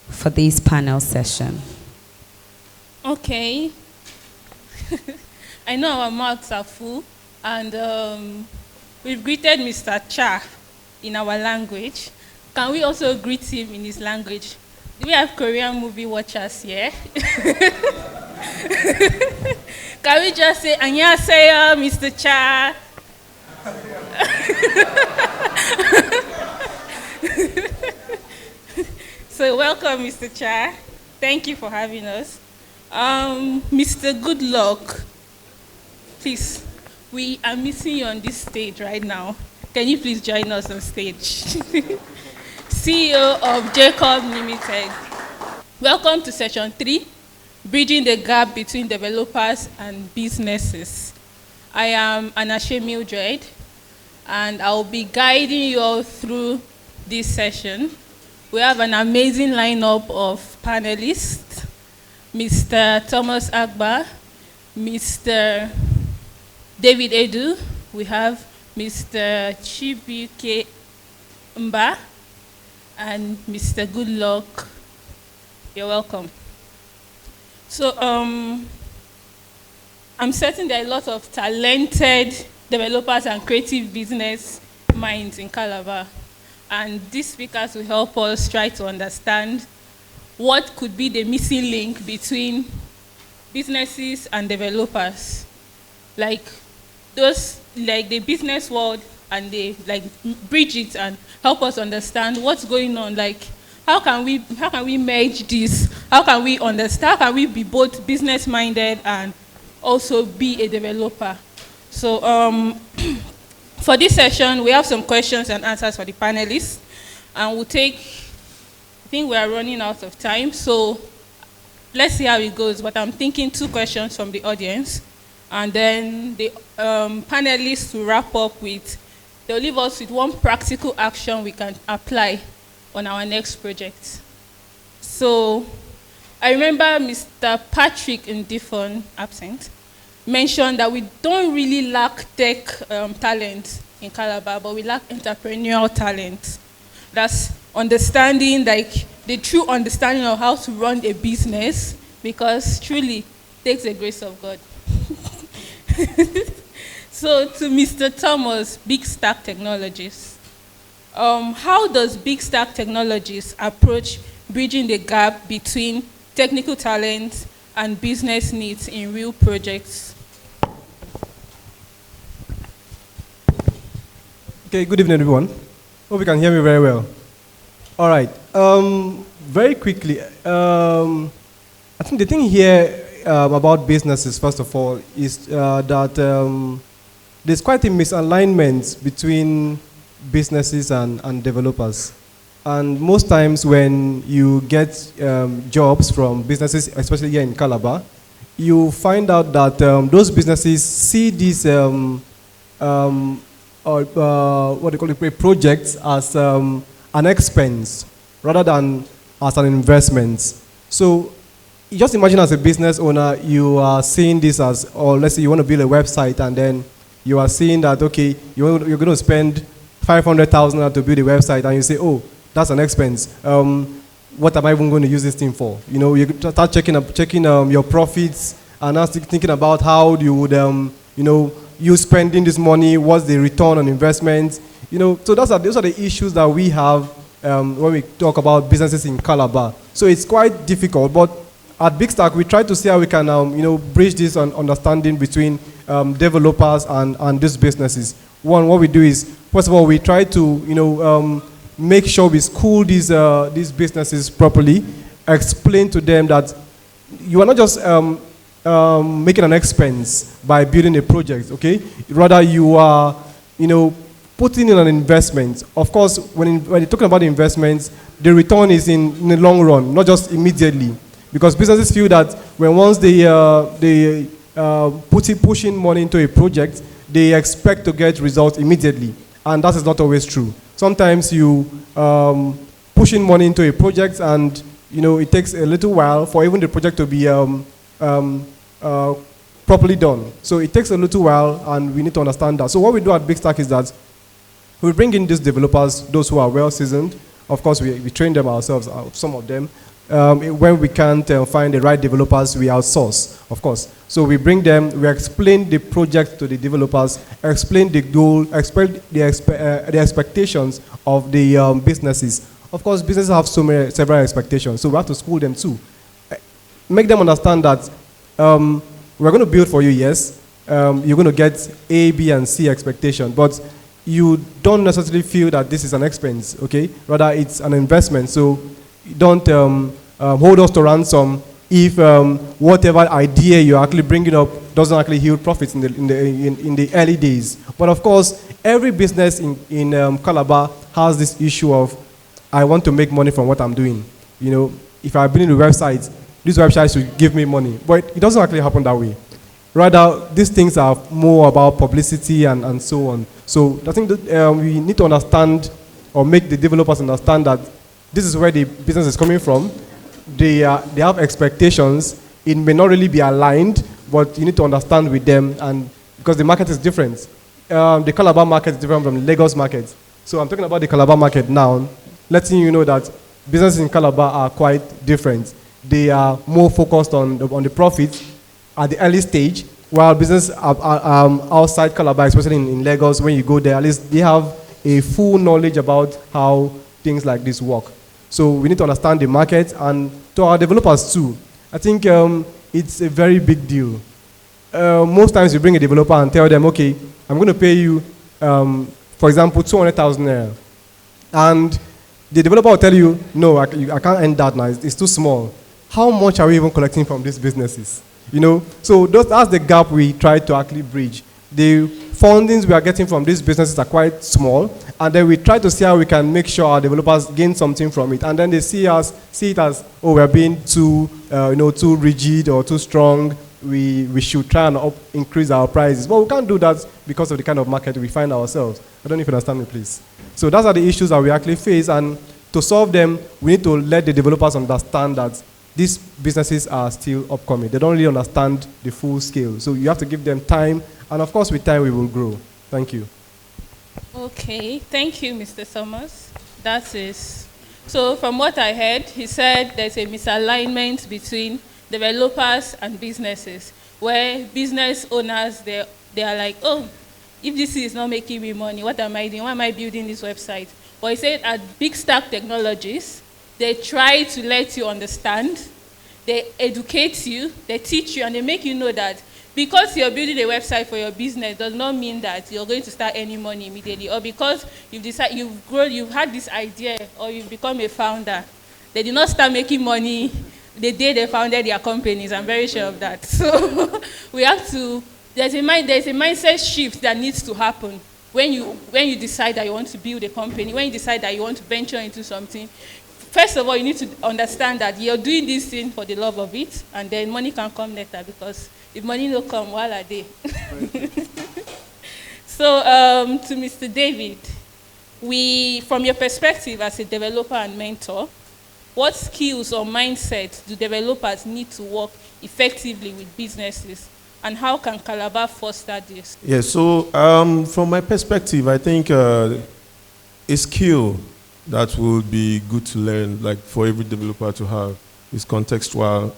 for this panel session. Okay. I know our mouths are full, and we've greeted Mr. Cha in our language. Can we also greet him in his language? Do we have Korean movie watchers here? Can we just say, 안녕하세요, Mr. Cha? So welcome, Mr. Cha. Thank you for having us. Mr. Goodluck, please, we are missing you on this stage right now. Can you please join us on stage? CEO of Jacob Limited. Welcome to session 3, Bridging the Gap Between Developers and Businesses. I am Anashe Mildred, and I'll be guiding you all through this session. We have an amazing lineup of panelists: Mr. Thomas Agba, Mr. David Edu, we have Mr. Chibuike Mba, and Mr. Goodluck. You're welcome. So I'm certain there are a lot of talented developers and creative business minds in Calabar. And these speakers will help us try to understand what could be the missing link between businesses and developers. Like the business world, and they bridge it and help us understand what's going on. Like, how can we merge this? How can we understand? How can we be both business minded and also be a developer? So for this session, we have some questions and answers for the panelists, and we'll take, I think we are running out of time, so let's see how it goes. But I'm thinking 2 questions from the audience, and then the panelists will wrap up with, they'll leave us with 1 practical action we can apply on our next project. So I remember Mr. Patrick Ndifon, absent, mentioned that we don't really lack tech talent in Calabar, but we lack entrepreneurial talent. That's understanding, like the true understanding of how to run a business, because truly it takes the grace of God. So to Mr. Thomas, Big Stack Technologies, how does Big Stack Technologies approach bridging the gap between technical talent and business needs in real projects? Okay, good evening, everyone. Hope you can hear me very well. All right. Very quickly, I think the thing here about businesses, first of all, is that there's quite a misalignment between businesses and developers. And most times when you get jobs from businesses, especially here in Calabar, you find out that those businesses see these what they call it, projects as an expense rather than as an investment. So you just imagine, as a business owner, you are seeing this as, or let's say you want to build a website, and then you are seeing that, okay, you're going to spend 500,000 to build a website, and you say, oh, that's an expense. What am I even going to use this thing for? You know, you start checking your profits, and now thinking about how you would, you know, you spending this money, what's the return on investment? You know, so those are the issues that we have when we talk about businesses in Calabar. So it's quite difficult, but at Big Stack, we try to see how we can, you know, bridge this understanding between developers and these businesses. One, what we do is, first of all, we try to, you know, make sure we school these businesses properly, explain to them that you are not just making an expense by building a project, okay? Rather, you are, you know, putting in an investment. Of course, when you're talking about investments, the return is in the long run, not just immediately. Because businesses feel that when once they pushing money into a project, they expect to get results immediately. And that is not always true. Sometimes you pushing money into a project, and you know, it takes a little while for even the project to be properly done. So it takes a little while, and we need to understand that. So what we do at Big Stack is that We bring in these developers, those who are well seasoned. Of course, we train them ourselves, some of them. When we can't find the right developers, we outsource, of course. So we bring them, we explain the project to the developers, explain the goal, explain the expectations of the businesses. Of course, businesses have several expectations, so we have to school them too. Make them understand that we're going to build for you, yes. You're going to get A, B, and C expectation, but you don't necessarily feel that this is an expense, okay? Rather, it's an investment. So don't hold us to ransom if whatever idea you're actually bringing up doesn't actually yield profits in the early days. But of course, every business in Calabar has this issue of, I want to make money from what I'm doing. You know, if I build a website, this website should give me money. But it doesn't actually happen that way. Rather, these things are more about publicity and so on. So I think that we need to understand or make the developers understand that this is where the business is coming from. They have expectations. It may not really be aligned, but you need to understand with them, and because the market is different. The Calabar market is different from the Lagos market. So I'm talking about the Calabar market now, letting you know that businesses in Calabar are quite different. They are more focused on the profits at the early stage, while business outside Calabar, especially in Lagos, when you go there, at least they have a full knowledge about how things like this work. So we need to understand the market, and to our developers too. I think it's a very big deal. Most times you bring a developer and tell them, okay, I'm going to pay you, for example, 200,000 naira. And the developer will tell you, no, I can't end that now, it's too small. How much are we even collecting from these businesses? You know, so that's the gap we try to actually bridge. The fundings we are getting from these businesses are quite small, and then we try to see how we can make sure our developers gain something from it, and then they see it as, oh, we're being too rigid or too strong. We should try and increase our prices, but we can't do that because of the kind of market we find ourselves. I don't know if you understand me, please. So those are the issues that we actually face, and to solve them, we need to let the developers understand that these businesses are still upcoming. They don't really understand the full scale. So you have to give them time, and of course with time we will grow. Thank you. Okay, thank you, Mr. Summers. That is, so from what I heard, he said there's a misalignment between developers and businesses, where business owners, they are like, oh, if this is not making me money, what am I doing? Why am I building this website? But he said at Big Stack Technologies, they try to let you understand, they educate you, they teach you, and they make you know that because you're building a website for your business does not mean that you're going to start earning money immediately, or because you've grown, you've had this idea, or you've become a founder. They did not start making money the day they founded their companies. I'm very sure of that. So we have to, there's a mindset shift that needs to happen when you decide that you want to build a company, when you decide that you want to venture into something. First of all, you need to understand that you're doing this thing for the love of it, and then money can come later, because if money don't come, while are they? So to Mr. David, from your perspective as a developer and mentor, what skills or mindset do developers need to work effectively with businesses, and how can Calabar foster this? Yeah, so from my perspective, I think a skill that would be good to learn, like for every developer to have, is contextual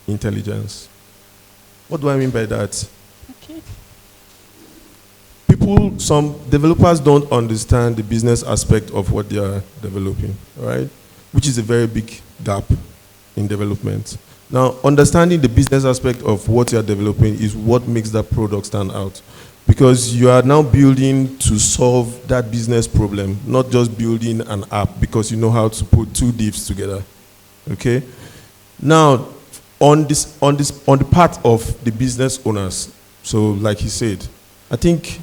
intelligence. What do I mean by that? Okay. Some developers don't understand the business aspect of what they are developing, right? Which is a very big gap in development. Now, understanding the business aspect of what you are developing is what makes that product stand out. Because you are now building to solve that business problem, not just building an app because you know how to put two divs together. Okay? Now, on the part of the business owners, so like he said, I think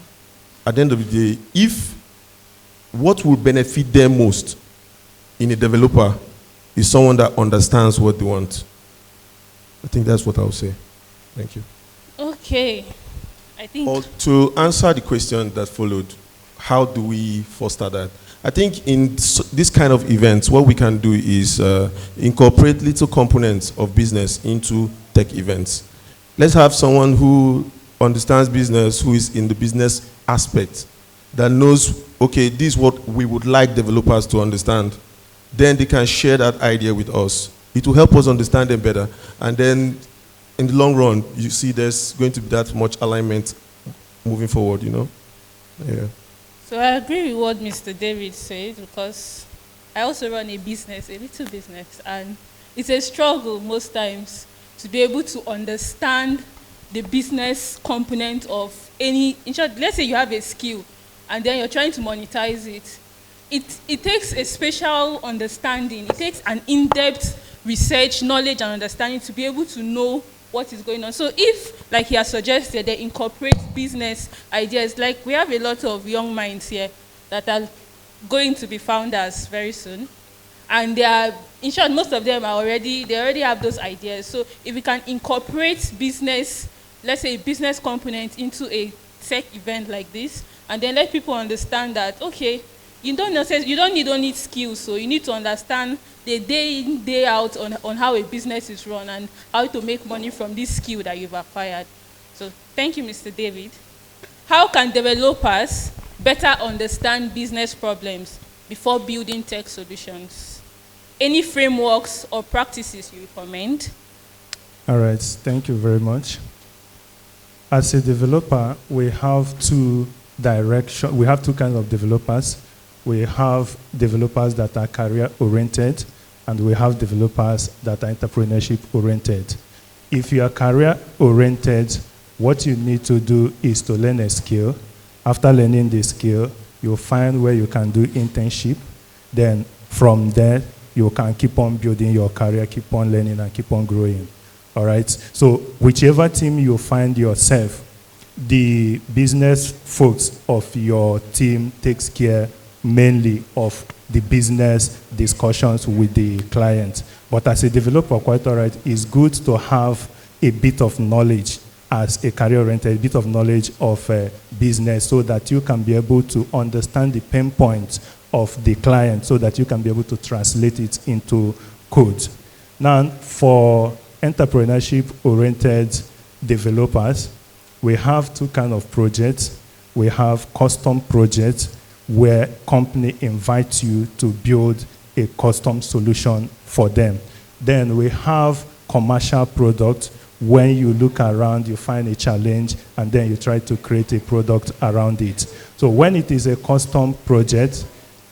at the end of the day, if what will benefit them most in a developer is someone that understands what they want, I think that's what I would say. Thank you. Okay. I think to answer the question that followed, how do we foster that? I think in this kind of events, what we can do is incorporate little components of business into tech events. Let's have someone who understands business, who is in the business aspect, that knows, okay, this is what we would like developers to understand, then they can share that idea with us. It will help us understand them better. And then in the long run, you see there's going to be that much alignment moving forward, you know? Yeah. So I agree with what Mr. David said, because I also run a business, a little business, and it's a struggle most times to be able to understand the business component of any, in short, let's say you have a skill and then you're trying to monetize it. It takes a special understanding, it takes an in-depth research, knowledge and understanding to be able to know what is going on. So if, like he has suggested, they incorporate business ideas, like we have a lot of young minds here that are going to be founders very soon. And they are, in short, most of them are they already have those ideas. So if we can incorporate business, let's say a business component into a tech event like this, and then let people understand that, okay, you don't need only skills, so you need to understand the day in, day out on how a business is run and how to make money from this skill that you've acquired. So thank you, Mr. David. How can developers better understand business problems before building tech solutions? Any frameworks or practices you recommend? All right, thank you very much. As a developer, we have two kinds of developers. We have developers that are career-oriented, and we have developers that are entrepreneurship-oriented. If you are career-oriented, what you need to do is to learn a skill. After learning the skill, you'll find where you can do internship. Then from there, you can keep on building your career, keep on learning, and keep on growing. All right? So whichever team you find yourself, the business folks of your team takes care mainly of the business discussions with the client. But as a developer, quite all right, it's good to have a bit of knowledge as a career-oriented, a bit of knowledge of business so that you can be able to understand the pain points of the client so that you can be able to translate it into code. Now, for entrepreneurship-oriented developers, we have two kinds of projects. We have custom projects where company invites you to build a custom solution for them. Then we have commercial products. When you look around, you find a challenge, and then you try to create a product around it. So when it is a custom project,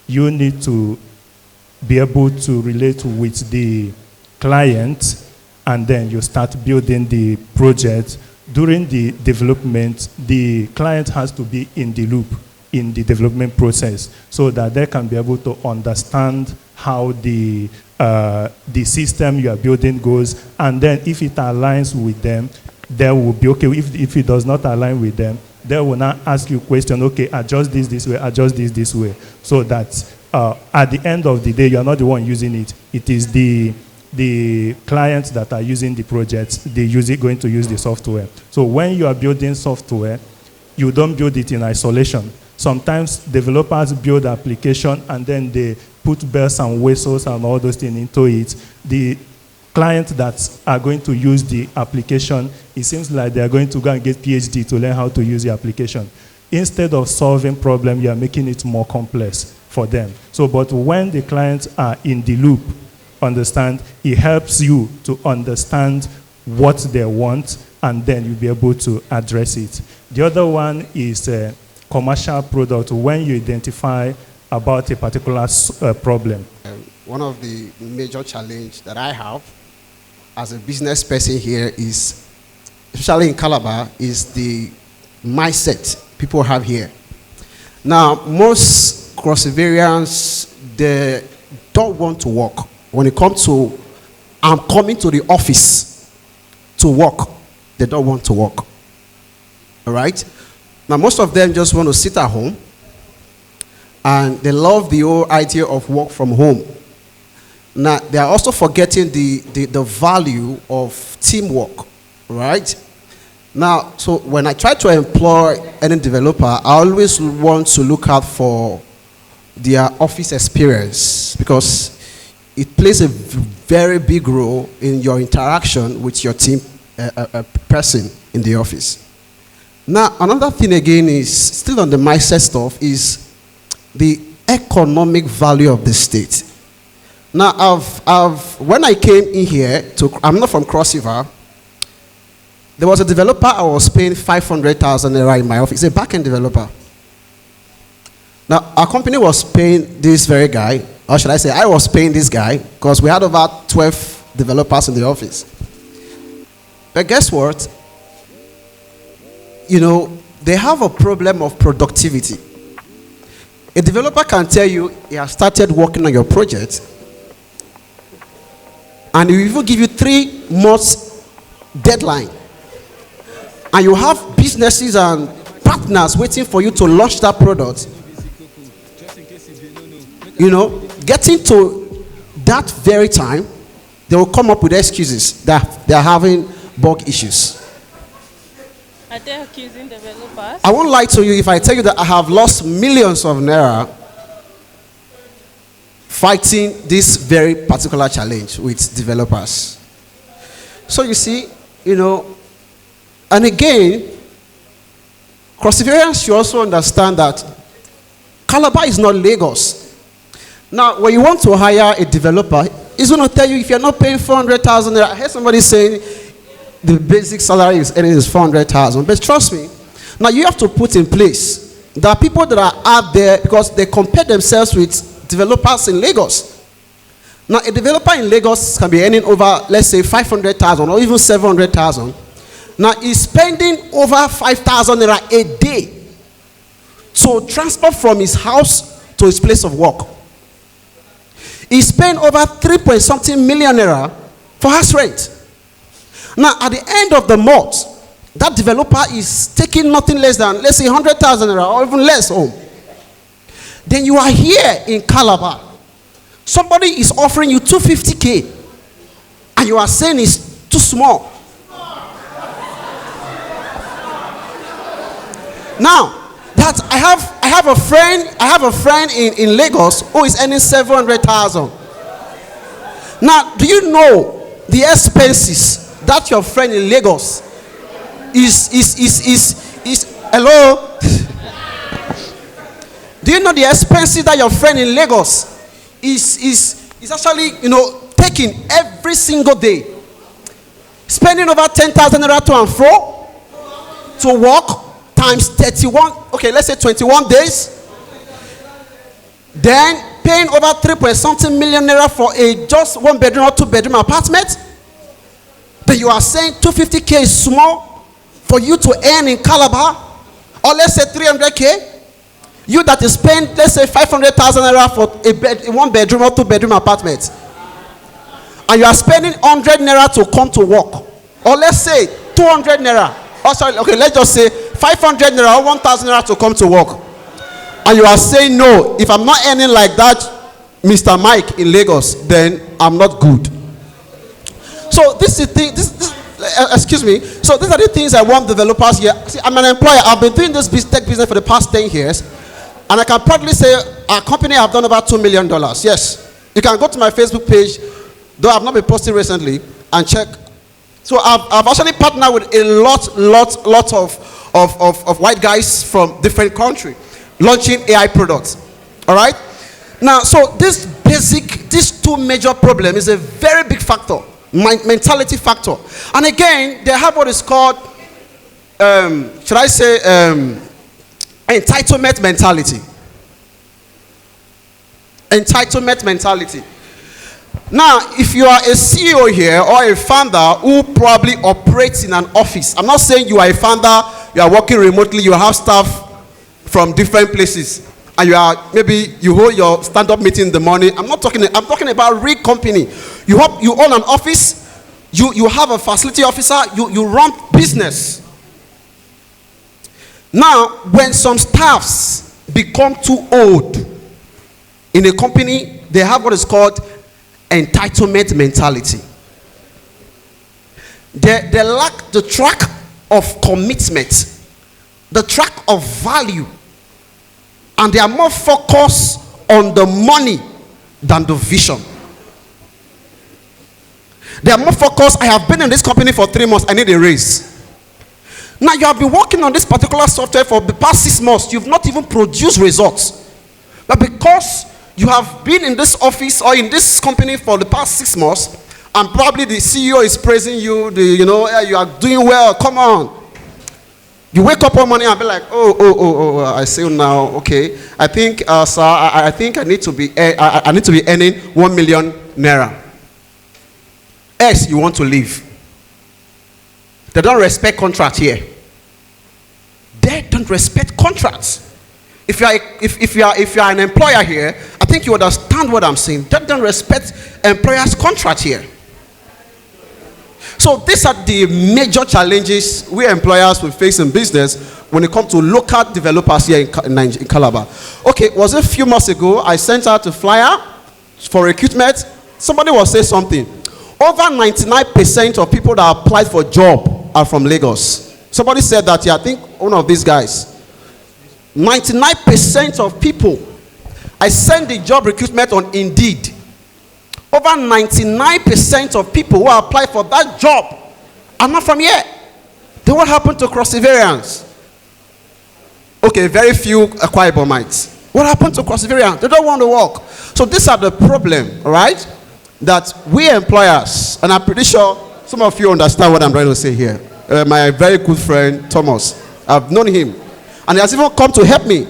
you need to be able to relate with the client, and then you start building the project. During the development, the client has to be in the loop in the development process so that they can be able to understand how the system you are building goes, and then if it aligns with them, they will be okay. If it does not align with them, they will not ask you question, okay, adjust this way, adjust this way, so that at the end of the day, you're not the one using it. It is the clients that are using the projects, going to use the software. So when you are building software, you don't build it in isolation. Sometimes developers build application and then they put bells and whistles and all those things into it. The clients that are going to use the application, it seems like they are going to go and get PhD to learn how to use the application. Instead of solving problem, you are making it more complex for them. So, but when the clients are in the loop, understand, it helps you to understand what they want, and then you'll be able to address it. The other one is a commercial product. When you identify about a particular problem. One of the major challenges that I have as a business person here is, especially in Calabar, is the mindset people have here. Now, most cross-variants, they don't want to work. When it comes to, I'm coming to the office to work, they don't want to work. All right? Now, most of them just want to sit at home, and they love the whole idea of work from home. Now, they are also forgetting the value of teamwork, right? Now, so when I try to employ any developer, I always want to look out for their office experience, because it plays a very big role in your interaction with your team person in the office. Now, another thing again is still on the mindset stuff is the economic value of the state. Now, when I came in here, I'm not from Cross River, there was a developer I was paying 500,000 naira in my office, a back-end developer. Now, our company was paying this very guy, or should I say, I was paying this guy, because we had over 12 developers in the office. But guess what? You know, they have a problem of productivity. A developer can tell you he has started working on your project, and he will even give you 3 months deadline. And you have businesses and partners waiting for you to launch that product. You know, getting to that very time, they will come up with excuses that they are having bug issues. Are they accusing developers? I won't lie to you if I tell you that I have lost millions of naira fighting this very particular challenge with developers. So you see, you know, and again, Crossiverians should also understand that Calabar is not Lagos. Now, when you want to hire a developer, he's going to tell you if you're not paying 400,000 naira. I heard somebody saying the basic salary is 400,000. But trust me, now you have to put in place. There are people that are out there because they compare themselves with developers in Lagos. Now, a developer in Lagos can be earning over, let's say, 500,000 or even 700,000. Now, he's spending over 5,000 naira a day to transport from his house to his place of work. He's paying over 3-point-something million naira for house rent. Now, at the end of the month, that developer is taking nothing less than, let's say, 100,000 naira or even less home. Then you are here in Calabar. Somebody is offering you 250K, and you are saying it's too small. Now, that I have a friend in Lagos who is earning 700,000. Now, do you know the expenses that your friend in Lagos is hello? Do you know the expenses that your friend in Lagos is actually, you know, taking every single day? Spending over 10,000 naira to and fro to work times 31, okay, let's say 21 days. Then paying over 3-point-something million naira for a just 1-bedroom or 2-bedroom apartment. Then you are saying 250K is small for you to earn in Calabar, or let's say 300K. You that is paying, let's say 500,000 naira for a 1-bedroom or 2-bedroom apartment, and you are spending 100 naira to come to work, or let's say 200 naira. Oh, sorry, okay, let's just say 500 naira or 1,000 naira to come to work. And you are saying, no, if I'm not earning like that, Mr. Mike in Lagos, then I'm not good. So this is the thing, excuse me. So these are the things I want developers here. See, I'm an employer. I've been doing this tech business for the past 10 years. And I can proudly say our company have done about $2 million. Yes. You can go to my Facebook page, though I've not been posting recently, and check. So I've actually partnered with a lot of white guys from different countries launching AI products. All right? Now, so this 2 major problem is a very big factor, mentality factor. And again, they have what is called, should I say, entitlement mentality. Entitlement mentality. Now, if you are a CEO here or a founder who probably operates in an office, I'm not saying you are a founder, you are working remotely, you have staff from different places, and you hold your stand-up meeting in the morning. I'm talking about real company. You own an office, you have a facility officer, you run business. Now, when some staffs become too old in a company, they have what is called entitlement mentality. They lack the track of commitment, the track of value, and they are more focused on the money than the vision. They are more focused, I have been in this company for 3 months, I need a raise. Now you have been working on this particular software for the past 6 months. You've not even produced results. But because you have been in this office or in this company for the past 6 months, and probably the CEO is praising you, you are doing well, come on. You wake up one morning and be like, I say now, okay, I think, sir, I think I need to be earning 1 million naira. Yes, you want to leave. They don't respect contract here. They don't respect contracts. If you are an employer here, I think you understand what I'm saying. They don't respect employers' contract here. So these are the major challenges we employers will face in business when it comes to local developers here in Calabar. Okay, was it a few months ago, I sent out a flyer for recruitment. Somebody will say something. Over 99% of people that applied for a job are from Lagos. Somebody said that, yeah, I think one of these guys. 99% of people, I sent the job recruitment on Indeed. Over 99% of people who apply for that job are not from here. Then what happened to Crossivarians? Okay, very few Akwa Ibomites. What happened to Crossivarians? They don't want to work. So these are the problem, all right? That we employers, and I'm pretty sure some of you understand what I'm trying to say here. My very good friend, Thomas, I've known him. And he has even come to help me,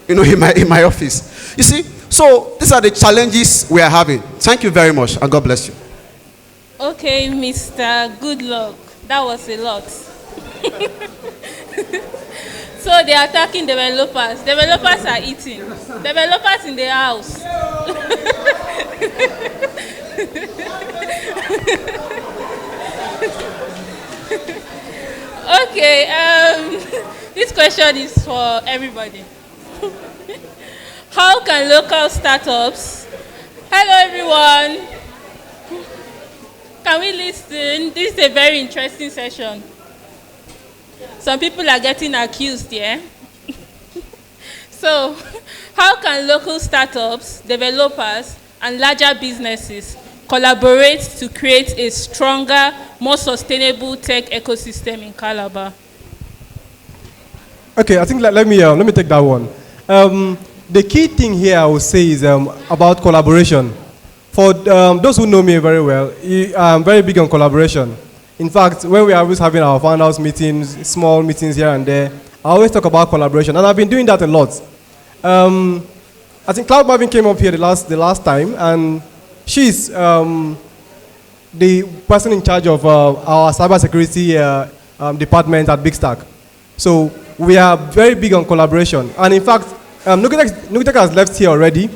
in my office. You see, so these are the challenges we are having. Thank you very much, and God bless you. Okay, Mr. Good luck. That was a lot. So they are attacking developers. Developers are eating. Developers in the house. Okay, this question is for everybody. How can local startups... Hello everyone. Can we listen? This is a very interesting session. Some people are getting accused here. So, how can local startups, developers, and larger businesses collaborate to create a stronger, more sustainable tech ecosystem in Calabar? Okay, I think let me take that one. The key thing here I would say is about collaboration. For those who know me very well, I'm very big on collaboration. In fact, when we are always having our founders meetings, small meetings here and there, I always talk about collaboration, and I've been doing that a lot. I think Cloud Marvin came up here the last time, and she's the person in charge of our cybersecurity department at Big Stack. So we are very big on collaboration, and in fact, Nugitech has left here already.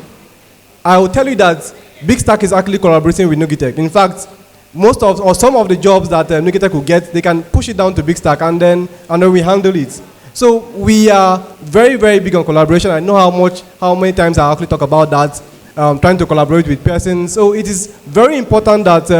I will tell you that Big Stack is actually collaborating with Nugitech. In fact, some of the jobs that Nugitech will get, they can push it down to Big Stack, and then we handle it. So we are very, very big on collaboration. I know how many times I actually talk about that, trying to collaborate with persons. So it is very important that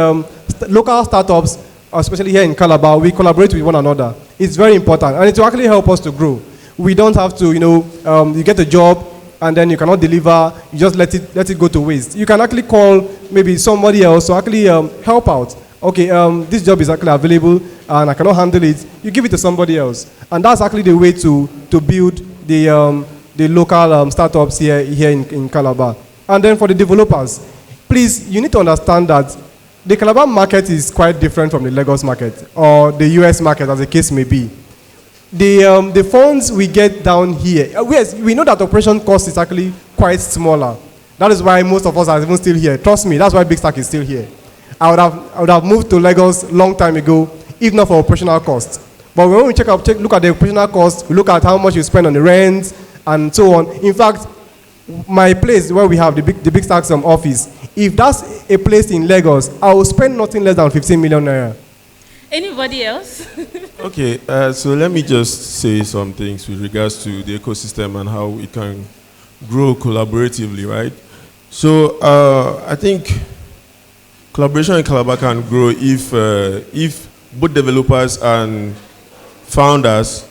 local startups, especially here in Calabar, we collaborate with one another. It's very important, and it will actually help us to grow. We don't have to, you get a job and then you cannot deliver, you just let it go to waste. You can actually call maybe somebody else to actually help out. Okay, this job is actually available and I cannot handle it. You give it to somebody else. And that's actually the way to build the local startups here in Calabar. And then for the developers, please, you need to understand that the Calabar market is quite different from the Lagos market or the US market, as the case may be. The funds we get down here, yes, we know that operation cost is actually quite smaller. That is why most of us are even still here. Trust me, that's why Big Stack is still here. I would have moved to Lagos long time ago, if not for operational costs. But when we look at the operational costs, we look at how much you spend on the rent and so on. In fact, my place where we have the Big Stack office, if that's a place in Lagos, I will spend nothing less than 15 million naira. Anybody else? Okay, so let me just say some things with regards to the ecosystem and how it can grow collaboratively, right? So I think collaboration in Calabar can grow if both developers and founders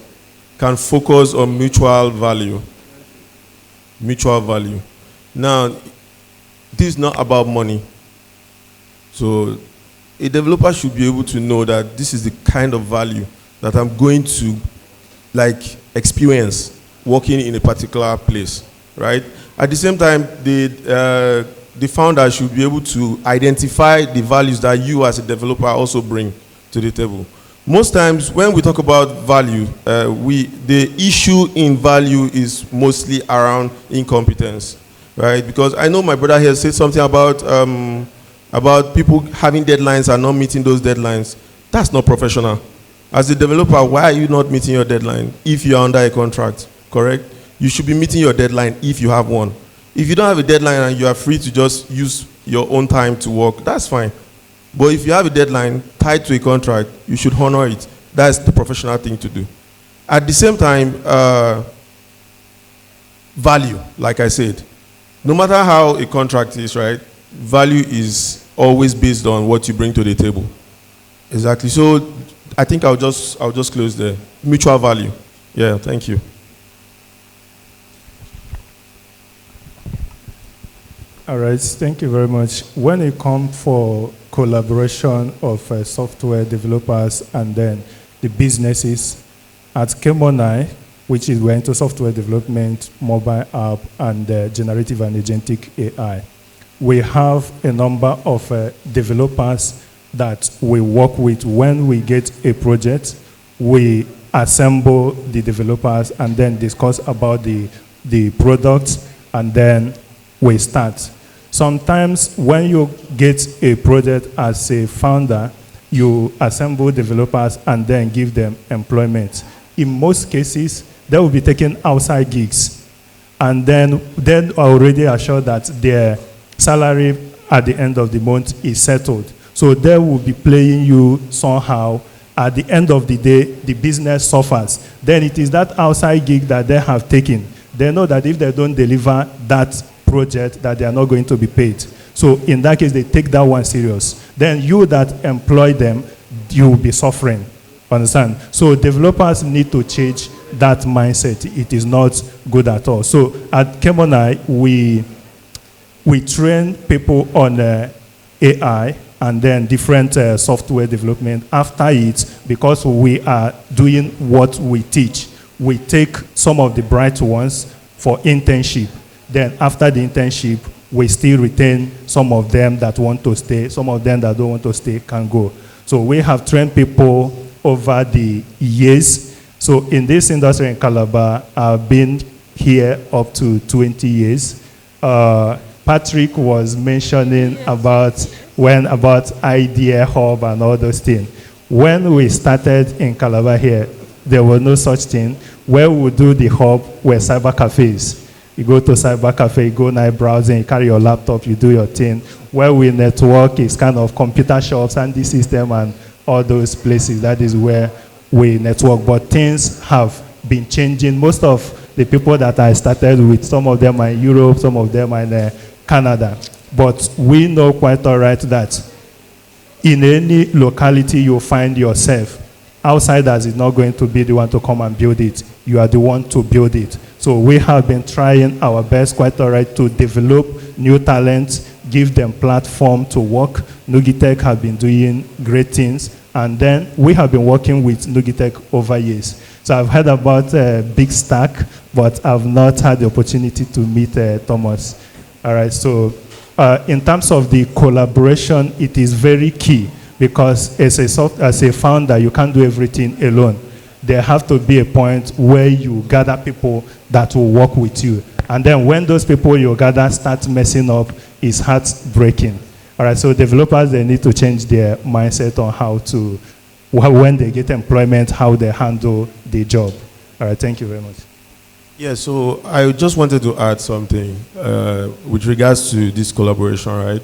can focus on mutual value. Mutual value. Now, this is not about money. So a developer should be able to know that this is the kind of value that I'm going to like experience working in a particular place, right? At the same time, the founder should be able to identify the values that you as a developer also bring to the table. Most times when we talk about value, the issue in value is mostly around incompetence, right? Because I know my brother here said something about people having deadlines and not meeting those deadlines. That's not professional. As a developer, why are you not meeting your deadline if you're under a contract, correct? You should be meeting your deadline if you have one. If you don't have a deadline and you are free to just use your own time to work, that's fine. But if you have a deadline tied to a contract, you should honor it. That's the professional thing to do. At the same time, value, like I said, no matter how a contract is, right, value is always based on what you bring to the table. Exactly. So I think I'll just close there. Mutual value. Yeah, thank you. All right, thank you very much. When it comes for collaboration of software developers and then the businesses, at Kemonai, which is we're into software development, mobile app, and generative and agentic AI, we have a number of developers that we work with. When we get a project, we assemble the developers and then discuss about the product, and then we start. Sometimes when you get a project as a founder, you assemble developers and then give them employment. In most cases, they will be taking outside gigs, and then already assured that their salary at the end of the month is settled. So they will be paying you somehow. At the end of the day, the business suffers. Then it is that outside gig that they have taken. They know that if they don't deliver that project, that they are not going to be paid. So in that case, they take that one serious. Then you that employ them, you will be suffering. Understand? So developers need to change that mindset. It is not good at all. So at Kemonai, we train people on AI and then different software development. After it, because we are doing what we teach, we take some of the bright ones for internship. Then after the internship, we still retain some of them that want to stay. Some of them that don't want to stay can go. So we have trained people over the years. So in this industry in Calabar, I've been here up to 20 years. Patrick was mentioning about Idea Hub and all those things. When we started in Calabar here, there was no such thing. Where we do the hub were cyber cafes. You go to cyber cafe, you go night browsing, you carry your laptop, you do your thing. Where we network is kind of computer shops and the system and all those places. That is where we network. But things have been changing. Most of the people that I started with, some of them are in Europe, some of them are in Canada. But we know quite all right that in any locality you find yourself, outsiders is not going to be the one to come and build it. You are the one to build it. So we have been trying our best, quite all right, to develop new talents, give them platform to work. Nugitech have been doing great things. And then we have been working with Nugitech over years. So I've heard about Big Stack, but I've not had the opportunity to meet Thomas. All right, so in terms of the collaboration, it is very key because as a founder, you can't do everything alone. There have to be a point where you gather people that will work with you. And then when those people you gather start messing up, it's heartbreaking. All right, so developers, they need to change their mindset on how to, when they get employment, how they handle the job. All right, thank you very much. Yeah, so I just wanted to add something with regards to this collaboration, right?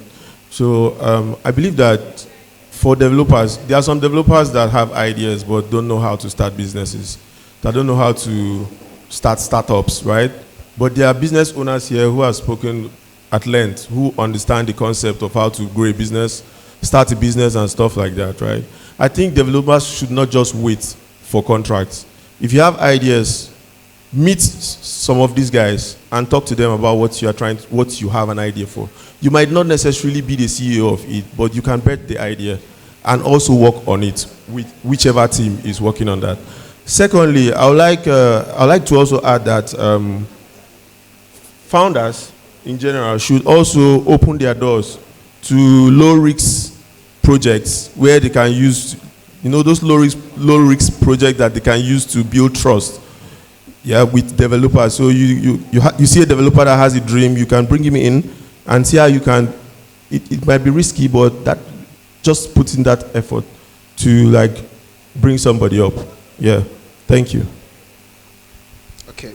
So I believe that for developers, there are some developers that have ideas but don't know how to start businesses, that don't know how to start startups, right? But there are business owners here who have spoken at length, who understand the concept of how to grow a business, start a business and stuff like that, right? I think developers should not just wait for contracts. If you have ideas, meet some of these guys and talk to them about what you have an idea for. You might not necessarily be the CEO of it, but you can bet the idea. and also work on it with whichever team is working on that. Secondly, I would like to also add that founders in general should also open their doors to low-risk projects where they can use, those low-risk projects that they can use to build trust, with developers. So you see a developer that has a dream, you can bring him in and see how you can. It might be risky, but that just put in that effort to bring somebody up. Yeah, thank you. Okay,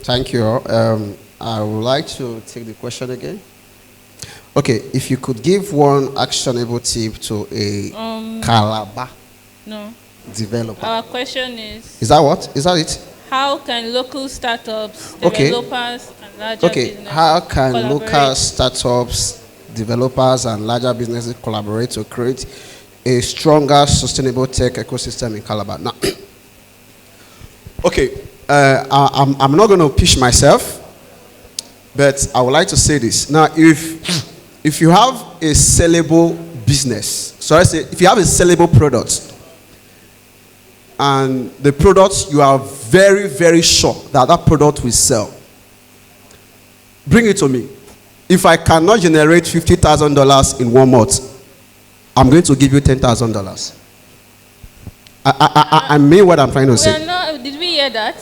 thank you. I would like to take the question again. Okay, if you could give one actionable tip to a Calabar developer. Our question is... Is that what? Is that it? How can local startups, developers, and larger businesses how can local collaborate? startups, developers, and larger businesses collaborate to create a stronger, sustainable tech ecosystem in Calabar? Now, okay, I'm not going to pitch myself, but I would like to say this. Now, if you have a sellable business, so I say if you have a sellable product, and the product you are very, very sure that that product will sell, bring it to me. If I cannot generate $50,000 in 1 month, I'm going to give you $10,000. I mean what I'm trying to say. Did we hear that?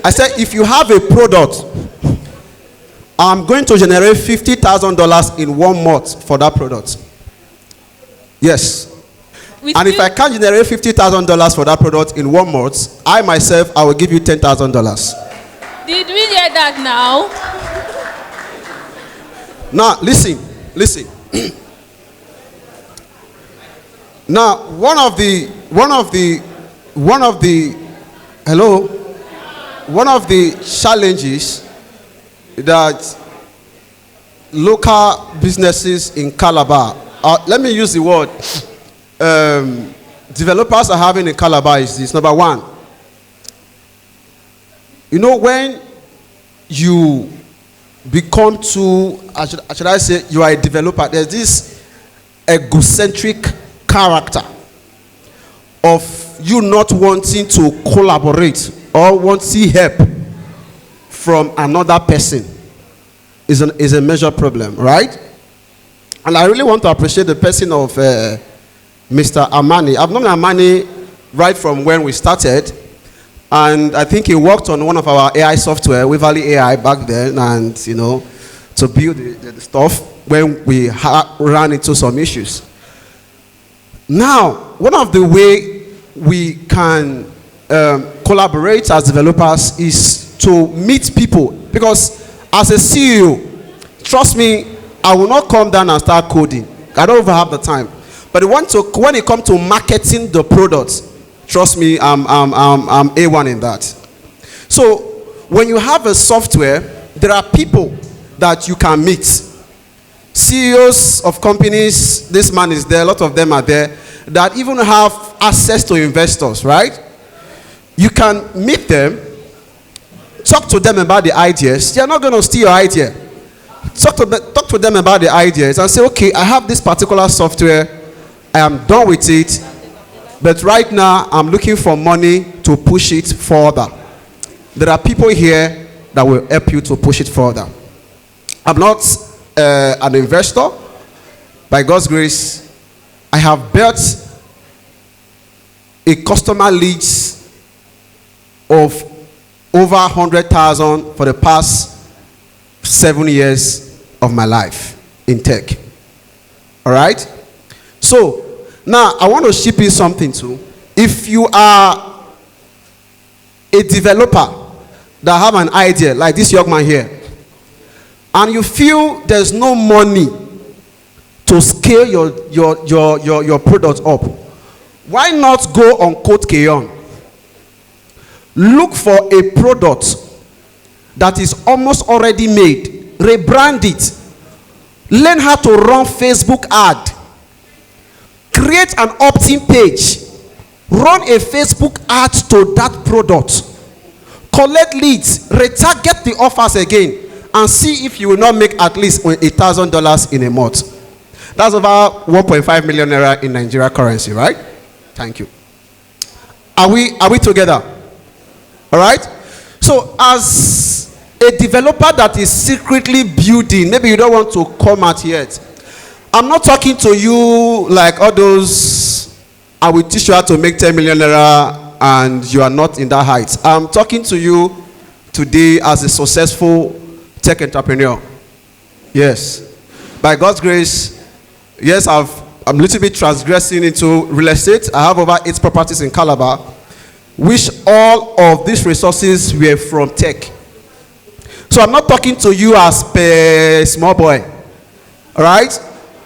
I said, if you have a product, I'm going to generate $50,000 in 1 month for that product. Yes. And if I can't generate $50,000 for that product in 1 month, I myself, I will give you $10,000. Did we hear that now? Now, listen. Now, one of the challenges that local businesses in Calabar, let me use the word, developers are having in Calabar is this. Number one, when you become too, should I say, you are a developer, there's this egocentric character of you not wanting to collaborate or wanting help from another person is a major problem, right? And I really want to appreciate the person of Mr. Amani. I've known Amani right from when we started, and I think he worked on one of our AI software, Waverly AI, back then, and to build the stuff when we ran into some issues. Now, one of the way we can collaborate as developers is to meet people, because as a CEO, trust me, I will not come down and start coding. I don't even have the time. But when it comes to marketing the product, trust me, I'm A1 in that. So when you have a software, there are people that you can meet. CEOs of companies, this man is there, a lot of them are there, that even have access to investors, right? You can meet them, talk to them about the ideas. They're not going to steal your idea. Talk to them about the ideas and say, okay, I have this particular software, I am done with it, but right now I'm looking for money to push it further. There are people here that will help you to push it further. I'm not an investor. By God's grace, I have built a customer leads of over 100,000 for the past 7 years of my life in tech. All right? So, now I want to ship in something too. If you are a developer that have an idea, like this young man here, and you feel there's no money to scale your product up, why not go on Code Kayon? Look for a product that is almost already made, rebrand it, learn how to run Facebook ad, create an opt-in page, run a Facebook ad to that product, collect leads, retarget the offers again, and see if you will not make at least $1,000 in a month. That's over 1.5 million naira in Nigeria currency, right? Thank you. Are we together? All right? So as a developer that is secretly building, maybe you don't want to come out yet. I'm not talking to you like all those, I will teach you how to make 10 million naira and you are not in that height. I'm talking to you today as a successful tech entrepreneur. Yes. By God's grace, yes, I'm a little bit transgressing into real estate. I have over 8 properties in Calabar, which all of these resources were from tech. So I'm not talking to you as a small boy. All right?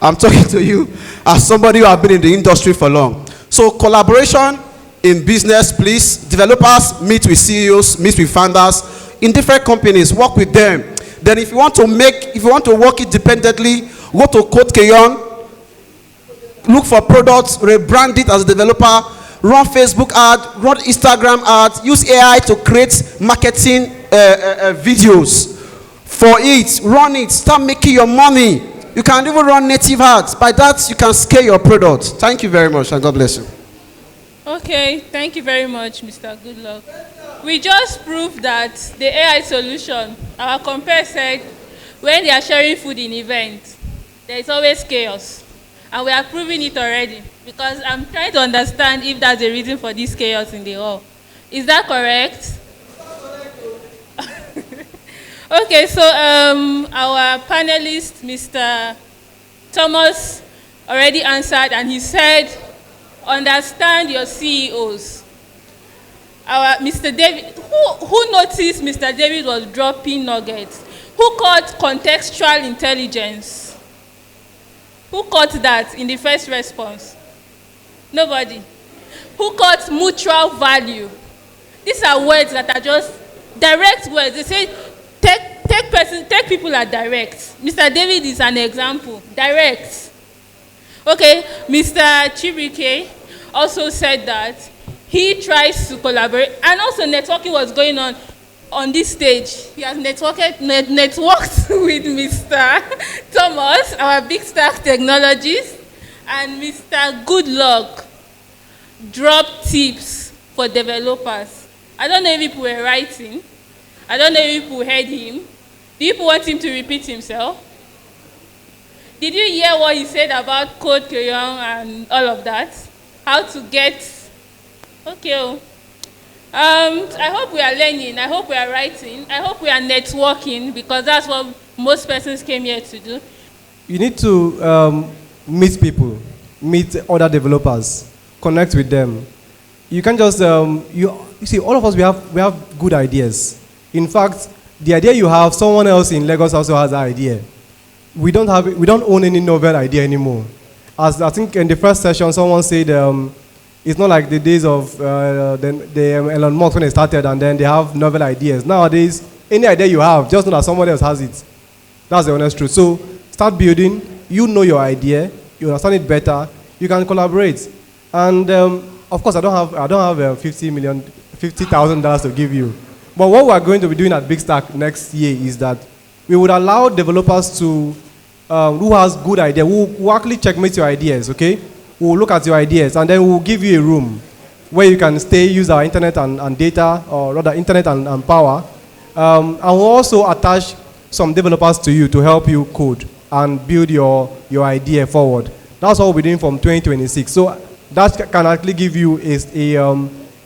I'm talking to you as somebody who has been in the industry for long. So collaboration in business, please. Developers meet with CEOs, meet with founders in different companies, work with them. Then if you want to work independently, go to Code Kayon, look for products, rebrand it as a developer, run Facebook ad, run Instagram ads, use AI to create marketing videos for it, run it, start making your money. You can even run native ads. By that, you can scale your product. Thank you very much, and God bless you. Okay, thank you very much, Mr. Goodluck. We just proved that the AI solution, our compare said, when they are sharing food in events, there is always chaos. And we are proving it already, because I'm trying to understand if that's the reason for this chaos in the hall. Is that correct? Okay, so our panelist, Mr. Thomas, already answered, and he said, understand your CEOs. Our Mr. David, who noticed Mr. David was dropping nuggets? Who caught contextual intelligence? Who caught that in the first response? Nobody. Who caught mutual value? These are words that are just direct words. They say, take people are direct. Mr. David is an example. Direct. Okay, Mr. Chibike also said that he tries to collaborate, and also networking was going on this stage. He has networked with Mr. Thomas, our Big Stack Technologies, and Mr. Goodluck dropped tips for developers. I don't know if people were writing. I don't know if people heard him. Do people want him to repeat himself? Did you hear what he said about Code Kayon and all of that? How to get... Okay. I hope we are learning. I hope we are writing. I hope we are networking, because that's what most persons came here to do. You need to meet people, meet other developers, connect with them. You can't just... you see, all of us, we have good ideas. In fact, the idea you have, someone else in Lagos also has that idea. We don't own any novel idea anymore. As I think in the first session, someone said it's not like the days of the Elon Musk when they started and then they have novel ideas. Nowadays, any idea you have, just know that someone else has it. That's the honest truth. So start building. You know your idea. You understand it better. You can collaborate. And of course, I don't have $50,000 to give you. But what we are going to be doing at Big Stack next year is that we would allow developers to, who has good idea, who actually checkmate your ideas, okay? We will look at your ideas, and then we will give you a room where you can stay, use our internet and data, or rather internet and power. And we'll also attach some developers to you to help you code and build your idea forward. That's what we're doing from 2026. So that can actually give you a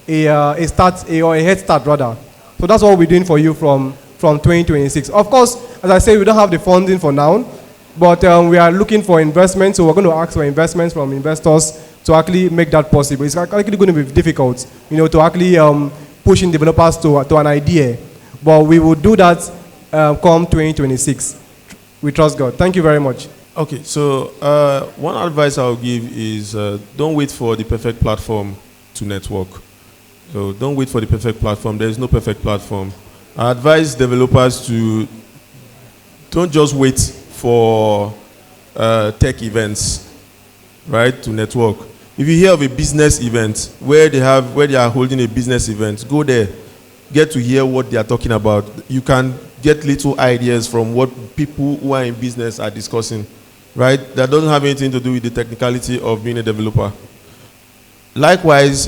head start rather. So that's what we're doing for you from 2026. Of course, as I say, we don't have the funding for now, but we are looking for investment, so we're going to ask for investments from investors to actually make that possible. It's actually going to be difficult, to actually pushing developers to an idea, but we will do that come 2026. We trust God. Thank you very much. Okay, so one advice I'll give is don't wait for the perfect platform to network. So don't wait for the perfect platform. There is no perfect platform. I advise developers to don't just wait for tech events, right, to network. If you hear of a business event where they are holding a business event, go there, get to hear what they are talking about. You can get little ideas from what people who are in business are discussing, right? That doesn't have anything to do with the technicality of being a developer. Likewise,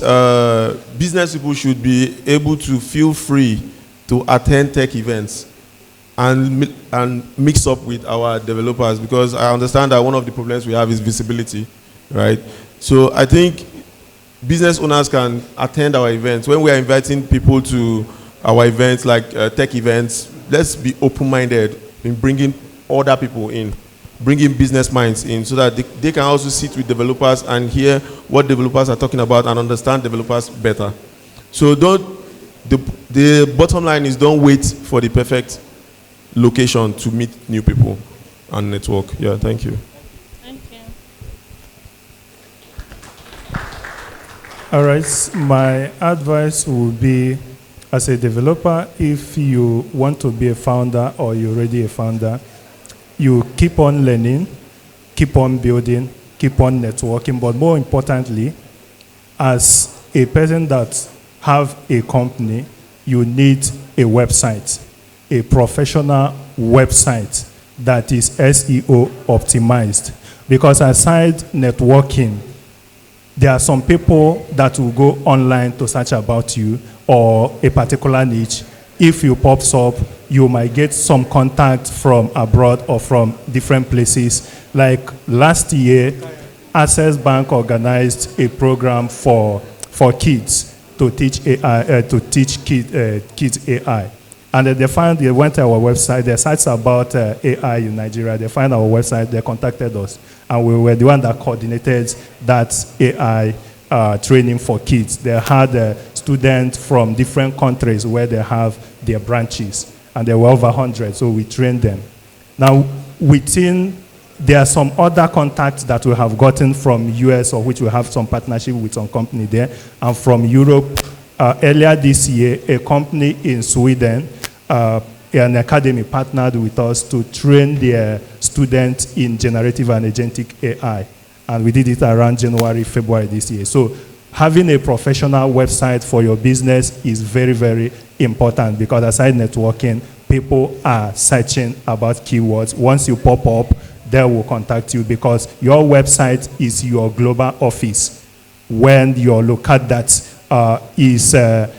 business people should be able to feel free to attend tech events and mix up with our developers, because I understand that one of the problems we have is visibility, right? So I think business owners can attend our events. When we are inviting people to our events, like tech events, let's be open-minded in bringing other people in, bringing business minds in, so that they can also sit with developers and hear what developers are talking about and understand developers better. So the bottom line is, don't wait for the perfect location to meet new people and network. Yeah, thank you. Thank you. All right, my advice would be, as a developer, if you want to be a founder or you're already a founder, you keep on learning, keep on building, keep on networking, but more importantly, as a person that have a company, you need a website, a professional website that is SEO optimized. Because aside networking, there are some people that will go online to search about you or a particular niche. If you pops up, you might get some contact from abroad or from different places. Like last year, Access Bank organized a program for kids to teach AI, kids AI. And they went to our website, the sites about AI in Nigeria, they find our website, they contacted us. And we were the one that coordinated that AI training for kids. They had students from different countries where they have their branches. And there were over 100, so we trained them. Now, there are some other contacts that we have gotten from US, or which we have some partnership with some company there, and from Europe. Earlier this year, a company in Sweden, an academy partnered with us to train their students in generative and agentic AI. And we did it around January, February this year. So having a professional website for your business is very, very important, because aside networking, people are searching about keywords. Once you pop up, they will contact you, because your website is your global office. When you look at that,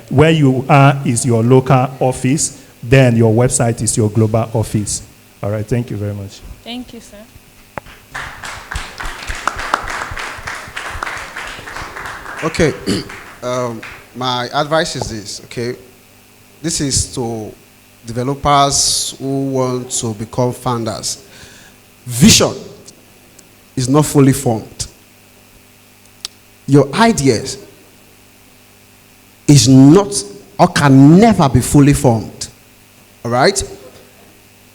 where you are is your local office, then your website is your global office. All right, thank you very much. Thank you, sir. Okay, my advice is this, okay? This is to developers who want to become founders. Vision is not fully formed. Your ideas is not or can never be fully formed. All right?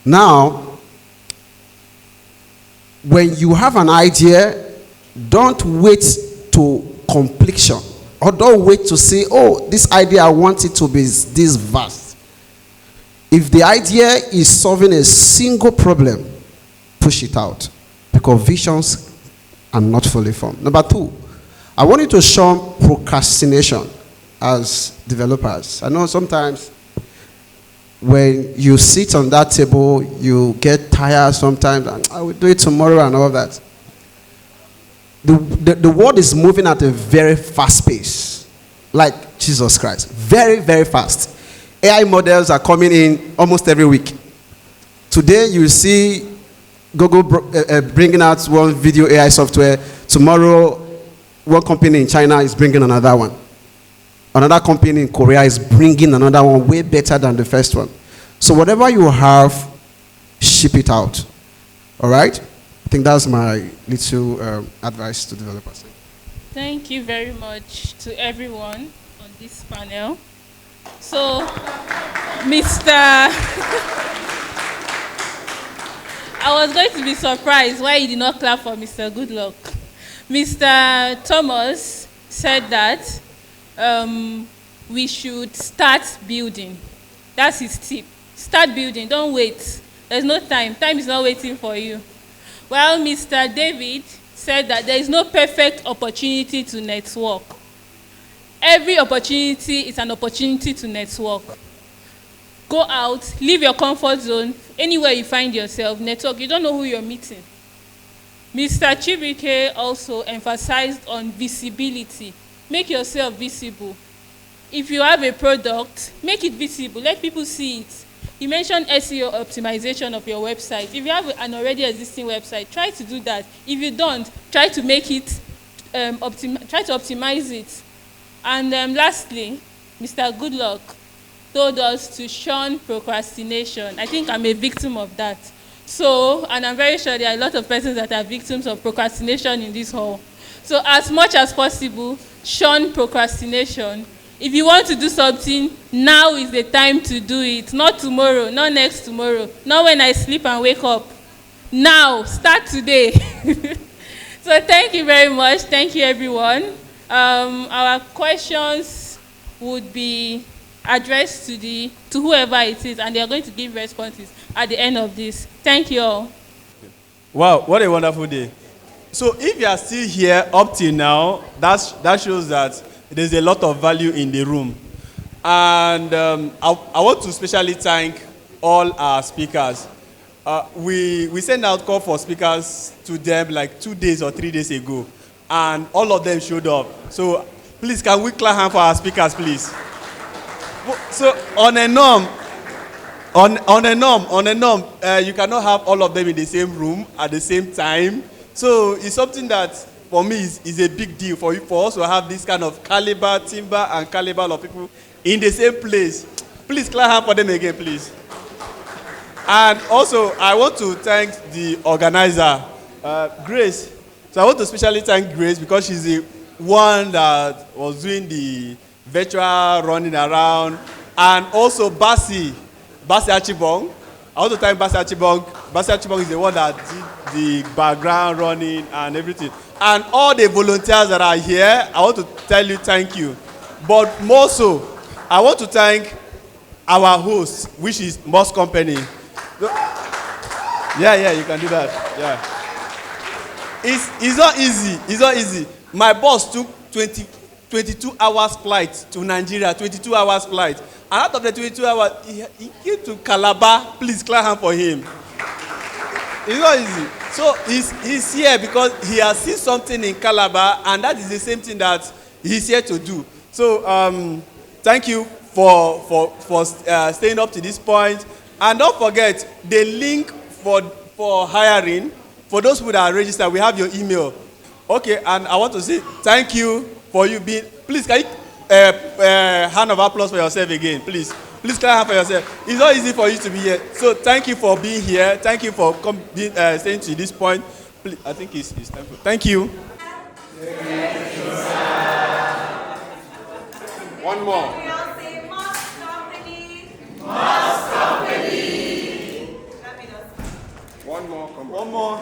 Now, when you have an idea, don't wait to completion, or don't wait to say, oh, this idea, I want it to be this vast. If the idea is solving a single problem, push it out, because visions are not fully formed. Number two, I want you to shun procrastination as developers. I know sometimes when you sit on that table, you get tired sometimes, and I will do it tomorrow and all that. The world is moving at a very fast pace, like Jesus Christ. Very, very fast. AI models are coming in almost every week. Today, you see Google bringing out one video AI software. Tomorrow, one company in China is bringing another one. Another company in Korea is bringing another one way better than the first one. So whatever you have, ship it out. All right? I think that's my little advice to developers. Thank you very much to everyone on this panel. So, I was going to be surprised why you did not clap for Mr. Goodluck. Mr. Thomas said that we should start building. That's his tip. Start building, don't wait. There's no time. Time is not waiting for you. Well, Mr. David said that there is no perfect opportunity to network. Every opportunity is an opportunity to network. Go out, leave your comfort zone, anywhere you find yourself, network. You don't know who you're meeting. Mr. Chibike also emphasized on visibility. Make yourself visible. If you have a product, make it visible. Let people see it. You mentioned SEO optimization of your website. If you have an already existing website, try to do that. If you don't, try to make it, try to optimize it. And lastly, Mr. Goodluck told us to shun procrastination. I think I'm a victim of that. So, and I'm very sure there are a lot of persons that are victims of procrastination in this hall. So as much as possible, shun procrastination. If you want to do something, now is the time to do it. Not tomorrow, not next tomorrow, not when I sleep and wake up. Now, start today. So thank you very much. Thank you, everyone. Our questions would be addressed to whoever it is, and they are going to give responses at the end of this. Thank you all. Wow, what a wonderful day. So if you are still here up till now, that shows that there's a lot of value in the room. And I want to especially thank all our speakers. We sent out call for speakers to them like 2 days or 3 days ago, and all of them showed up. So please, can we clap hands for our speakers, please? So on a norm, you cannot have all of them in the same room at the same time. So it's something that for me is a big deal for us to have this kind of caliber, timber, and caliber of people in the same place. Please clap hands for them again, please. And also, I want to thank the organizer, Grace. So I want to especially thank Grace because she's the one that was doing the virtual running around, and also Basi Achibong. I want to thank Basi Achibong. Basi Achibong is the one that did the background running and everything. And all the volunteers that are here, I want to tell you thank you. But more so, I want to thank our host, which is Moss Company. Yeah, you can do that. Yeah. It's not easy. It's not easy. My boss took 22 hours flight to Nigeria, 22 hours flight. And out of the 22 hours, he came to Calabar. Please clap hand for him. It's not easy. So he's here because he has seen something in Calabar, and that is the same thing that he's here to do. So thank you for staying up to this point. And don't forget the link for hiring. For those who are registered, we have your email. Okay, and I want to say thank you for you being. Please, can you hand of applause for yourself again, please. Please clap hand for yourself. It's not easy for you to be here. So thank you for being here. Thank you for staying to this point. Please, I think it's time for. Thank you. One more. One more. Come on. One more.